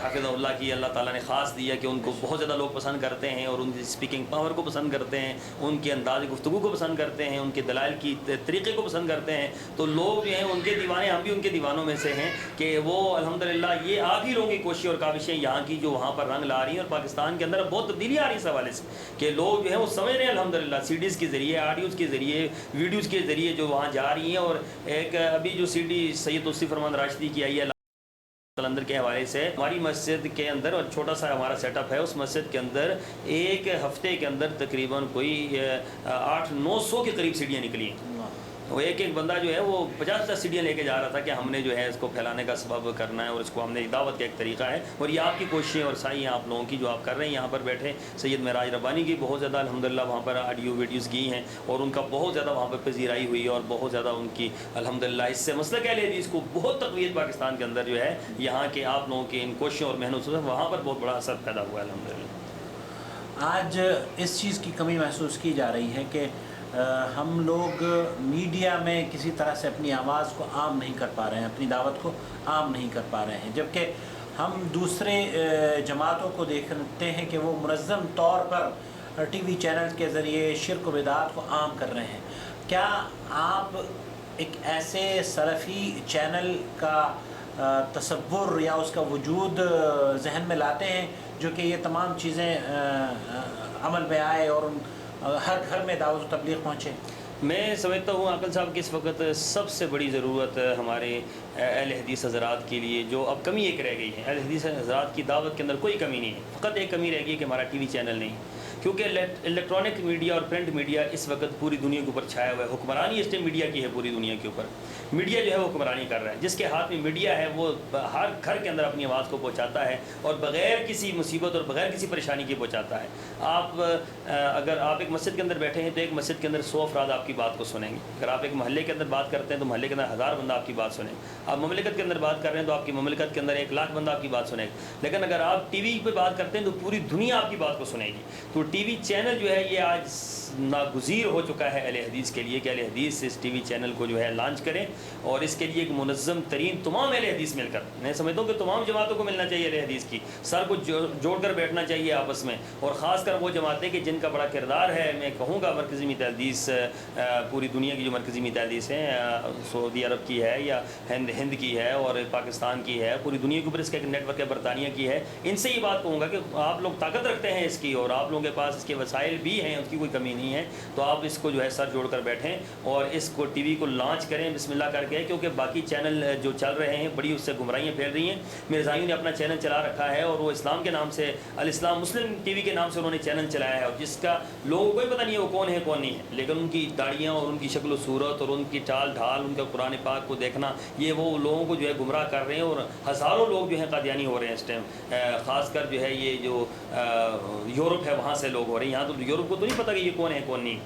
حفظہ اللہ کی اللہ تعالیٰ نے خاص دیا, کہ ان کو بہت زیادہ لوگ پسند کرتے ہیں, اور ان کی اسپیکنگ پاور کو پسند کرتے ہیں, ان کے انداز گفتگو کو پسند کرتے ہیں, ان کے دلائل کی طریقے کو پسند کرتے ہیں. تو لوگ جو ہیں ان کے دیوانے, ہم بھی ان کے دیوانوں میں سے ہیں, کہ وہ الحمدللہ یہ آپ ہی لوگوں کی کوشش اور کاوشیں یہاں کی جو وہاں پر رنگ لا رہی ہیں, اور پاکستان کے اندر بہت تبدیلی آ رہی ہے اس حوالے سے, کہ لوگ جو ہیں وہ سمجھ رہے ہیں الحمدللہ سیڈیز کے ذریعے, آڈیوز کے ذریعے, ویڈیوز کے ذریعے جو وہاں جا رہی ہیں. اور ایک ابھی جو سی ڈی سید توصیف الرحمان راشدی کی آئی ہے قلندر کے حوالے سے, ہماری مسجد کے اندر اور چھوٹا سا ہمارا سیٹ اپ ہے, اس مسجد کے اندر ایک ہفتے کے اندر تقریباً کوئی 800-900 کے قریب سیڑھیاں نکلی ہیں. وہ ایک بندہ جو ہے وہ 50 سیڑھیاں لے کے جا رہا تھا, کہ ہم نے جو ہے اس کو پھیلانے کا سبب کرنا ہے, اور اس کو ہم نے دعوت کا ایک طریقہ ہے. اور یہ آپ کی کوششیں اور سائیں آپ لوگوں کی جو آپ کر رہے ہیں یہاں پر بیٹھے, سید معراج ربانی کی بہت زیادہ الحمدللہ وہاں پر آڈیو ویڈیوز گئی ہیں, اور ان کا بہت زیادہ وہاں پر پذیرائی ہوئی, اور بہت زیادہ ان کی الحمدللہ اس سے مسئلہ کہہ لیجیے اس کو بہت تقویت پاکستان کے اندر جو ہے یہاں کے آپ لوگوں کی ان کوششوں اور محنت سے وہاں پر بہت بڑا اثر پیدا ہوا ہے الحمدللہ.
آج اس چیز کی کمی محسوس کی جا رہی ہے کہ ہم لوگ میڈیا میں کسی طرح سے اپنی آواز کو عام نہیں کر پا رہے ہیں, اپنی دعوت کو عام نہیں کر پا رہے ہیں, جبکہ ہم دوسرے جماعتوں کو دیکھتے ہیں کہ وہ منظم طور پر ٹی وی چینل کے ذریعے شرک و بدعات کو عام کر رہے ہیں. کیا آپ ایک ایسے سلفی چینل کا تصور یا اس کا وجود ذہن میں لاتے ہیں جو کہ یہ تمام چیزیں عمل میں آئے اور ہر گھر میں دعوت و تبلیغ پہنچے؟
میں سمجھتا ہوں عاقل صاحب کہ اس وقت سب سے بڑی ضرورت ہمارے اہل حدیث حضرات کے لیے جو اب کمی ایک رہ گئی ہے، اہل حدیث حضرات کی دعوت کے اندر کوئی کمی نہیں ہے، فقط ایک کمی رہ گئی کہ ہمارا ٹی وی چینل نہیں، کیونکہ الیکٹرانک میڈیا اور پرنٹ میڈیا اس وقت پوری دنیا کے اوپر چھایا ہوا ہے، حکمرانی اس ٹائم میڈیا کی ہے پوری دنیا کے اوپر، میڈیا جو ہے وہ حکمرانی کر رہا ہے، جس کے ہاتھ میں میڈیا ہے وہ ہر گھر کے اندر اپنی آواز کو پہنچاتا ہے اور بغیر کسی مصیبت اور بغیر کسی پریشانی کے پہنچاتا ہے۔ اگر آپ ایک مسجد کے اندر بیٹھے ہیں تو ایک مسجد کے اندر 100 افراد آپ کی بات کو سنیں گے، اگر آپ ایک محلے کے اندر بات کرتے ہیں تو محلے کے اندر 1000 بندہ آپ کی بات سنیں گے، آپ مملکت کے اندر بات کر رہے ہیں تو آپ کی مملکت کے اندر 1,00,000 بندہ آپ کی بات سنے گا، لیکن اگر آپ ٹی وی پہ بات کرتے ہیں تو پوری دنیا آپ کی بات کو سنے گی۔ تو ٹی وی چینل جو ہے یہ آج ناگزیر ہو چکا ہے اہل حدیث کے لیے کہ اہل حدیث اس ٹی وی چینل کو جو ہے لانچ کریں، اور اس کے لیے ایک منظم ترین تمام اہل حدیث مل کر، میں سمجھتا ہوں کہ تمام جماعتوں کو ملنا چاہیے، اہل حدیث کی سر کو جوڑ کر بیٹھنا چاہیے آپس میں، اور خاص کر وہ جماعتیں کہ جن کا بڑا کردار ہے، میں کہوں گا مرکزی میت الحدیث، پوری دنیا کی جو مرکزی میت الحدیث ہیں، سعودی عرب کی ہے یا ہند کی ہے اور پاکستان کی ہے، پوری دنیا کے اوپر اس کا ایک نیٹ ورک ہے، برطانیہ کی ہے، ان سے یہ بات کہوں گا کہ آپ لوگ طاقت رکھتے ہیں اس کی اور آپ لوگوں کے پاس اس کے وسائل بھی ہیں، اس کی کوئی کمی نہیں ہے، تو آپ اس کو جو ہے سر جوڑ کر بیٹھیں اور اس کو ٹی وی کو لانچ کریں بسم اللہ کر کے، کیونکہ باقی چینل جو چل رہے ہیں بڑی اس سے گمراہیاں پھیل رہی ہیں۔ مرزائیوں نے اپنا چینل چلا رکھا ہے اور وہ اسلام کے نام سے، الاسلام مسلم ٹی وی کے نام سے انہوں نے چینل چلایا ہے، اور جس کا لوگوں کو ہی پتہ نہیں ہے وہ کون ہے کون نہیں ہے، لیکن ان کی داڑیاں اور ان کی شکل و صورت اور ان کی چال ڈھال، ان کا قرآن پاک کو دیکھنا، یہ وہ لوگوں کو جو ہے گمراہ کر رہے ہیں، اور ہزاروں لوگ جو ہیں قادیانی ہو رہے ہیں اس ٹائم، خاص کر جو ہے یہ جو یورپ ہے وہاں سے لوگ ہو رہے ہیں، یہاں تو یورپ کو تو نہیں پتہ کہ یہ کون ہے کون نہیں۔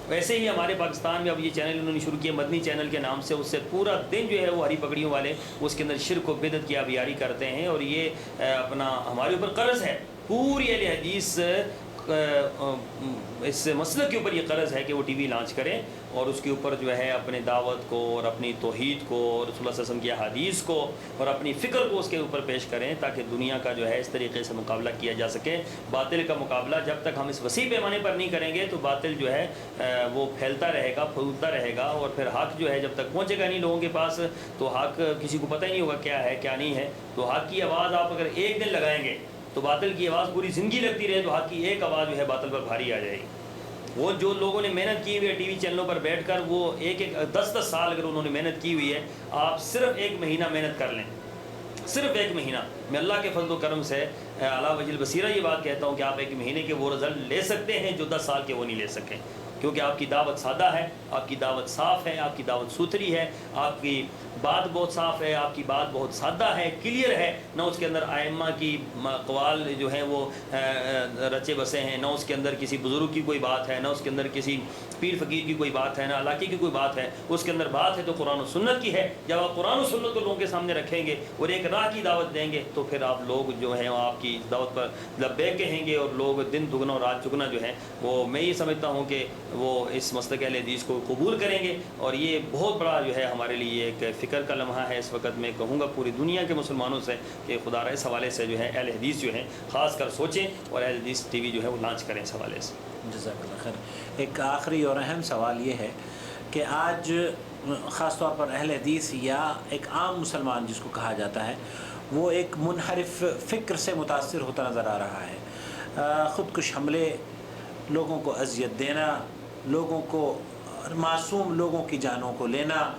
ویسے ہی ہمارے پاکستان میں اب یہ چینل انہوں نے شروع کیا مدنی چینل کے نام سے، اس سے پورا دن جو ہے وہ ہری پگڑیوں والے اس کے اندر شرک و بدعت کی آبیاری کرتے ہیں، اور یہ اپنا ہمارے اوپر قرض ہے، پوری اہل حدیث اس مسئلے کے اوپر یہ قرض ہے کہ وہ ٹی وی لانچ کریں اور اس کے اوپر جو ہے اپنے دعوت کو اور اپنی توحید کو اور رسول اللہ صلی اللہ علیہ وسلم کی احادیث کو اور اپنی فکر کو اس کے اوپر پیش کریں، تاکہ دنیا کا جو ہے اس طریقے سے مقابلہ کیا جا سکے۔ باطل کا مقابلہ جب تک ہم اس وسیع پیمانے پر نہیں کریں گے تو باطل جو ہے وہ پھیلتا رہے گا، پھولتا رہے گا، اور پھر حق جو ہے جب تک پہنچے گا نہیں لوگوں کے پاس تو حق کسی کو پتہ ہی نہیں ہوگا کیا ہے کیا نہیں ہے۔ تو حق کی آواز آپ اگر ایک دن لگائیں گے تو باطل کی آواز پوری زندگی لگتی رہے تو حق کی ایک آواز جو ہے باطل پر بھاری آ جائے گی۔ وہ جو لوگوں نے محنت کی ہوئی ہے ٹی وی چینلوں پر بیٹھ کر، وہ 10 سال اگر انہوں نے محنت کی ہوئی ہے، آپ صرف 1 مہینہ محنت کر لیں، صرف 1 مہینہ، میں اللہ کے فضل و کرم سے علی وجہ البصیرہ یہ بات کہتا ہوں کہ آپ 1 مہینے کے وہ رزلٹ لے سکتے ہیں جو 10 سال کے وہ نہیں لے سکیں، کیونکہ آپ کی دعوت سادہ ہے، آپ کی دعوت صاف ہے، آپ کی دعوت ستھری ہے، آپ کی بات بہت صاف ہے، آپ کی بات بہت سادہ ہے، کلیئر ہے، نہ اس کے اندر ائمہ کی اقوال جو ہیں وہ رچے بسے ہیں، نہ اس کے اندر کسی بزرگ کی کوئی بات ہے، نہ اس کے اندر کسی پیر فقیر کی کوئی بات ہے، نہ علاقے کی کوئی بات ہے، اس کے اندر بات ہے تو قرآن و سنت کی ہے۔ جب آپ قرآن و سنت کو لوگوں کے سامنے رکھیں گے اور ایک راہ کی دعوت دیں گے تو پھر آپ لوگ جو ہیں آپ کی دعوت پر لبیک کہیں گے، اور لوگ دن دگنا اور رات چگنا جو ہے وہ، میں یہ سمجھتا ہوں کہ وہ اس مسلک اہل حدیث کو قبول کریں گے، اور یہ بہت بڑا جو ہے ہمارے لیے ایک فکر کا لمحہ ہے اس وقت۔ میں کہوں گا پوری دنیا کے مسلمانوں سے کہ خدا را اس حوالے سے جو ہے اہل حدیث جو ہے خاص کر سوچیں اور اہل حدیث ٹی وی جو ہے وہ لانچ کریں اس حوالے سے۔
جزاک اللہ خیر۔ ایک آخری اور اہم سوال یہ ہے کہ آج خاص طور پر اہل حدیث یا ایک عام مسلمان جس کو کہا جاتا ہے، وہ ایک منحرف فکر سے متاثر ہوتا نظر آ رہا ہے۔ خودکش حملے، لوگوں کو اذیت دینا، لوگوں کو، معصوم لوگوں کی جانوں کو لینا،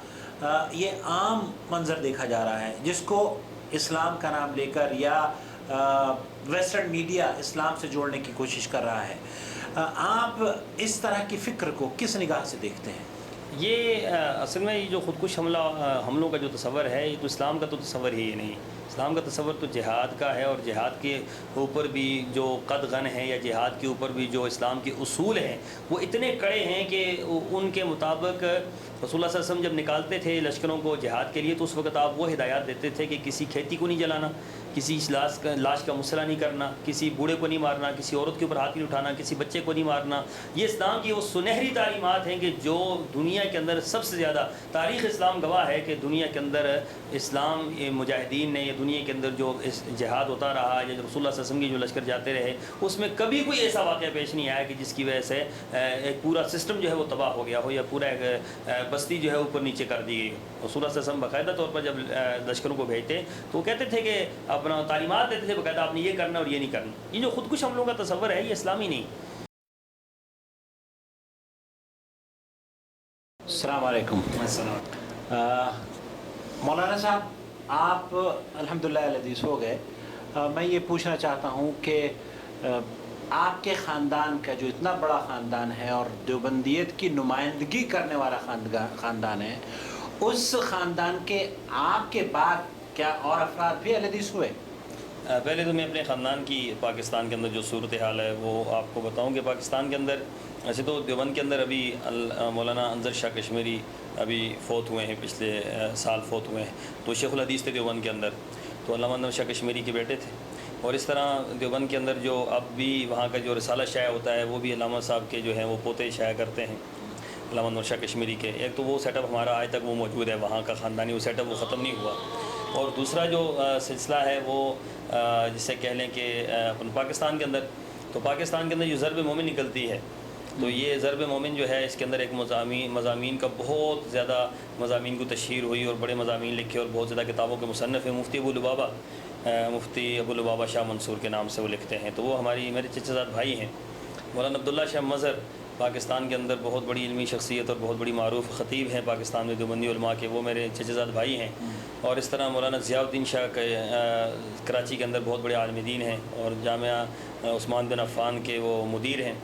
یہ عام منظر دیکھا جا رہا ہے، جس کو اسلام کا نام لے کر یا ویسٹرن میڈیا اسلام سے جوڑنے کی کوشش کر رہا ہے۔ آپ اس طرح کی فکر کو کس نگاہ سے دیکھتے ہیں؟
یہ اصل میں یہ جو خودکش حملوں کا جو تصور ہے، یہ تو اسلام کا تو تصور ہی نہیں۔ اسلام کا تصور تو جہاد کا ہے، اور جہاد کے اوپر بھی جو قدغن ہے یا جہاد کے اوپر بھی جو اسلام کے اصول ہیں وہ اتنے کڑے ہیں کہ ان کے مطابق رسول اللہ صلی اللہ علیہ وسلم جب نکالتے تھے لشکروں کو جہاد کے لیے تو اس وقت آپ وہ ہدایات دیتے تھے کہ کسی کھیتی کو نہیں جلانا، کسی لاش کا مسئلہ نہیں کرنا، کسی بوڑھے کو نہیں مارنا، کسی عورت کے اوپر ہاتھ نہیں اٹھانا، کسی بچے کو نہیں مارنا۔ یہ اسلام کی وہ سنہری تعلیمات ہیں کہ جو دنیا کے اندر سب سے زیادہ، تاریخ اسلام گواہ ہے کہ دنیا کے اندر اسلام مجاہدین نے یا دنیا کے اندر جو اس جہاد ہوتا رہا یا رسول اللہ صلی اللہ علیہ وسلم کی جو لشکر جاتے رہے اس میں کبھی کوئی ایسا واقعہ پیش نہیں آیا کہ جس کی وجہ سے ایک پورا سسٹم جو ہے وہ تباہ ہو گیا ہو یا پورا ایک بستی جو ہے اوپر نیچے کر دی گئی ہو۔ رسول اللہ صلی اللہ علیہ وسلم باقاعدہ طور پر جب لشکروں کو بھیجتے تو وہ کہتے تھے کہ اپنا تعلیمات دیتے تھے باقاعدہ آپ نے یہ کرنا اور یہ نہیں کرنا۔ یہ جو خودکش حملوں کا تصور ہے یہ اسلامی نہیں۔
السلام علیکم۔ مولانا صاحب آپ الحمدللہ اہل حدیث ہو گئے، میں یہ پوچھنا چاہتا ہوں کہ آپ کے خاندان کا جو اتنا بڑا خاندان ہے اور دیوبندیت کی نمائندگی کرنے والا خاندان ہے، اس خاندان کے آپ کے بعد کیا اور افراد بھی اہل حدیث ہوئے؟
پہلے تو میں اپنے خاندان کی پاکستان کے اندر جو صورتحال ہے وہ آپ کو بتاؤں کہ پاکستان کے اندر ایسے تو دیوبند کے اندر ابھی مولانا انظر شاہ کشمیری ابھی فوت ہوئے ہیں، پچھلے سال فوت ہوئے ہیں، تو شیخ الحدیث تھے دیوبند کے اندر، تو علامہ انظر شاہ کشمیری کے بیٹے تھے۔ اور اس طرح دیوبند کے اندر جو اب بھی وہاں کا جو رسالہ شائع ہوتا ہے وہ بھی علامہ صاحب کے جو ہیں وہ پوتے شائع کرتے ہیں علامہ انظر شاہ کشمیری کے۔ ایک تو وہ سیٹ اپ ہمارا آج تک وہ موجود ہے، وہاں کا خاندانی وہ سیٹ اپ وہ ختم نہیں ہوا۔ اور دوسرا جو سلسلہ ہے وہ جسے کہہ لیں کہ پاکستان کے اندر، تو پاکستان کے اندر جو ضرب مومن نکلتی ہے تو یہ ضرب مومن جو ہے اس کے اندر ایک مضامین کا بہت زیادہ مضامین کو تشہیر ہوئی اور بڑے مضامین لکھے اور بہت زیادہ کتابوں کے مصنف ہیں۔ مفتی ابو لبابہ شاہ منصور کے نام سے وہ لکھتے ہیں، تو وہ میرے چچا زاد بھائی ہیں۔ مولانا عبداللہ شاہ مظہر پاکستان کے اندر بہت بڑی علمی شخصیت اور بہت بڑی معروف خطیب ہیں پاکستان میں دیوبندی علماء کے، وہ میرے چچا زاد بھائی ہیں۔ اور اس طرح مولانا ضیاء الدین شاہ کراچی کے اندر بہت بڑے عالم دین ہیں اور جامعہ عثمان بن عفان کے وہ مدیر ہیں۔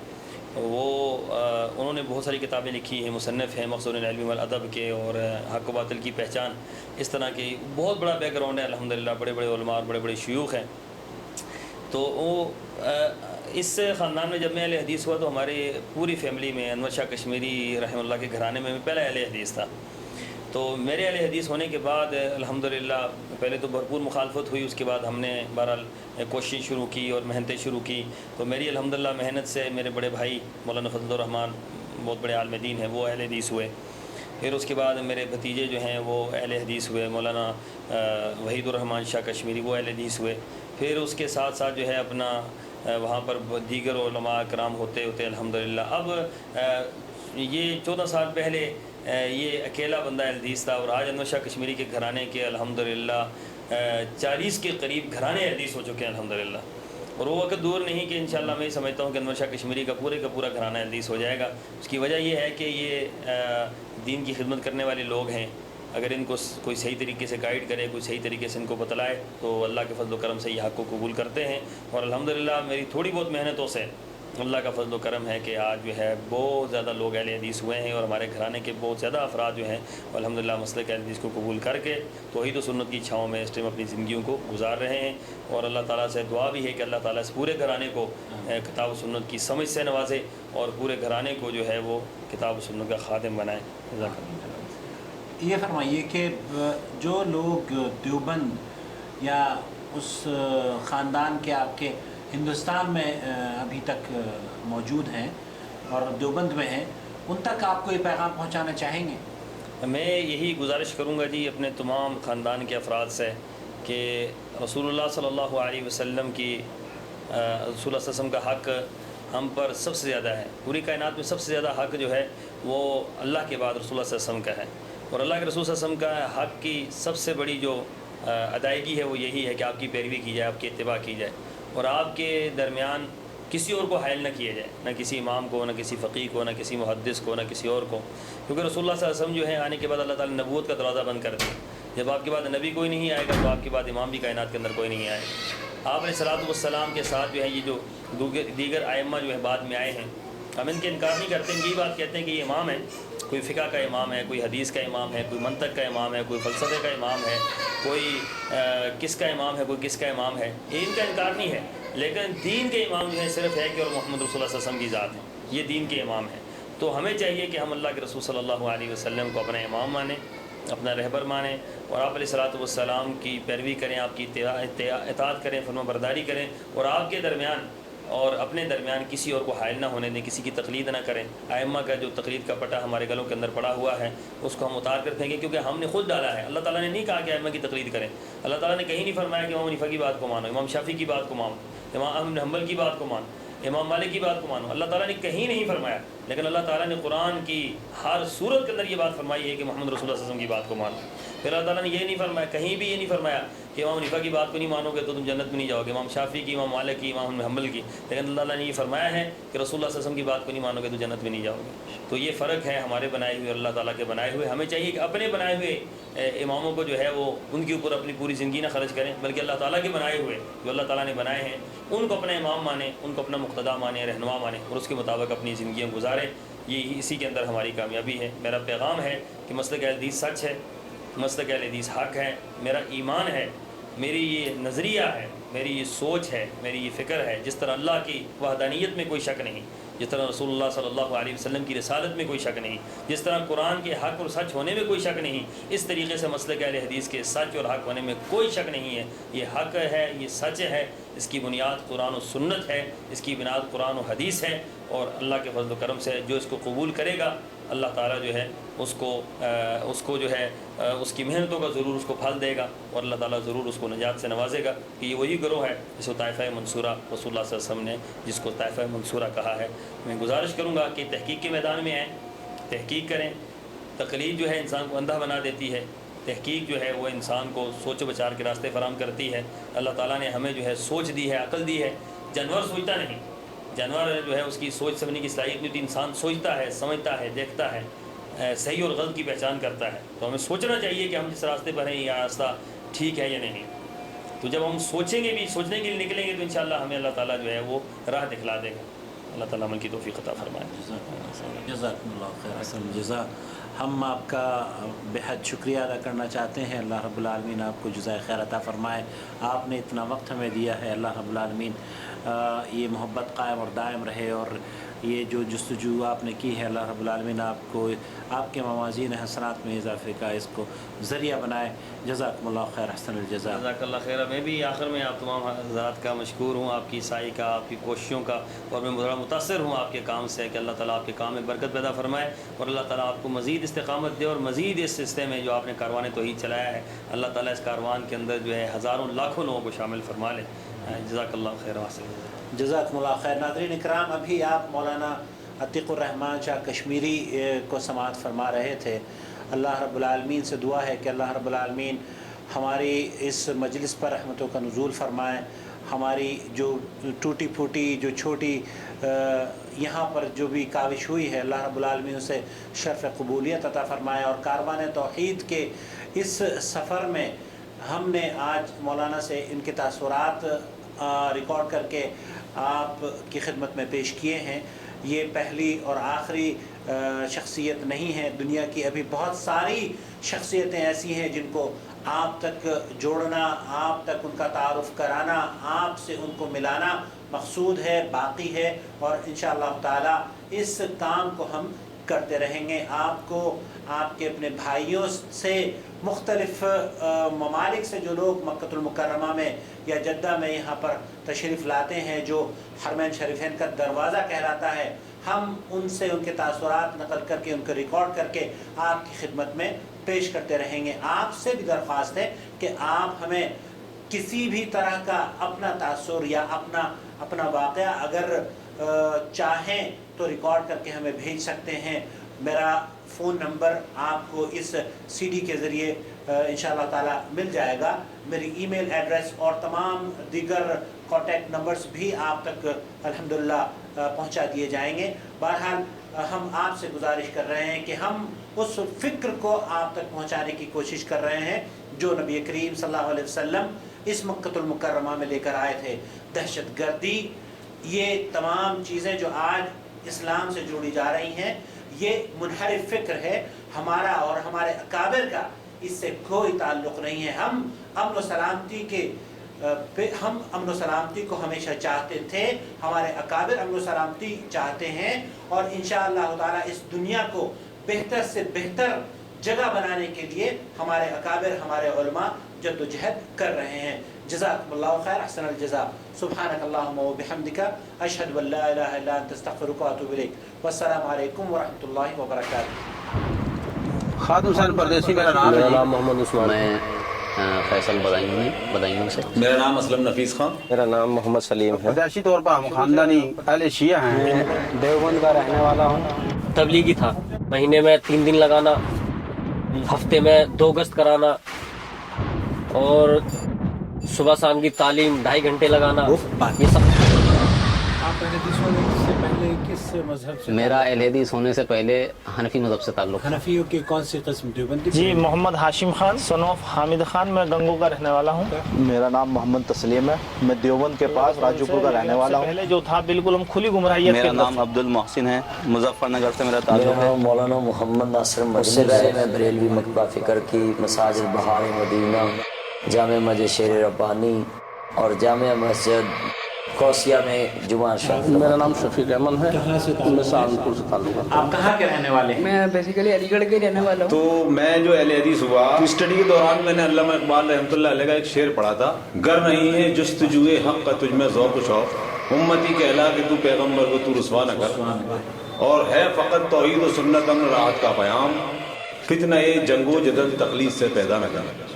انہوں نے بہت ساری کتابیں لکھی ہیں، مصنف ہیں مخزون العلم والادب کے اور حق و باطل کی پہچان، اس طرح کی بہت بڑا بیک گراؤنڈ ہے الحمدللہ، بڑے بڑے علماء اور بڑے بڑے شیوخ ہیں۔ تو اس خاندان میں جب میں اہل حدیث ہوا تو ہمارے پوری فیملی میں انور شاہ کشمیری رحمہ اللہ کے گھرانے میں پہلا اہل حدیث تھا۔ تو میرے اہل حدیث ہونے کے بعد الحمدللہ پہلے تو بھرپور مخالفت ہوئی، اس کے بعد ہم نے بہرحال کوشش شروع کی اور محنتیں شروع کی۔ تو میری الحمدللہ محنت سے میرے بڑے بھائی مولانا فضل الرحمان بہت بڑے عالم دین ہیں، وہ اہل حدیث ہوئے۔ پھر اس کے بعد میرے بھتیجے جو ہیں وہ اہل حدیث ہوئے، مولانا وحید الرحمان شاہ کشمیری وہ اہل حدیث ہوئے۔ پھر اس کے ساتھ ساتھ جو ہے اپنا وہاں پر دیگر علماء کرام ہوتے الحمدللہ۔ اب یہ 14 سال پہلے یہ اکیلا بندہ اہل حدیث تھا، اور آج انور شاہ کشمیری کے گھرانے کے الحمدللہ 40 کے قریب گھرانے اہل حدیث ہو چکے ہیں الحمدللہ۔ اور وہ وقت دور نہیں کہ انشاءاللہ میں سمجھتا ہوں کہ انور شاہ کشمیری کا پورا گھرانہ اہل حدیث ہو جائے گا۔ اس کی وجہ یہ ہے کہ یہ دین کی خدمت کرنے والے لوگ ہیں، اگر ان کو کوئی صحیح طریقے سے گائیڈ کرے، کوئی صحیح طریقے سے ان کو بتلائے تو اللہ کے فضل و کرم سے یہ حق کو قبول کرتے ہیں۔ اور الحمدللہ میری تھوڑی بہت محنتوں سے اللہ کا فضل و کرم ہے کہ آج جو ہے بہت زیادہ لوگ اہل حدیث ہوئے ہیں، اور ہمارے گھرانے کے بہت زیادہ افراد جو ہیں وہ الحمدللہ مسلک اہل حدیث کو قبول کر کے توحید و سنت کی چھاؤں میں اس ٹائم اپنی زندگیوں کو گزار رہے ہیں۔ اور اللہ تعالیٰ سے دعا بھی ہے کہ اللہ تعالیٰ اس پورے گھرانے کو کتاب و سنت کی سمجھ سے نوازے اور پورے گھرانے کو جو ہے وہ کتاب و سنت کا خادم بنائے۔ جزاک اللہ۔
یہ فرمائیے کہ جو لوگ دیوبند یا اس خاندان کے آپ کے ہندوستان میں ابھی تک موجود ہیں اور دیوبند میں ہیں، ان تک آپ کو یہ پیغام پہنچانا چاہیں گے؟
میں یہی گزارش کروں گا جی اپنے تمام خاندان کے افراد سے کہ رسول اللہ صلی اللہ علیہ وسلم کی رسول اللہ صلی اللہ علیہ وسلم کا حق ہم پر سب سے زیادہ ہے۔ پوری کائنات میں سب سے زیادہ حق جو ہے وہ اللہ کے بعد رسول اللہ صلی اللہ علیہ وسلم کا ہے، اور اللہ کے رسول صلی اللہ علیہ وسلم کا حق کی سب سے بڑی جو ادائیگی ہے وہ یہی ہے کہ آپ کی پیروی کی جائے، آپ کی اتباع کی جائے، اور آپ کے درمیان کسی اور کو حائل نہ کیا جائے، نہ کسی امام کو، نہ کسی فقیہ کو، نہ کسی محدث کو، نہ کسی اور کو، کیونکہ رسول اللہ صلی اللہ علیہ وسلم جو ہے آنے کے بعد اللہ تعالیٰ نے نبوت کا دروازہ بند کر دیا۔ جب آپ کے بعد نبی کوئی نہیں آئے گا تو آپ کے بعد امام بھی کائنات کے اندر کوئی نہیں آئے گا۔ آپ علیہ الصلوۃ والسلام کے ساتھ جو ہے یہ جو دیگر ائمہ جو ہے بعد میں آئے ہیں، ہم ان کے انکار نہیں کرتے، ان کی بات کہتے ہیں کہ یہ امام ہے، کوئی فقہ کا امام ہے، کوئی حدیث کا امام ہے، کوئی منطق کا امام ہے، کوئی فلسفے کا امام ہے، کوئی کس کا امام ہے، کوئی کس کا امام ہے، یہ ان کا انکار نہیں ہے، لیکن دین کے امام جو ہے صرف ہے کہ اور محمد رسول اللہ صلی اللہ علیہ وسلم کی ذات ہے، یہ دین کے امام ہیں۔ تو ہمیں چاہیے کہ ہم اللہ کے رسول صلی اللہ علیہ وسلم کو اپنا امام مانیں، اپنا رہبر مانیں، اور آپ علیہ الصلوۃ والسلام کی پیروی کریں، آپ کی اطاعت کریں، فرما برداری کریں، اور آپ کے درمیان اور اپنے درمیان کسی اور کو حائل نہ ہونے دیں، کسی کی تقلید نہ کریں۔ ائمہ کا جو تقلید کا پٹا ہمارے گلوں کے اندر پڑا ہوا ہے اس کو ہم اتار کر پھینکیں، کیونکہ ہم نے خود ڈالا ہے۔ اللہ تعالیٰ نے نہیں کہا کہ ائمہ کی تقلید کریں، اللہ تعالیٰ نے کہیں نہیں فرمایا کہ امام حنیفہ کی بات کو مانو، امام شافعی کی بات کو مانو، امام احمد بن حنبل کی بات کو مانو، امام مالک کی بات کو مانو۔ اللہ تعالیٰ نے کہیں نہیں فرمایا، لیکن اللہ تعالیٰ نے قرآن کی ہر صورت کے اندر یہ بات فرمائی ہے کہ محمد رسول اللہ صلی اللہ علیہ وسلم کی بات کو مانو۔ پھر اللہ تعالیٰ نے یہ نہیں فرمایا، کہیں بھی یہ نہیں فرمایا کہ امام حنیفہ کی بات کو نہیں مانو گے تو تم جنت میں نہیں جاؤ گے، امام شافعی کی، امام مالک کی، امام حنبل کی، لیکن اللہ تعالیٰ نے یہ فرمایا ہے کہ رسول اللہ صلی اللہ علیہ وسلم کی بات کو نہیں مانو گے تو جنت میں نہیں جاؤ گے۔ تو یہ فرق ہے ہمارے بنائے ہوئے اور اللہ تعالیٰ کے بنائے ہوئے۔ ہمیں چاہیے کہ اپنے بنائے ہوئے اماموں کو جو ہے وہ ان کے اوپر اپنی پوری زندگی نہ خرچ کریں، بلکہ اللہ تعالیٰ کے بنائے ہوئے جو اللہ تعالیٰ نے بنائے ہیں ان کو اپنا امام مانیں، ان کو اپنا مقتدا مانیں، رہنما مانیں، اور اس کے مطابق اپنی زندگیاں گزاریں۔ یہ اسی کے اندر ہماری کامیابی ہے۔ میرا پیغام ہے کہ مسلک اہل حدیث سچ ہے، مسلک اہل حدیث حق ہے، میرا ایمان ہے، میری یہ نظریہ ہے، میری یہ سوچ ہے، میری یہ فکر ہے۔ جس طرح اللہ کی وحدانیت میں کوئی شک نہیں، جس طرح رسول اللہ صلی اللہ علیہ وسلم کی رسالت میں کوئی شک نہیں، جس طرح قرآن کے حق اور سچ ہونے میں کوئی شک نہیں، اس طریقے سے مسلک اہل حدیث کے سچ اور حق ہونے میں کوئی شک نہیں ہے۔ یہ حق ہے، یہ سچ ہے، اس کی بنیاد قرآن و سنت ہے، اس کی بنیاد قرآن و حدیث ہے، اور اللہ کے فضل و کرم سے جو اس کو قبول کرے گا اللہ تعالیٰ جو ہے اس کو جو ہے اس کی محنتوں کا ضرور اس کو پھل دے گا، اور اللہ تعالیٰ ضرور اس کو نجات سے نوازے گا کہ یہ وہی گروہ ہے جس کو طائفہ منصورہ رسول اللہ صلی اللہ علیہ وسلم نے جس کو طائفہ منصورہ کہا ہے۔ میں گزارش کروں گا کہ تحقیق کے میدان میں آئیں، تحقیق کریں۔ تقلید جو ہے انسان کو اندھا بنا دیتی ہے، تحقیق جو ہے وہ انسان کو سوچ و بچار کے راستے فراہم کرتی ہے۔ اللہ تعالیٰ نے ہمیں جو ہے سوچ دی ہے، عقل دی ہے۔ جانور سوچتا نہیں، جانور جو ہے اس کی سوچ سمجھنے کی صلاحیت نہیں ہوتی، انسان سوچتا ہے، سمجھتا ہے، دیکھتا ہے، صحیح اور غلط کی پہچان کرتا ہے۔ تو ہمیں سوچنا چاہیے کہ ہم جس راستے پر ہیں یہ راستہ ٹھیک ہے یا نہیں۔ تو جب ہم سوچیں گے بھی، سوچنے کے لیے نکلیں گے تو انشاءاللہ ہمیں اللہ تعالیٰ جو ہے وہ راہ دکھلا دے گا۔ اللہ تعالیٰ عمل کی توفیق عطا فرمائے۔
جزاکم اللہ خیر، احسن الجزا۔ ہم آپ کا بہت شکریہ ادا کرنا چاہتے ہیں، اللہ رب العالمین آپ کو جزائے خیر عطا فرمائے۔ آپ نے اتنا وقت ہمیں دیا ہے، اللہ رب العالمین یہ محبت قائم اور دائم رہے، اور یہ جو جستجو آپ نے کی ہے اللہ رب العالمین آپ کو آپ کے موازین حسنات میں اضافے کا اس کو ذریعہ بنائے۔ جزاکم اللہ خیر، احسن الجزا۔
جزاک اللہ خیر۔ میں بھی آخر میں آپ تمام حضرات کا مشکور ہوں، آپ کی سعی کا، آپ کی کوششوں کا، اور میں بڑا متاثر ہوں آپ کے کام سے کہ اللہ تعالیٰ آپ کے کام میں برکت پیدا فرمائے، اور اللہ تعالیٰ آپ کو مزید استقامت دے، اور مزید اس سلسلے میں جو آپ نے کاروان توحید چلایا ہے اللہ تعالیٰ اس کاروان کے اندر جو ہے ہزاروں لاکھوں لوگوں کو شامل فرما لے۔ جزاک اللہ خیر۔
جزاکم اللہ خیر۔ ناظرین اکرام، ابھی آپ مولانا عتیق الرحمن شاہ کشمیری کو سماعت فرما رہے تھے۔ اللہ رب العالمین سے دعا ہے کہ اللہ رب العالمین ہماری اس مجلس پر رحمتوں کا نزول فرمائے، ہماری جو ٹوٹی پھوٹی جو چھوٹی یہاں پر جو بھی کاوش ہوئی ہے اللہ رب العالمین اسے شرف قبولیت عطا فرمائے، اور کاروان توحید کے اس سفر میں ہم نے آج مولانا سے ان کے تاثرات ریکارڈ کر کے آپ کی خدمت میں پیش کیے ہیں۔ یہ پہلی اور آخری شخصیت نہیں ہے، دنیا کی ابھی بہت ساری شخصیتیں ایسی ہیں جن کو آپ تک جوڑنا، آپ تک ان کا تعارف کرانا، آپ سے ان کو ملانا مقصود ہے، باقی ہے، اور انشاءاللہ تعالی اس کام کو ہم کرتے رہیں گے۔ آپ کو آپ کے اپنے بھائیوں سے مختلف ممالک سے جو لوگ مکہ المکرمہ میں یا جدہ میں یہاں پر تشریف لاتے ہیں، جو حرمین شریفین کا دروازہ کہلاتا ہے، ہم ان سے ان کے تاثرات نقل کر کے ان کو ریکارڈ کر کے آپ کی خدمت میں پیش کرتے رہیں گے۔ آپ سے بھی درخواست ہے کہ آپ ہمیں کسی بھی طرح کا اپنا تاثر یا اپنا واقعہ اگر چاہیں تو ریکارڈ کر کے ہمیں بھیج سکتے ہیں۔ میرا فون نمبر آپ کو اس سی ڈی کے ذریعے انشاءاللہ تعالی مل جائے گا، میری ای میل ایڈریس اور تمام دیگر کانٹیکٹ نمبرز بھی آپ تک الحمدللہ پہنچا دیے جائیں گے۔ بہرحال ہم آپ سے گزارش کر رہے ہیں کہ ہم اس فکر کو آپ تک پہنچانے کی کوشش کر رہے ہیں جو نبی کریم صلی اللہ علیہ وسلم اس مکہ المکرمہ میں لے کر آئے تھے۔ دہشت گردی، یہ تمام چیزیں جو آج اسلام سے جوڑی جا رہی ہیں، یہ منحرف فکر ہے ہمارا اور ہمارے اکابر کا، اس سے کوئی تعلق نہیں ہے۔ ہم امن و سلامتی کو ہمیشہ چاہتے تھے، ہمارے اکابر امن و سلامتی چاہتے ہیں، اور انشاءاللہ تعالی اس دنیا کو بہتر سے بہتر جگہ بنانے کے لیے ہمارے اکابر، ہمارے علماء
جد و جہد کر رہے ہیں. جزاکم اللہ خیر، احسن الجزاء. سبحانک اللہم و بحمدک، اشہد ان لا الہ الا انت، استغفرک و اتوب الیک. والسلام علیکم ورحمۃ اللہ وبرکاتہ.
خادم حسین پردیسی میرا نام ہے.
میرا نام محمد عثمان. میں فیصل بدائیوں سے.
میرا نام اسلم نفیس خان.
میرا نام محمد سلیم ہے.
پیدائشی طور پر ہم خاندانی اہل شیعہ ہیں.
میں دیوبند کا رہنے والا ہوں. تبلیغی تھا. مہینے میں 3 دن لگانا، ہفتے میں 2 گشت کرانا، اور صبح شام کی تعلیم 2.5 گھنٹے لگانا. یہ سب.
آپ اہل حدیث ہونے سے پہلے کس مذہب سے؟
میرا اہل حدیث ہونے سے پہلے حنفی مذہب سے تعلق.
حنفیوں کی کون سی قسم؟ دیوبندی.
جی محمد ہاشم خان سن آف حامد خان. میں گنگو کا رہنے والا ہوں.
میرا نام محمد تسلیم ہے. میں دیوبند کے پاس راجو پور کا رہنے والا ہوں.
پہلے جو تھا بالکل ہم کھلی گمراہیت کے.
میرا نام عبد المحسن ہے. مظفر نگر سے میرا تعلق ہے.
مولانا محمد ناصر مدنی. میں بریلوی مکتبہ فکر کی، مساجد بہار مدینہ، جامع مسجد شیر ربانی اور جامع مسجد کوسیہ میں جمعہ شریف.
میرا نام شفیق احمد ہے. میں سہارنپور سے تعلق ہے.
آپ کہاں کے رہنے والے ہیں؟
میں بیسیکلی علی گڑھ کے رہنے والا ہوں.
تو میں جو اہل حدیث ہوا، اسٹڈی کے دوران میں نے علامہ اقبال رحمۃ اللہ علیہ کا ایک شعر پڑھا تھا: گر نہیں ہے جستجوئے حق کا تجھ میں ذوق و شوق، امتی کہلا کہ تو پیغمبر کو تو رسوا نہ کر، اور ہے فقط توحید و سنت امن راحت کا پیام، فتنہ جنگ و جدل تقلید سے پیدا نہ کر.